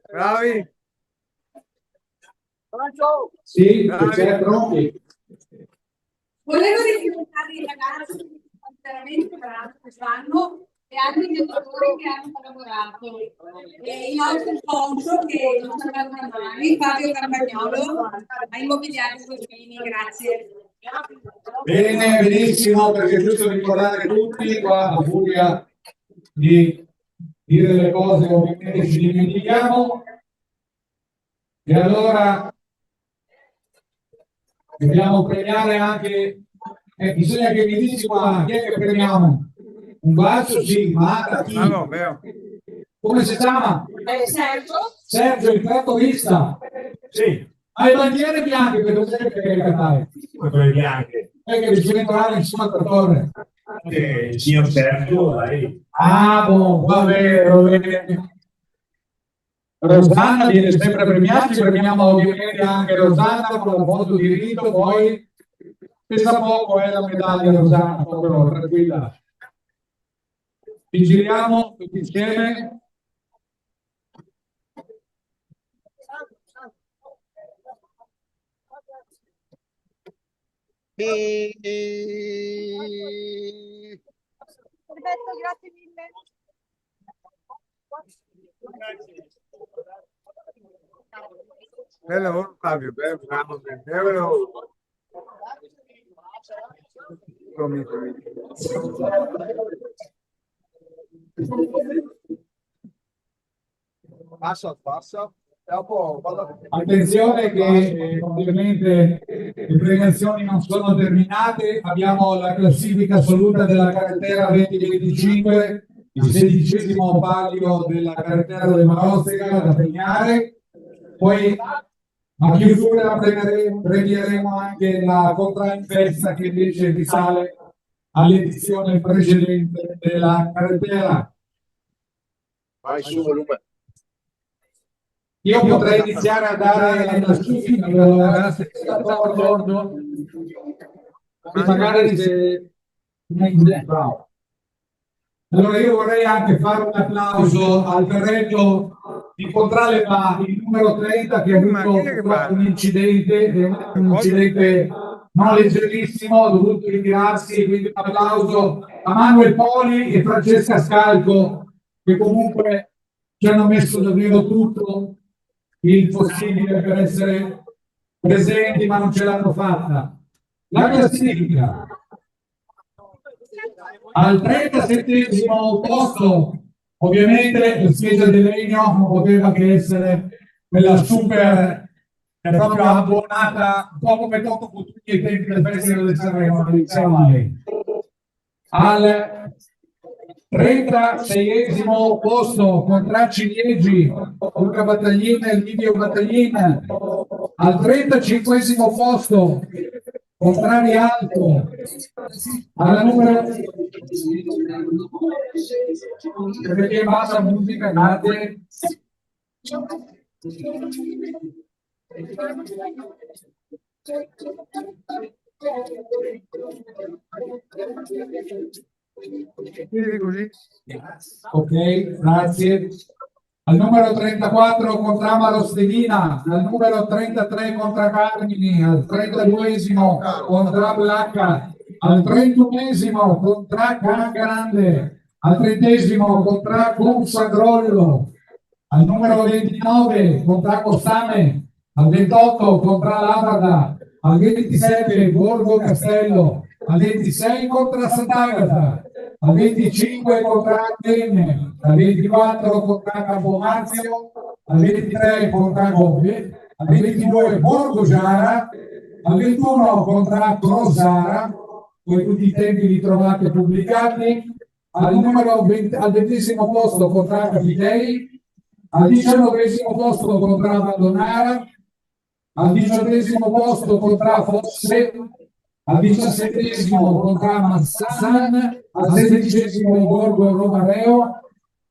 Bravi. Sì, c'è pronti. Volevo ringraziare i ragazzi che sono veramente bravi quest'anno e altri giocatori che hanno collaborato. E il nostro sponsor che non ci manca mai, Fabio Carmagnolo, a Immobiliare Cosmini, grazie. Bene, benissimo, perché è giusto ricordare tutti qua a furia di dire le cose che ovviamente ci dimentichiamo. E allora dobbiamo premiare anche, bisogna che mi dici qua, chi è che premiamo? Un bacio, sì, ma da chi? Come si chiama? Sergio. Sergio, il trattorista. Sì. Ma le bandiere bianche, che cos'è che devi cantare? Quelle bianche. Che devi entrare insieme al trattore. Il signor Sergio, dai. Ah, boh, va bene, va bene. Rosanna viene sempre premiata, ci premiamo ovviamente anche Rosanna con la foto di rito, poi pesa poco la medaglia Rosanna, proprio tranquilla. Ci giriamo tutti insieme. Perfetto, grazie mille. Bel lavoro Fabio, bello. Passo. Attenzione che ovviamente le premiazioni non sono terminate, abbiamo la classifica assoluta della carretera 2025, il 16° palio della carretera delle Marozzeca da premiare, poi a chiusura premieremo anche la contrainfesta che invece risale all'edizione precedente della carretera. Vai su volume. Io potrei iniziare a dare la classifica, se siete d'accordo, e magari se... Bravo. Allora io vorrei anche fare un applauso al Ferretto di Contralema, il numero 30, che ha avuto un incidente non leggerissimo, ha dovuto ritirarsi, quindi un applauso a Manuel Poli e Francesca Scalco, che comunque ci hanno messo davvero tutto il possibile per essere presenti, ma non ce l'hanno fatta. La classifica al 37° posto, ovviamente la scheda di legno non poteva che essere quella super, è proprio abbonata, un po' come Toto Cutugni ai tempi del Festival del Sanremo, diciamo lei. Al 36° posto contra Ciliegi, Luca Battaglina e Livio Battaglina. Al 35° posto contra Rialto. Alla numero perché basta musica, grazie. Così. Ok, grazie. Al numero 34 contra Amaro Stevina, al numero 33 contra Carmini, al 32° contra Blacca, al 31° contra Grande, al 30° contra Consagrollo, al numero 29 contra Costame, al 28 contra Labrada, al 27 Borgo Castello, al 26 contra Sant'Agata, al 25 contra Atene, al 24 contra Campomarzio, al 23 contra Gobbie, al 22 Borgo Giara, al 21 contro Crosara, voi tutti i tempi li trovate pubblicati, al 20° posto contro Capitei, al 19° posto contro Abbandonara, al 18° posto contro Fosse, al 17° contro Mazzan, al 16° Borgo Romareo,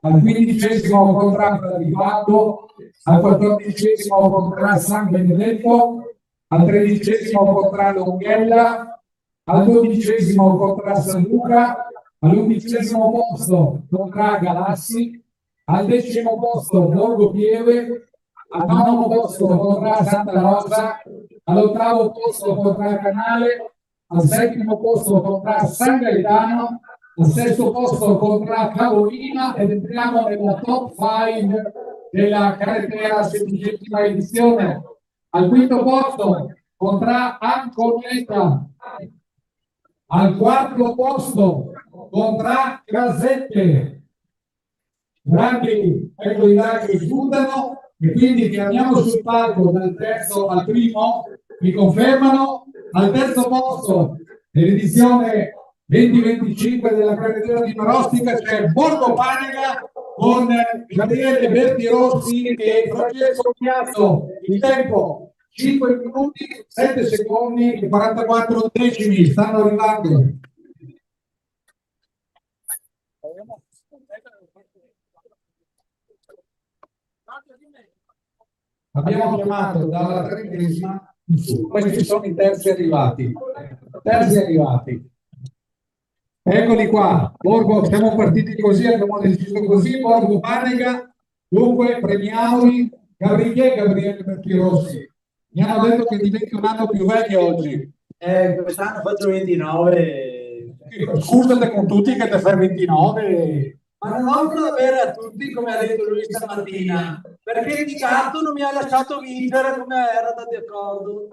al 15° contro Pradivato, al 14° contro San Benedetto, al 13° contro Longhella, al 12° contro San Luca, all'11° posto contro Galassi, al 10° posto Borgo Pieve, al 9° posto contro Santa Rosa, all'8° posto contro Canale, al 7° posto contro San Gaetano, al sesto posto contra Cavolina ed entriamo nella top 5 della carretera 16ª edizione. Al quinto posto contra Anconetta, al quarto posto contra Casette. Grandi, ecco i draghi chiudono e quindi chiamiamo sul palco dal terzo al primo, mi confermano, al terzo posto nell'edizione 2025 della carretera di Marostica c'è Borgo Panega con Gabriele Bertirossi e Francesco Piazzo. Il tempo 5 minuti, 7 secondi e 44 decimi, stanno arrivando. Abbiamo chiamato dalla 30ª, questi sono i terzi arrivati. Eccoli qua, Borgo, siamo partiti così, abbiamo deciso così, Borgo Panega, dunque premiamoli, Gabriele Bertirossi. Mi hanno detto che diventi un anno più vecchio oggi. Quest'anno faccio 29. Scusate con tutti che te fai 29. Ma non offro da bere a tutti, come ha detto lui stamattina, perché di gatto non mi ha lasciato vincere come era da d'accordo.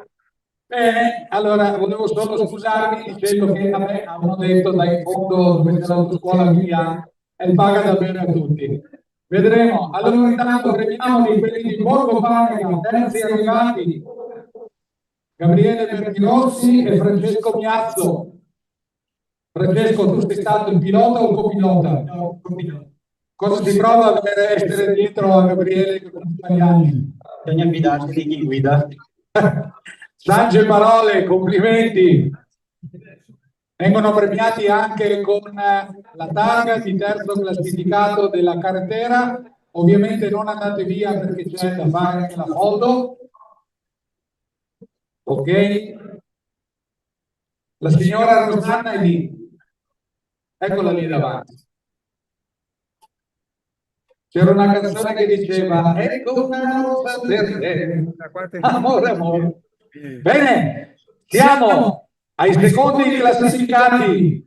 Bene, allora volevo solo scusarmi dicendo che a me hanno detto da in fondo dove c'è l'autoscuola via e paga da bere a tutti. Vedremo. Allora intanto premiamo quelli di Borgo Panega, terzi arrivati, Gabriele Bertirossi e Francesco Miazzo. Francesco, tu sei stato il pilota o il copilota? No, Cosa si prova a essere dietro a Gabriele con gli anni? bisogna fidarsi di chi guida. Sagge parole, complimenti. Vengono premiati anche con la targa di terzo classificato della carretera. Ovviamente non andate via perché c'è da fare anche la foto. Ok? La signora Rosanna è lì. Eccola lì davanti. C'era una canzone che diceva ecco una rosa verde. Amore, amore. Bene, siamo ai secondi classificati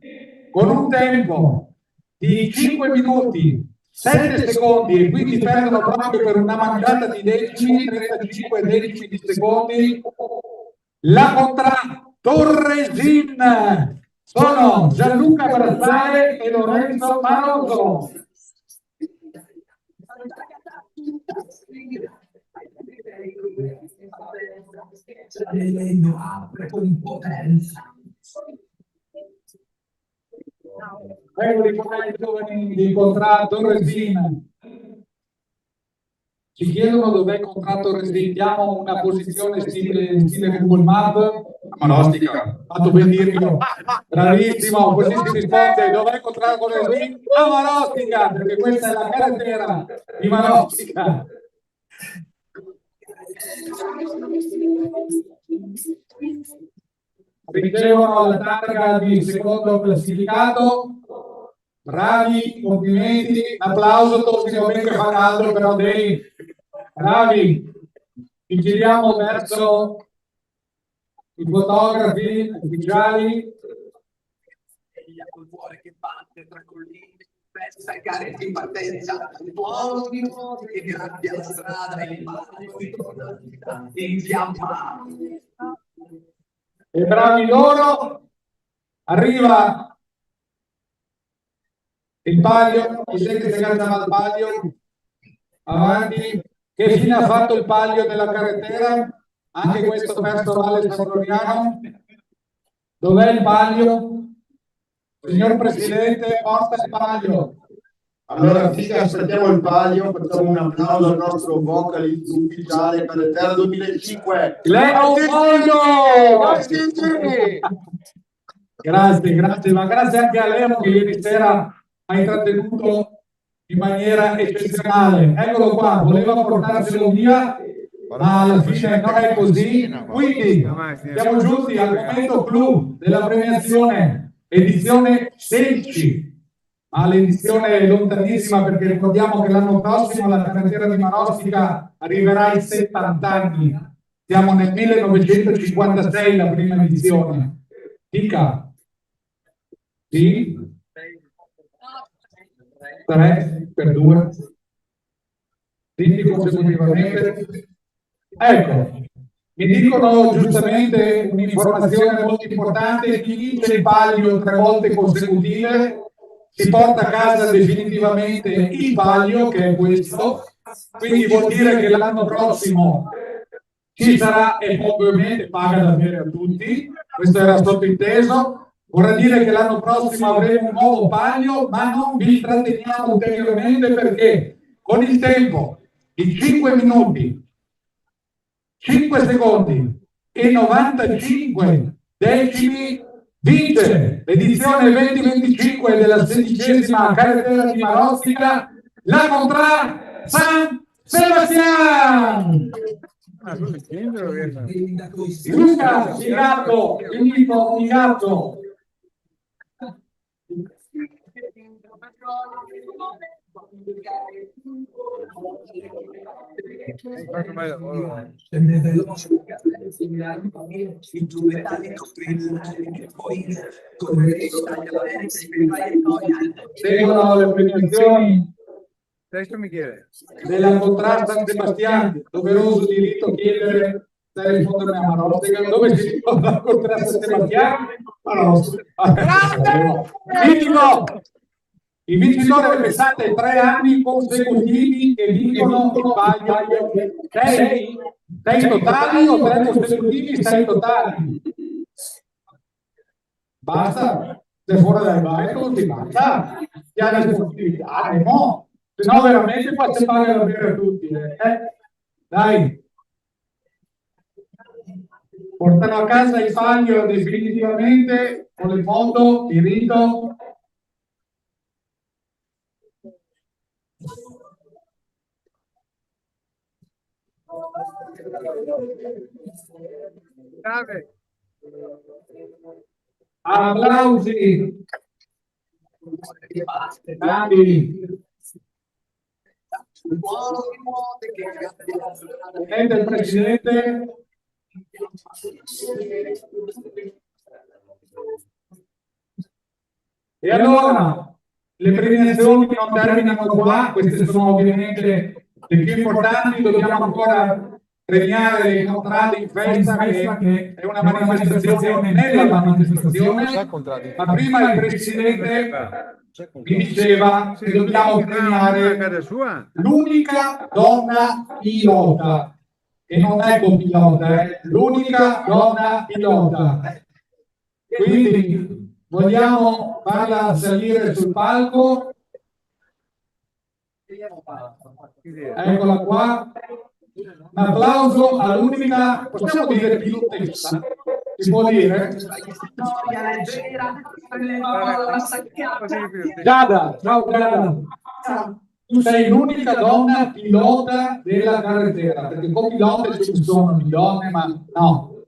con un tempo di 5 minuti, 7 secondi e quindi perdono proprio per una manciata di decimi, 35 decimi di secondi. La contra Torresin sono Gianluca Brazzale e Lorenzo Maroso. L'elenco apre con potenza. Eccoli qua i giovani di contratto Torresin. Ci chiedono dov'è il contratto Torresin. Diamo una posizione stile Google Maps. Marostica. Fatto ben dirlo. Bravissimo, così si risponde. Dov'è il contratto Torresin? A Marostica, perché questa è la carretera di Marostica. Ricevono la targa di secondo classificato. Bravi, complimenti, un applauso, tutti va bene che fa caldo, però dei bravi. Ci giriamo verso i fotografi ufficiali. Col cuore che batte tra colline, festa e gare di partenza, tuoni che grazie alla strada il mare ritorna in fiamma. E bravi loro, arriva il palio, chi sei che si cantava al palio? Avanti, che fine ha fatto il palio della carretera? Anche questo personale sandoriano? Dov'è il palio? Signor Presidente, porta il palio. Allora, finché aspettiamo il palio, facciamo un applauso al nostro vocalist ufficiale per il Terra 2005. Leo Pollo! Grazie, ma grazie anche a Leo che ieri sera ha intrattenuto in maniera eccezionale. Eccolo qua, voleva portarselo via, ma alla fine non è così. Quindi siamo giunti al momento clou della premiazione, edizione 16. Ma l'edizione è lontanissima perché ricordiamo che l'anno prossimo la carretera di Marostica arriverà ai 70 anni. Siamo nel 1956 la prima edizione. Dica. Sì? 3 per 2, vinti consecutivamente. Ecco, mi dicono giustamente un'informazione molto importante: chi vince il palio 3 volte consecutive si porta a casa definitivamente il palio, che è questo, quindi vuol dire che l'anno prossimo ci sarà, e ovviamente paga da bere a tutti, questo era sottinteso. Vorrà dire che l'anno prossimo avremo un nuovo palio, ma non vi tratteniamo ulteriormente, perché con il tempo di 5 minuti, 5 secondi e 95 decimi vince l'edizione 2025 della 16ª carretera di Marostica, la Contrada San Sebastián. Luca Figato, invito Figato. Seguono le premiazioni della Contrada San Sebastián. Doveroso diritto chiedere da rispondere a Marostica. Dove si trova la Contrada San Sebastián? Mitico! I vincitori, pensate, 3 anni consecutivi che vincono il palio. 6 totali o 3 consecutivi? 6 totali. Basta, se fuori dai bai non ti basta. Chiara sportività, no? Se no veramente qua si paga da bere a tutti. Dai. Portano a casa il palio definitivamente con il fondo, il rito. Applausi. Il presidente. E allora le premiazioni non terminano qua, queste sono ovviamente le più importanti. Dobbiamo ancora premiare le contrade in festa, che è una manifestazione nella manifestazione, ma prima il presidente mi diceva che dobbiamo premiare l'unica donna pilota, e non è copilota, è l'unica donna pilota. Quindi vogliamo farla salire sul palco. Eccola qua. Un applauso all'unica, possiamo dire pilotessa, si può dire? Giada, ciao Giada. Tu sei l'unica donna pilota della carretera, perché copilote ci sono di donne, ma no,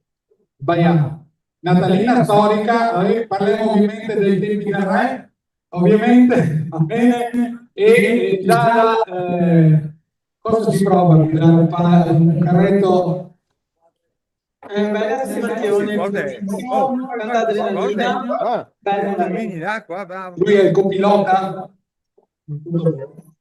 sbagliamo. Natalina storica, parliamo ovviamente dei tempi del re, ovviamente, va bene, e Giada, cosa si prova? Un carretto? Bella simulazione, tanta adrenalina, Lui è il copilota.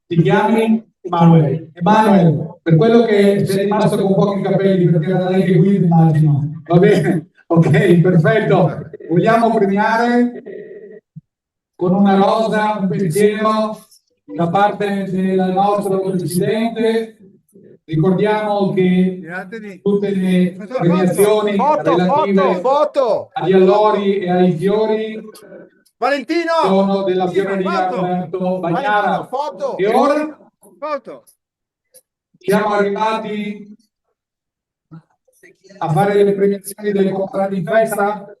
Ti chiami Emanuele. Emanuele, per quello che sei rimasto con pochi capelli, perché era lei che guida, immagino. Va bene? Ok, perfetto. Vogliamo premiare con una rosa, un pensiero da parte del nostro presidente. Ricordiamo che tutte le premiazioni relative agli allori e ai fiori sono della fioreria Roberto Bagnara. E ora siamo arrivati a fare le premiazioni delle contrade in festa.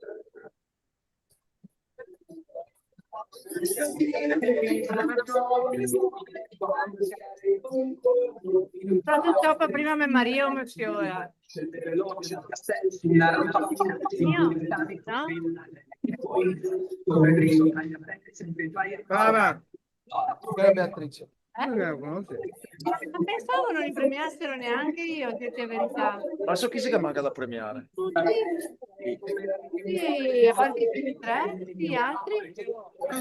Stato troppo prima me Maria o me fiora. Beatrice. Non pensavo non li premiassero neanche io, a dirti la verità. Adesso chi si che manca da premiare? Sì, a parte i primi 3, gli altri.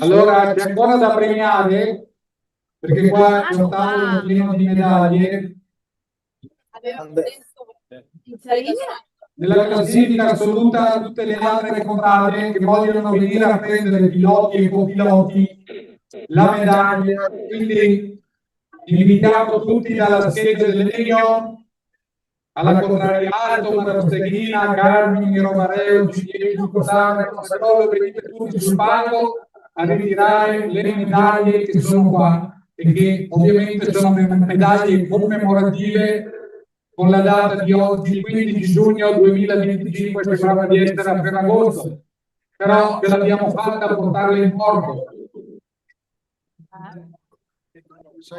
Allora c'è ancora da premiare perché qua c'è un tavolo pieno di medaglie. Nella classifica assoluta tutte le altre contrade che vogliono venire a prendere piloti e copiloti la medaglia, quindi invitiamo tutti dalla scheda del legno alla contraria Alto, Marosteghina, Carmine, Romareo, Ciliegi, Cosare, Consalolo, venite tutti sul palco a ritirare le medaglie che sono qua e che ovviamente sono medaglie commemorative con la data di oggi, 15 giugno 2025, sembrava di essere a Ferragosto, però ce l'abbiamo fatta a portarle in porto.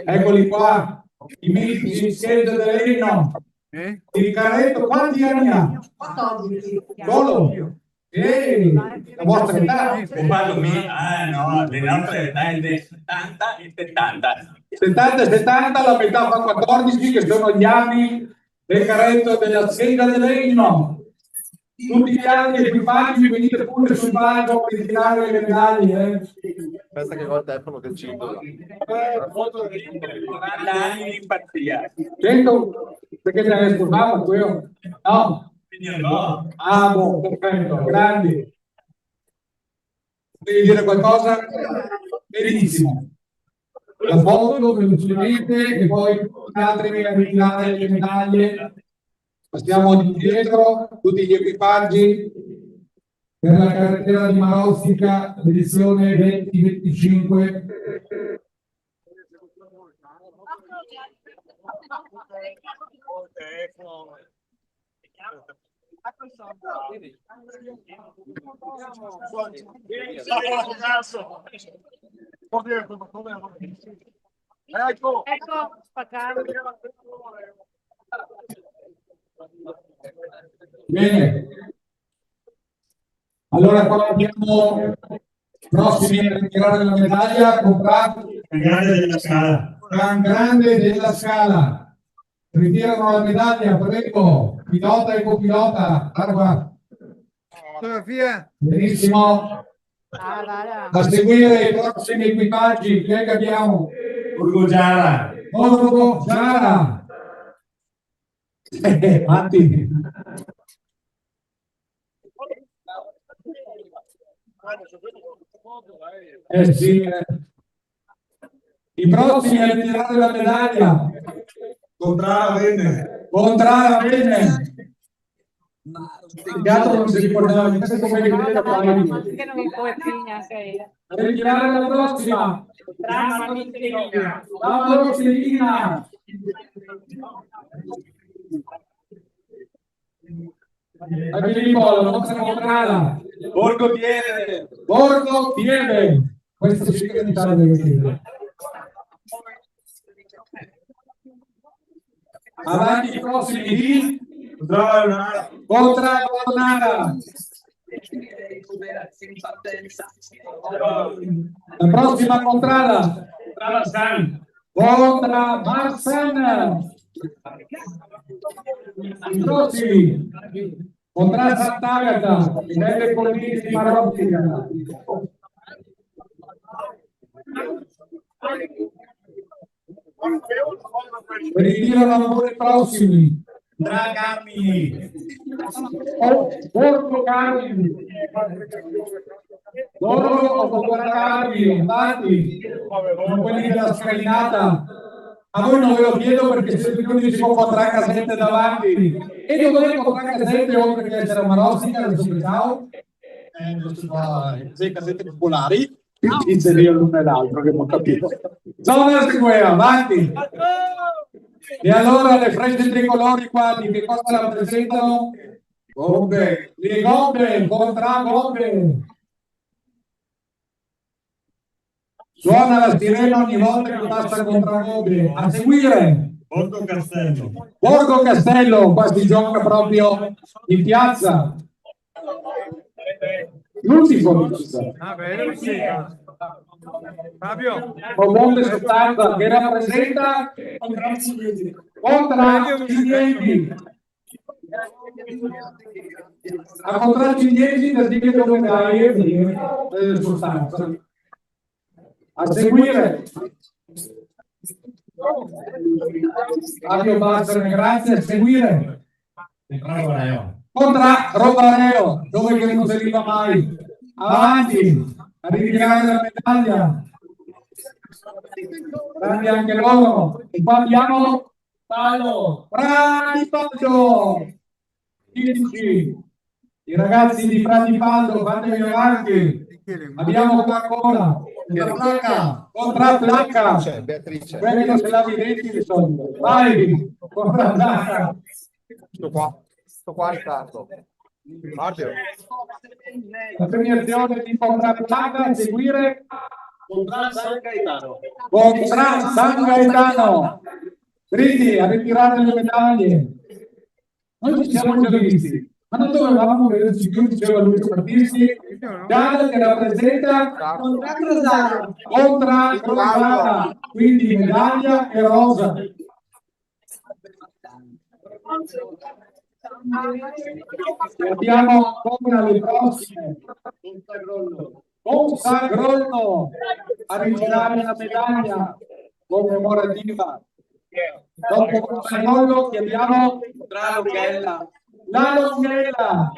Eccoli qua, i mitici schede del legno. Il carretto, quanti anni ha? 14. Solo? La vostra età? No, le nostre età è del 70 e 70. 70 e 70, la metà fa 14, che sono gli anni del carretto della scheda del legno. Tutti gli altri equipaggi venite pure sul palco per ritirare le medaglie. Aspetta che ho il telefono che ci 40 anni di impazzia. 100? Perché te ne scordavo quello? No. No. Ah, boh, perfetto, grandi. Devi dire qualcosa? Benissimo. La foto velocemente e poi gli altri a ritirare le medaglie. Passiamo indietro, tutti gli equipaggi per la carretera di Marostica, edizione 2025. Ecco, spaccare. Bene, allora qua abbiamo prossimi a ritirare la medaglia, comprati Grande della Scala. Gran Grande della Scala. Ritirano la medaglia, prego, pilota e copilota, guarda qua. Fotografia. Benissimo. A seguire i prossimi equipaggi, chi è che abbiamo? Borgo Giara. Borgo Giara. Matti. Sì. I prossimi a ritirare la medaglia. Contrara Venne. Contrara Venne. Il altro non si ricordava di questo come vedete Che non mi puoi neanche a ritirare la prossima. Dramma Rossellina. Dramma Rossellina. A Filippo, la nostra contrada. Borgo Pieve. Borgo Pieve. Questo sì che l'Italia deve dire. Avanti i prossimi di Contrada Bonara. La prossima contrada. Contra Marsan. I prossimi. Contra Sant'Agata. Nelle colline di Marostica. Ritirano ancora i prossimi. Tra Carmini. Borgo Carmini. Borgo Carmini. Infatti, sono quelli della scalinata. A voi non ve lo chiedo perché siete gli unici con 4 casette davanti. E dove con 3 casette oltre che essere Marostica, adesso ciao. Sei casette popolari. Inserire l'uno e l'altro che non capito. Zona seguera, avanti. E allora le frecce tricolori qua di che cosa rappresentano? Bombe. Le bombe, contra bombe. Suona la sirena ogni volta che passa contra bombe. A seguire. Borgo Castello. Borgo Castello, qua si gioca proprio in piazza. L'ultimo. Fabio. Con bombe sostanza che rappresenta contra Cinesi. A contra Cinesi da dire dove dai sostanza. A seguire Fabio Bassone, grazie. A seguire contra Robareo, dove che non si arriva mai. Avanti, a ritirare la medaglia. Grandi anche loro. E qua abbiamo Paolo. Bravi Paolo. 15. I ragazzi di Frati Paldo, fatevi avanti. Abbiamo qua ancora contra Placca. C'è Beatrice. Quelli non se la evidenti di solito. Vai, contra Placca. Sto qua Riccardo. Guarda. La premiazione di contra Placca, a seguire Contra San Gaetano. contra San Gaetano. Briti a ritirare le medaglie. Noi ci siamo già visti, ma non dovevamo vederci più, diceva Luigi Battisti, Giada che rappresenta contra Crotata, quindi medaglia e rosa. E abbiamo ancora le prossime. Consagrollo a ritirare la medaglia commemorativa. Dopo Consagrollo chiamiamo la Longhella,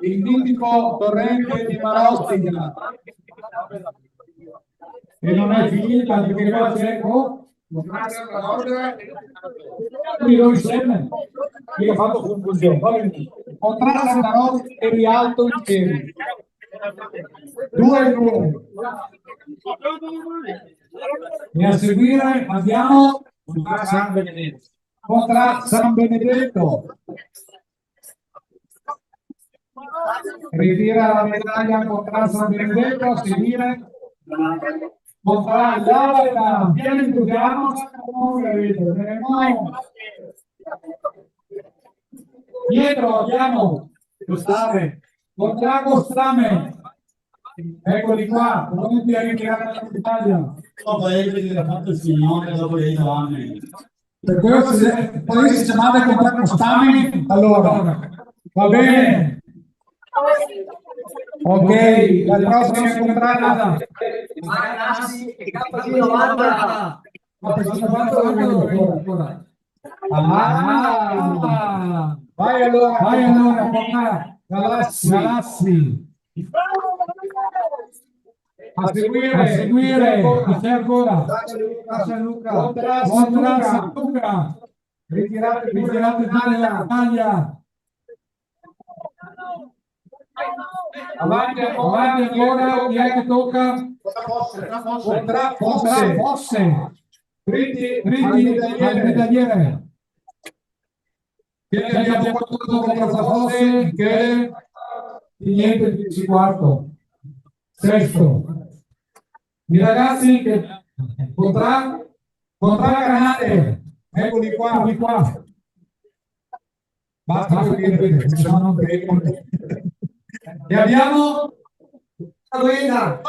il mitico torrente di Marostica. E non è finita perché qua c'è io insieme, io ho fatto confusione. Contrasto Marostica e rialto in piedi. 2-2. E a seguire abbiamo contra San Benedetto. Ritira la medaglia contra San Benedetto, a seguire contra l'Avena. Pieno entusiasmo, dietro abbiamo Costame contra Costame. Eccoli qua, pronti a ritirare la medaglia. Per questo poi si chiamava contra Costame. Allora, va bene. Ok, la prossima contrada. Vai allora, Galassi. A seguire, chi c'è ancora? Contra San Luca. Ritirate la medaglia. Avanti ancora, chi è che tocca? Contra Fosse. Dritti al medagliere. Che abbiamo fatto contra Fosse, che niente di quarto. Sesto. I ragazzi che contra Granate. Eccoli qua. Basta dire, se no non credo. E abbiamo Caduina,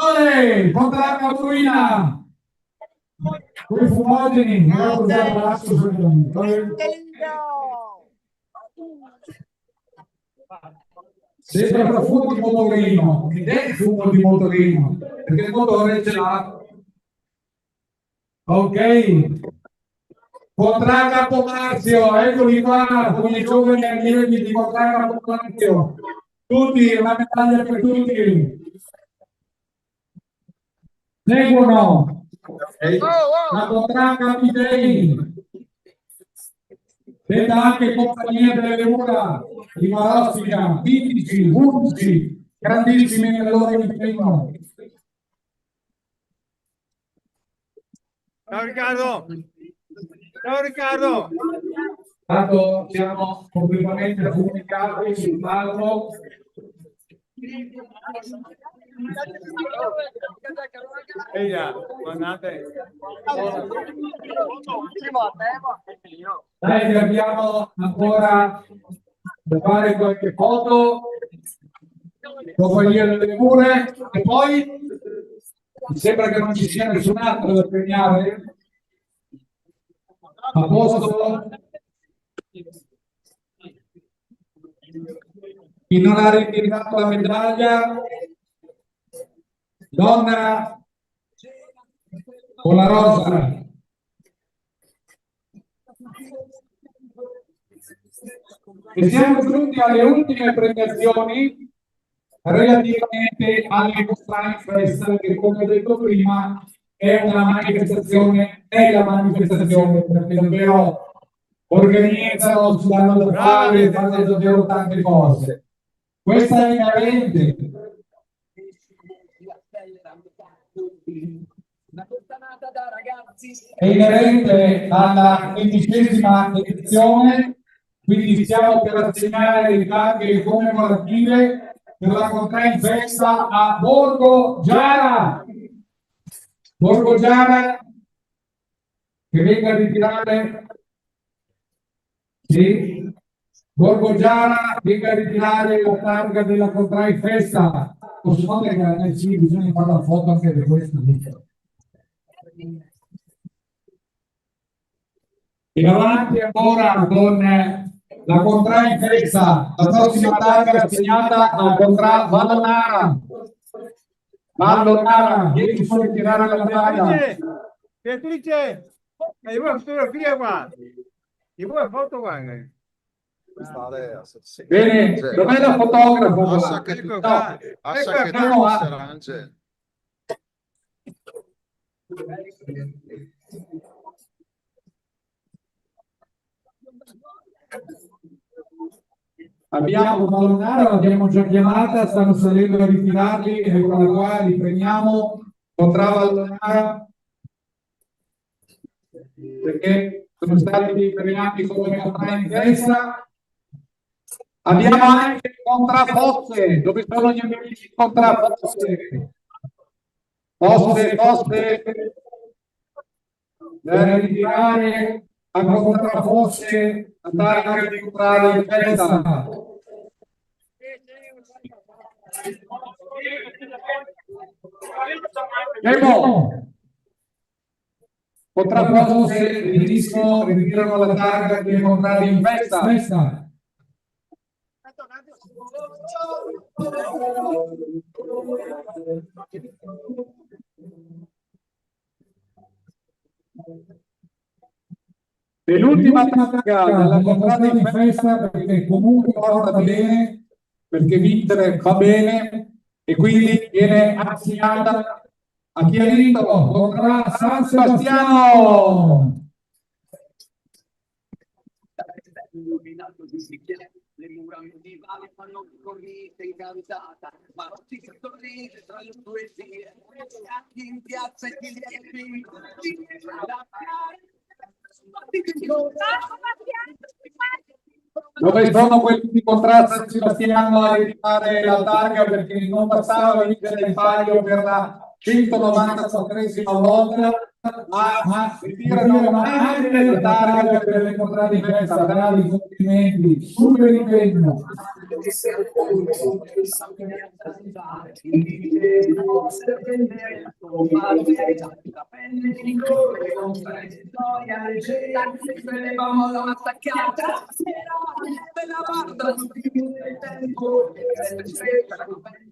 contra Caduina, con i fumogeni, sembra profumo di motorino, ed è il fumo di motorino, perché il motore ce l'ha. Ok, contra Campomarzio, eccoli qua, con i giovani allievi di contra Campomarzio. Tutti, una medaglia per tutti. Seguono la contra Capitei. Veda anche compagnia delle mura di Marostica, 15, 11, grandissimi nel loro impegno. Ciao Riccardo. Tanto siamo completamente comunicati sul palco. Dai, che abbiamo ancora da fare qualche foto, compagnia delle mure, e poi mi sembra che non ci sia nessun altro da premiare. A posto? Chi non ha ritirato la medaglia, donna con la rosa, E siamo giunti alle ultime premiazioni relativamente alle Constraint Fest, che come ho detto prima è la manifestazione, perché davvero organizzano, ci danno da fare, fanno davvero tante cose. Questa è inerente. È inerente alla 15ª edizione, quindi stiamo per assegnare le targhe commemorative per la Constraint Fest a Borgo Giara. Borgo Giara, che venga a ritirare. Sì. Borgo Giara, venga a ritirare la targa della Constraint Festa. Posso dire che sì, bisogna fare la foto anche di questo. E avanti ancora con la Constraint Festa, la prossima targa assegnata al Constraint Vallonara. Vallonara, vieni su a ritirare la targa. Beatrice, io vuoi fotografia qua? Io vuoi foto qua? Bene, dov'è la fotografo? Assa che tu Sarance. Abbiamo Vallonara, l'abbiamo già chiamata, stanno salendo a ritirarli, eccola qua, li prendiamo, potrà Vallonara, perché sono stati premiati come Constraint Festa. Abbiamo anche Contrafosse, dove sono gli amici Contrafosse? Fosse, da ritirare a Contrafosse, andare a comprare in festa. Memo, Contrafosse, ritirano la targa che comprare in festa. E l'ultima targa della Constraint in festa, perché comunque porta bene, perché vincere va bene, e quindi viene assegnata a chi ha vinto contra San Sebastiano. Le mura medievali fanno corrite incantata, ma non si sorride tra le poesie, chi in piazza e chi lievi, dove sono quelli di contrasto San Sebastiano a ritardare la targa, perché non bastava vincere il palio per la 194esima volta, ma ritirano anche la targa per le contrade di festa. Bravi, complimenti, super impegno.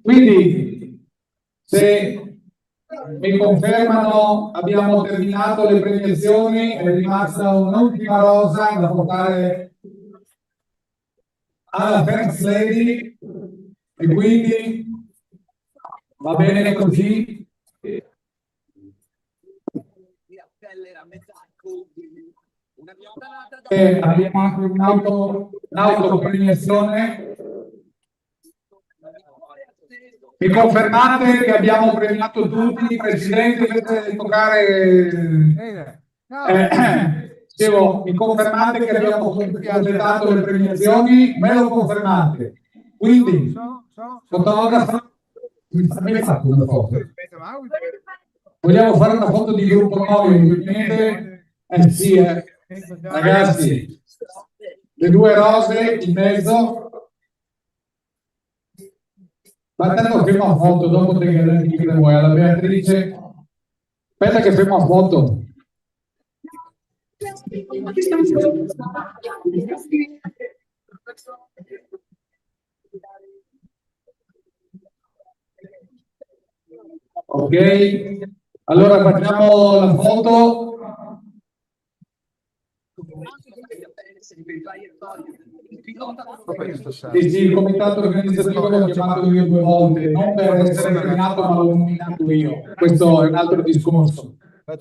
Quindi, se mi confermano, abbiamo terminato le premiazioni, è rimasta un'ultima rosa da portare alla First Lady, e quindi va bene così. E abbiamo anche un'autopremiazione. Mi confermate che abbiamo premiato tutti i presidenti invece di toccare? Mi confermate che abbiamo completato le premiazioni? Me lo confermate? Quindi, fotografo, mi fatto una foto. Vogliamo fare una foto di gruppo noi, ovviamente? Sì, ragazzi, le due rose in mezzo. Ma tanto fermo a foto, dopo te che vuoi, alla Beatrice. Aspetta che fermo a foto. Ok, allora facciamo la foto. sempre in traiettoria. Il pilota Sì, sì, il comitato organizzativo l'ho chiamato io 2 volte, non per essere premiato, ma l'ho nominato io. Questo è un altro discorso.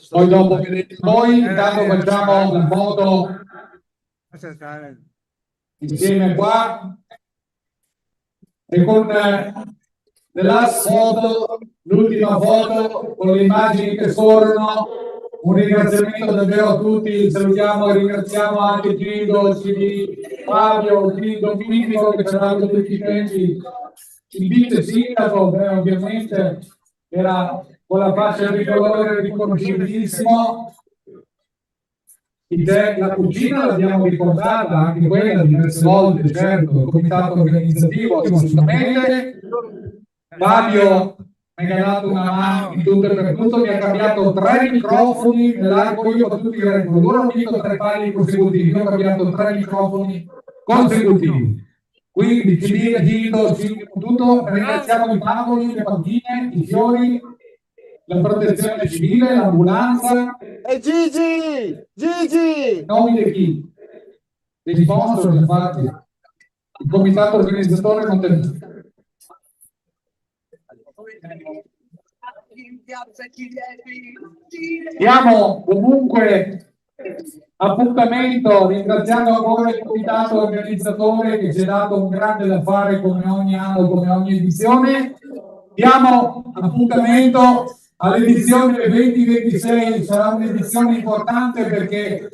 Poi dopo vedete voi, intanto facciamo la foto insieme qua. E con the last photo, l'ultima foto, con le immagini che scorrono, un ringraziamento davvero a tutti, salutiamo e ringraziamo anche Gildo, Fabio, Gildo, Domenico che c'erano tutti i tempi, il vice sindaco, ovviamente era con la fascia di colore riconoscibilissimo. La cucina l'abbiamo ricordata anche quella diverse volte, certo, il comitato organizzativo assolutamente. Fabio mi ha dato una mano in tutto e per tutto, mi ha cambiato 3 microfoni nell'arco, io ho tutti i record, loro hanno vinto 3 pali consecutivi, io ho cambiato 3 microfoni consecutivi. Quindi civile, Gildo, tutto, ringraziamo i tavoli, le panchine, i fiori, la protezione civile, l'ambulanza. E Gigi! Nomi di chi? Degli sponsor, infatti. Il comitato organizzatore non te... Diamo comunque appuntamento, ringraziamo ancora il comitato organizzatore che ci ha dato un grande da fare come ogni anno, come ogni edizione. Diamo appuntamento all'edizione 2026, sarà un'edizione importante perché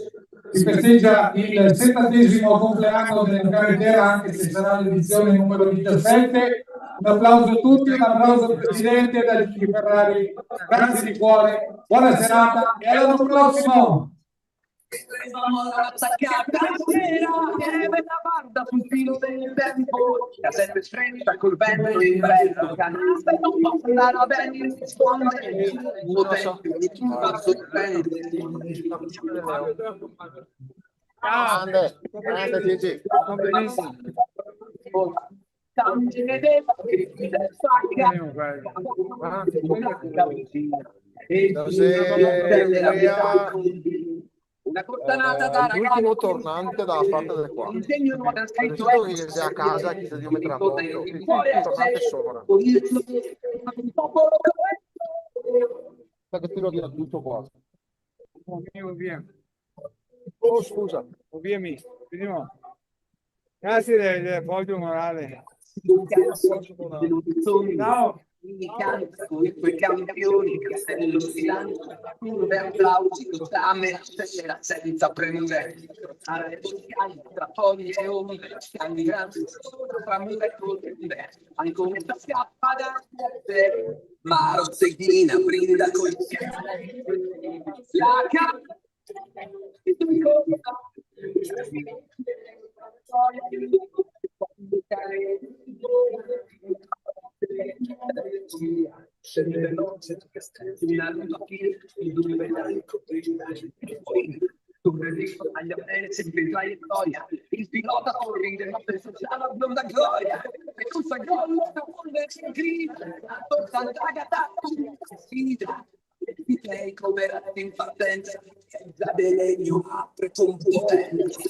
si festeggia il 70° compleanno della carretera, anche se sarà l'edizione numero 17. Un applauso a tutti, un applauso al Presidente da Gigi Ferrari, grazie di cuore, buona serata e all'anno prossimo! la barda sul filo del tempo, la sette strenita col vento d'inverno, canasta non può andare a bene rispondere, Grande Gigi. Una cortanata da l'ultimo tornante dalla parte del qua. Scritto che sia a casa chi ti metterà proprio. Il tornante sopra. Perché ti lo dirò tutto qua. Oh, scusa. Grazie del podio morale. No. Quei campioni, Castello Silano, curve, applausi, rottame, stella senza premure, aree boscali, tra poli e ombre, scandi grandi, tra mura e corrente, ancora scappa da te, ma Rosseghina brinda col la sempre in traiettoria, il pilota sorride, ma pensa alla bionda gloria, e questa gonna vuole scrivere, tanta gattata, sfida, di lei come in partenza, la delegno apre con potenza.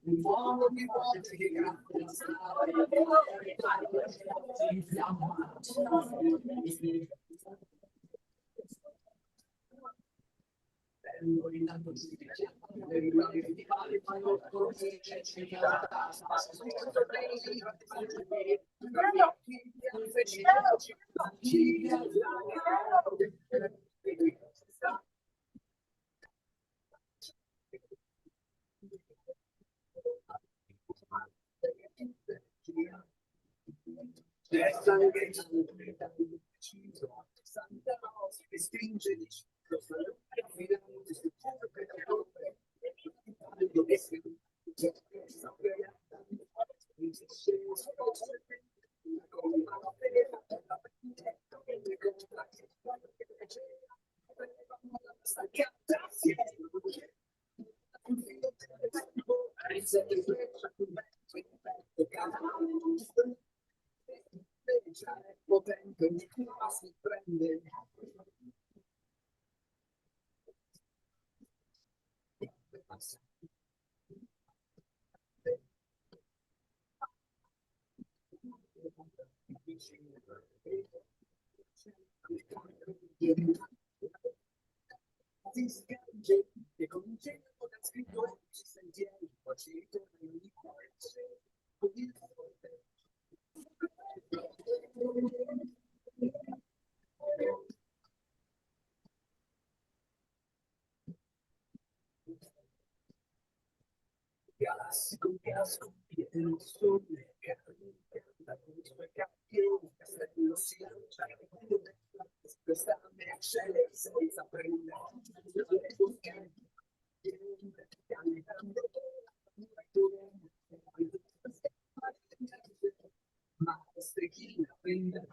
Un uomo di voce che Santa Rosa che stringe di cielo, finalmente sul cielo per potente, si prende. Si scange e cominciando da scrittore ci sentiamo, poi ci ritorna in galasco piede nel sole, canta con i suoi campioni, castello si lancia, questa merce senza prendere, ma strechina prende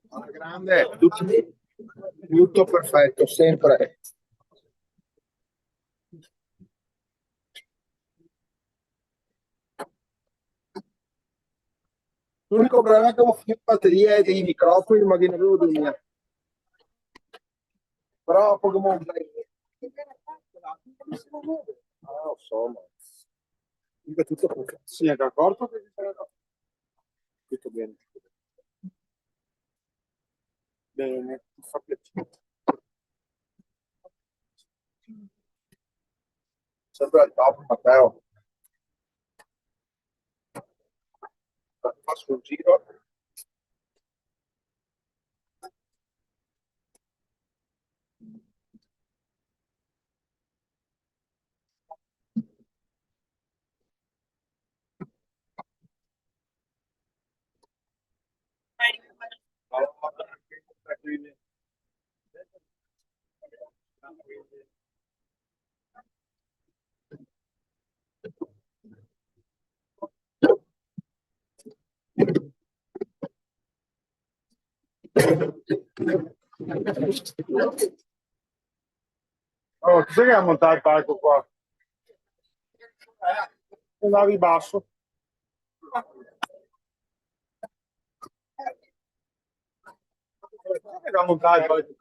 Alla grande, tutto perfetto, sempre. L'unico problema è che avevo finito batterie dei microfoni, ma che ne avevo 2000. Però Pokémon Play. Ah, lo so, ma... Dico tutto perfetto. Sì, è d'accordo? Tutto bene. Bene, mi fa piacere. Sempre al top, Matteo. Faccio un giro. Oh, chi è che ha montato il palco qua? Andavi basso. Chi ha montato il palco?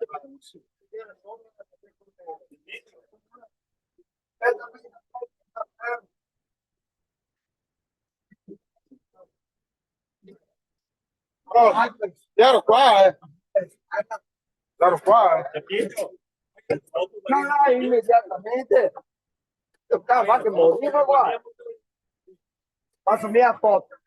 Oh, ero qua, ero qua, No, no, immediatamente. Toccava che moriva qua. Faccio mia foto.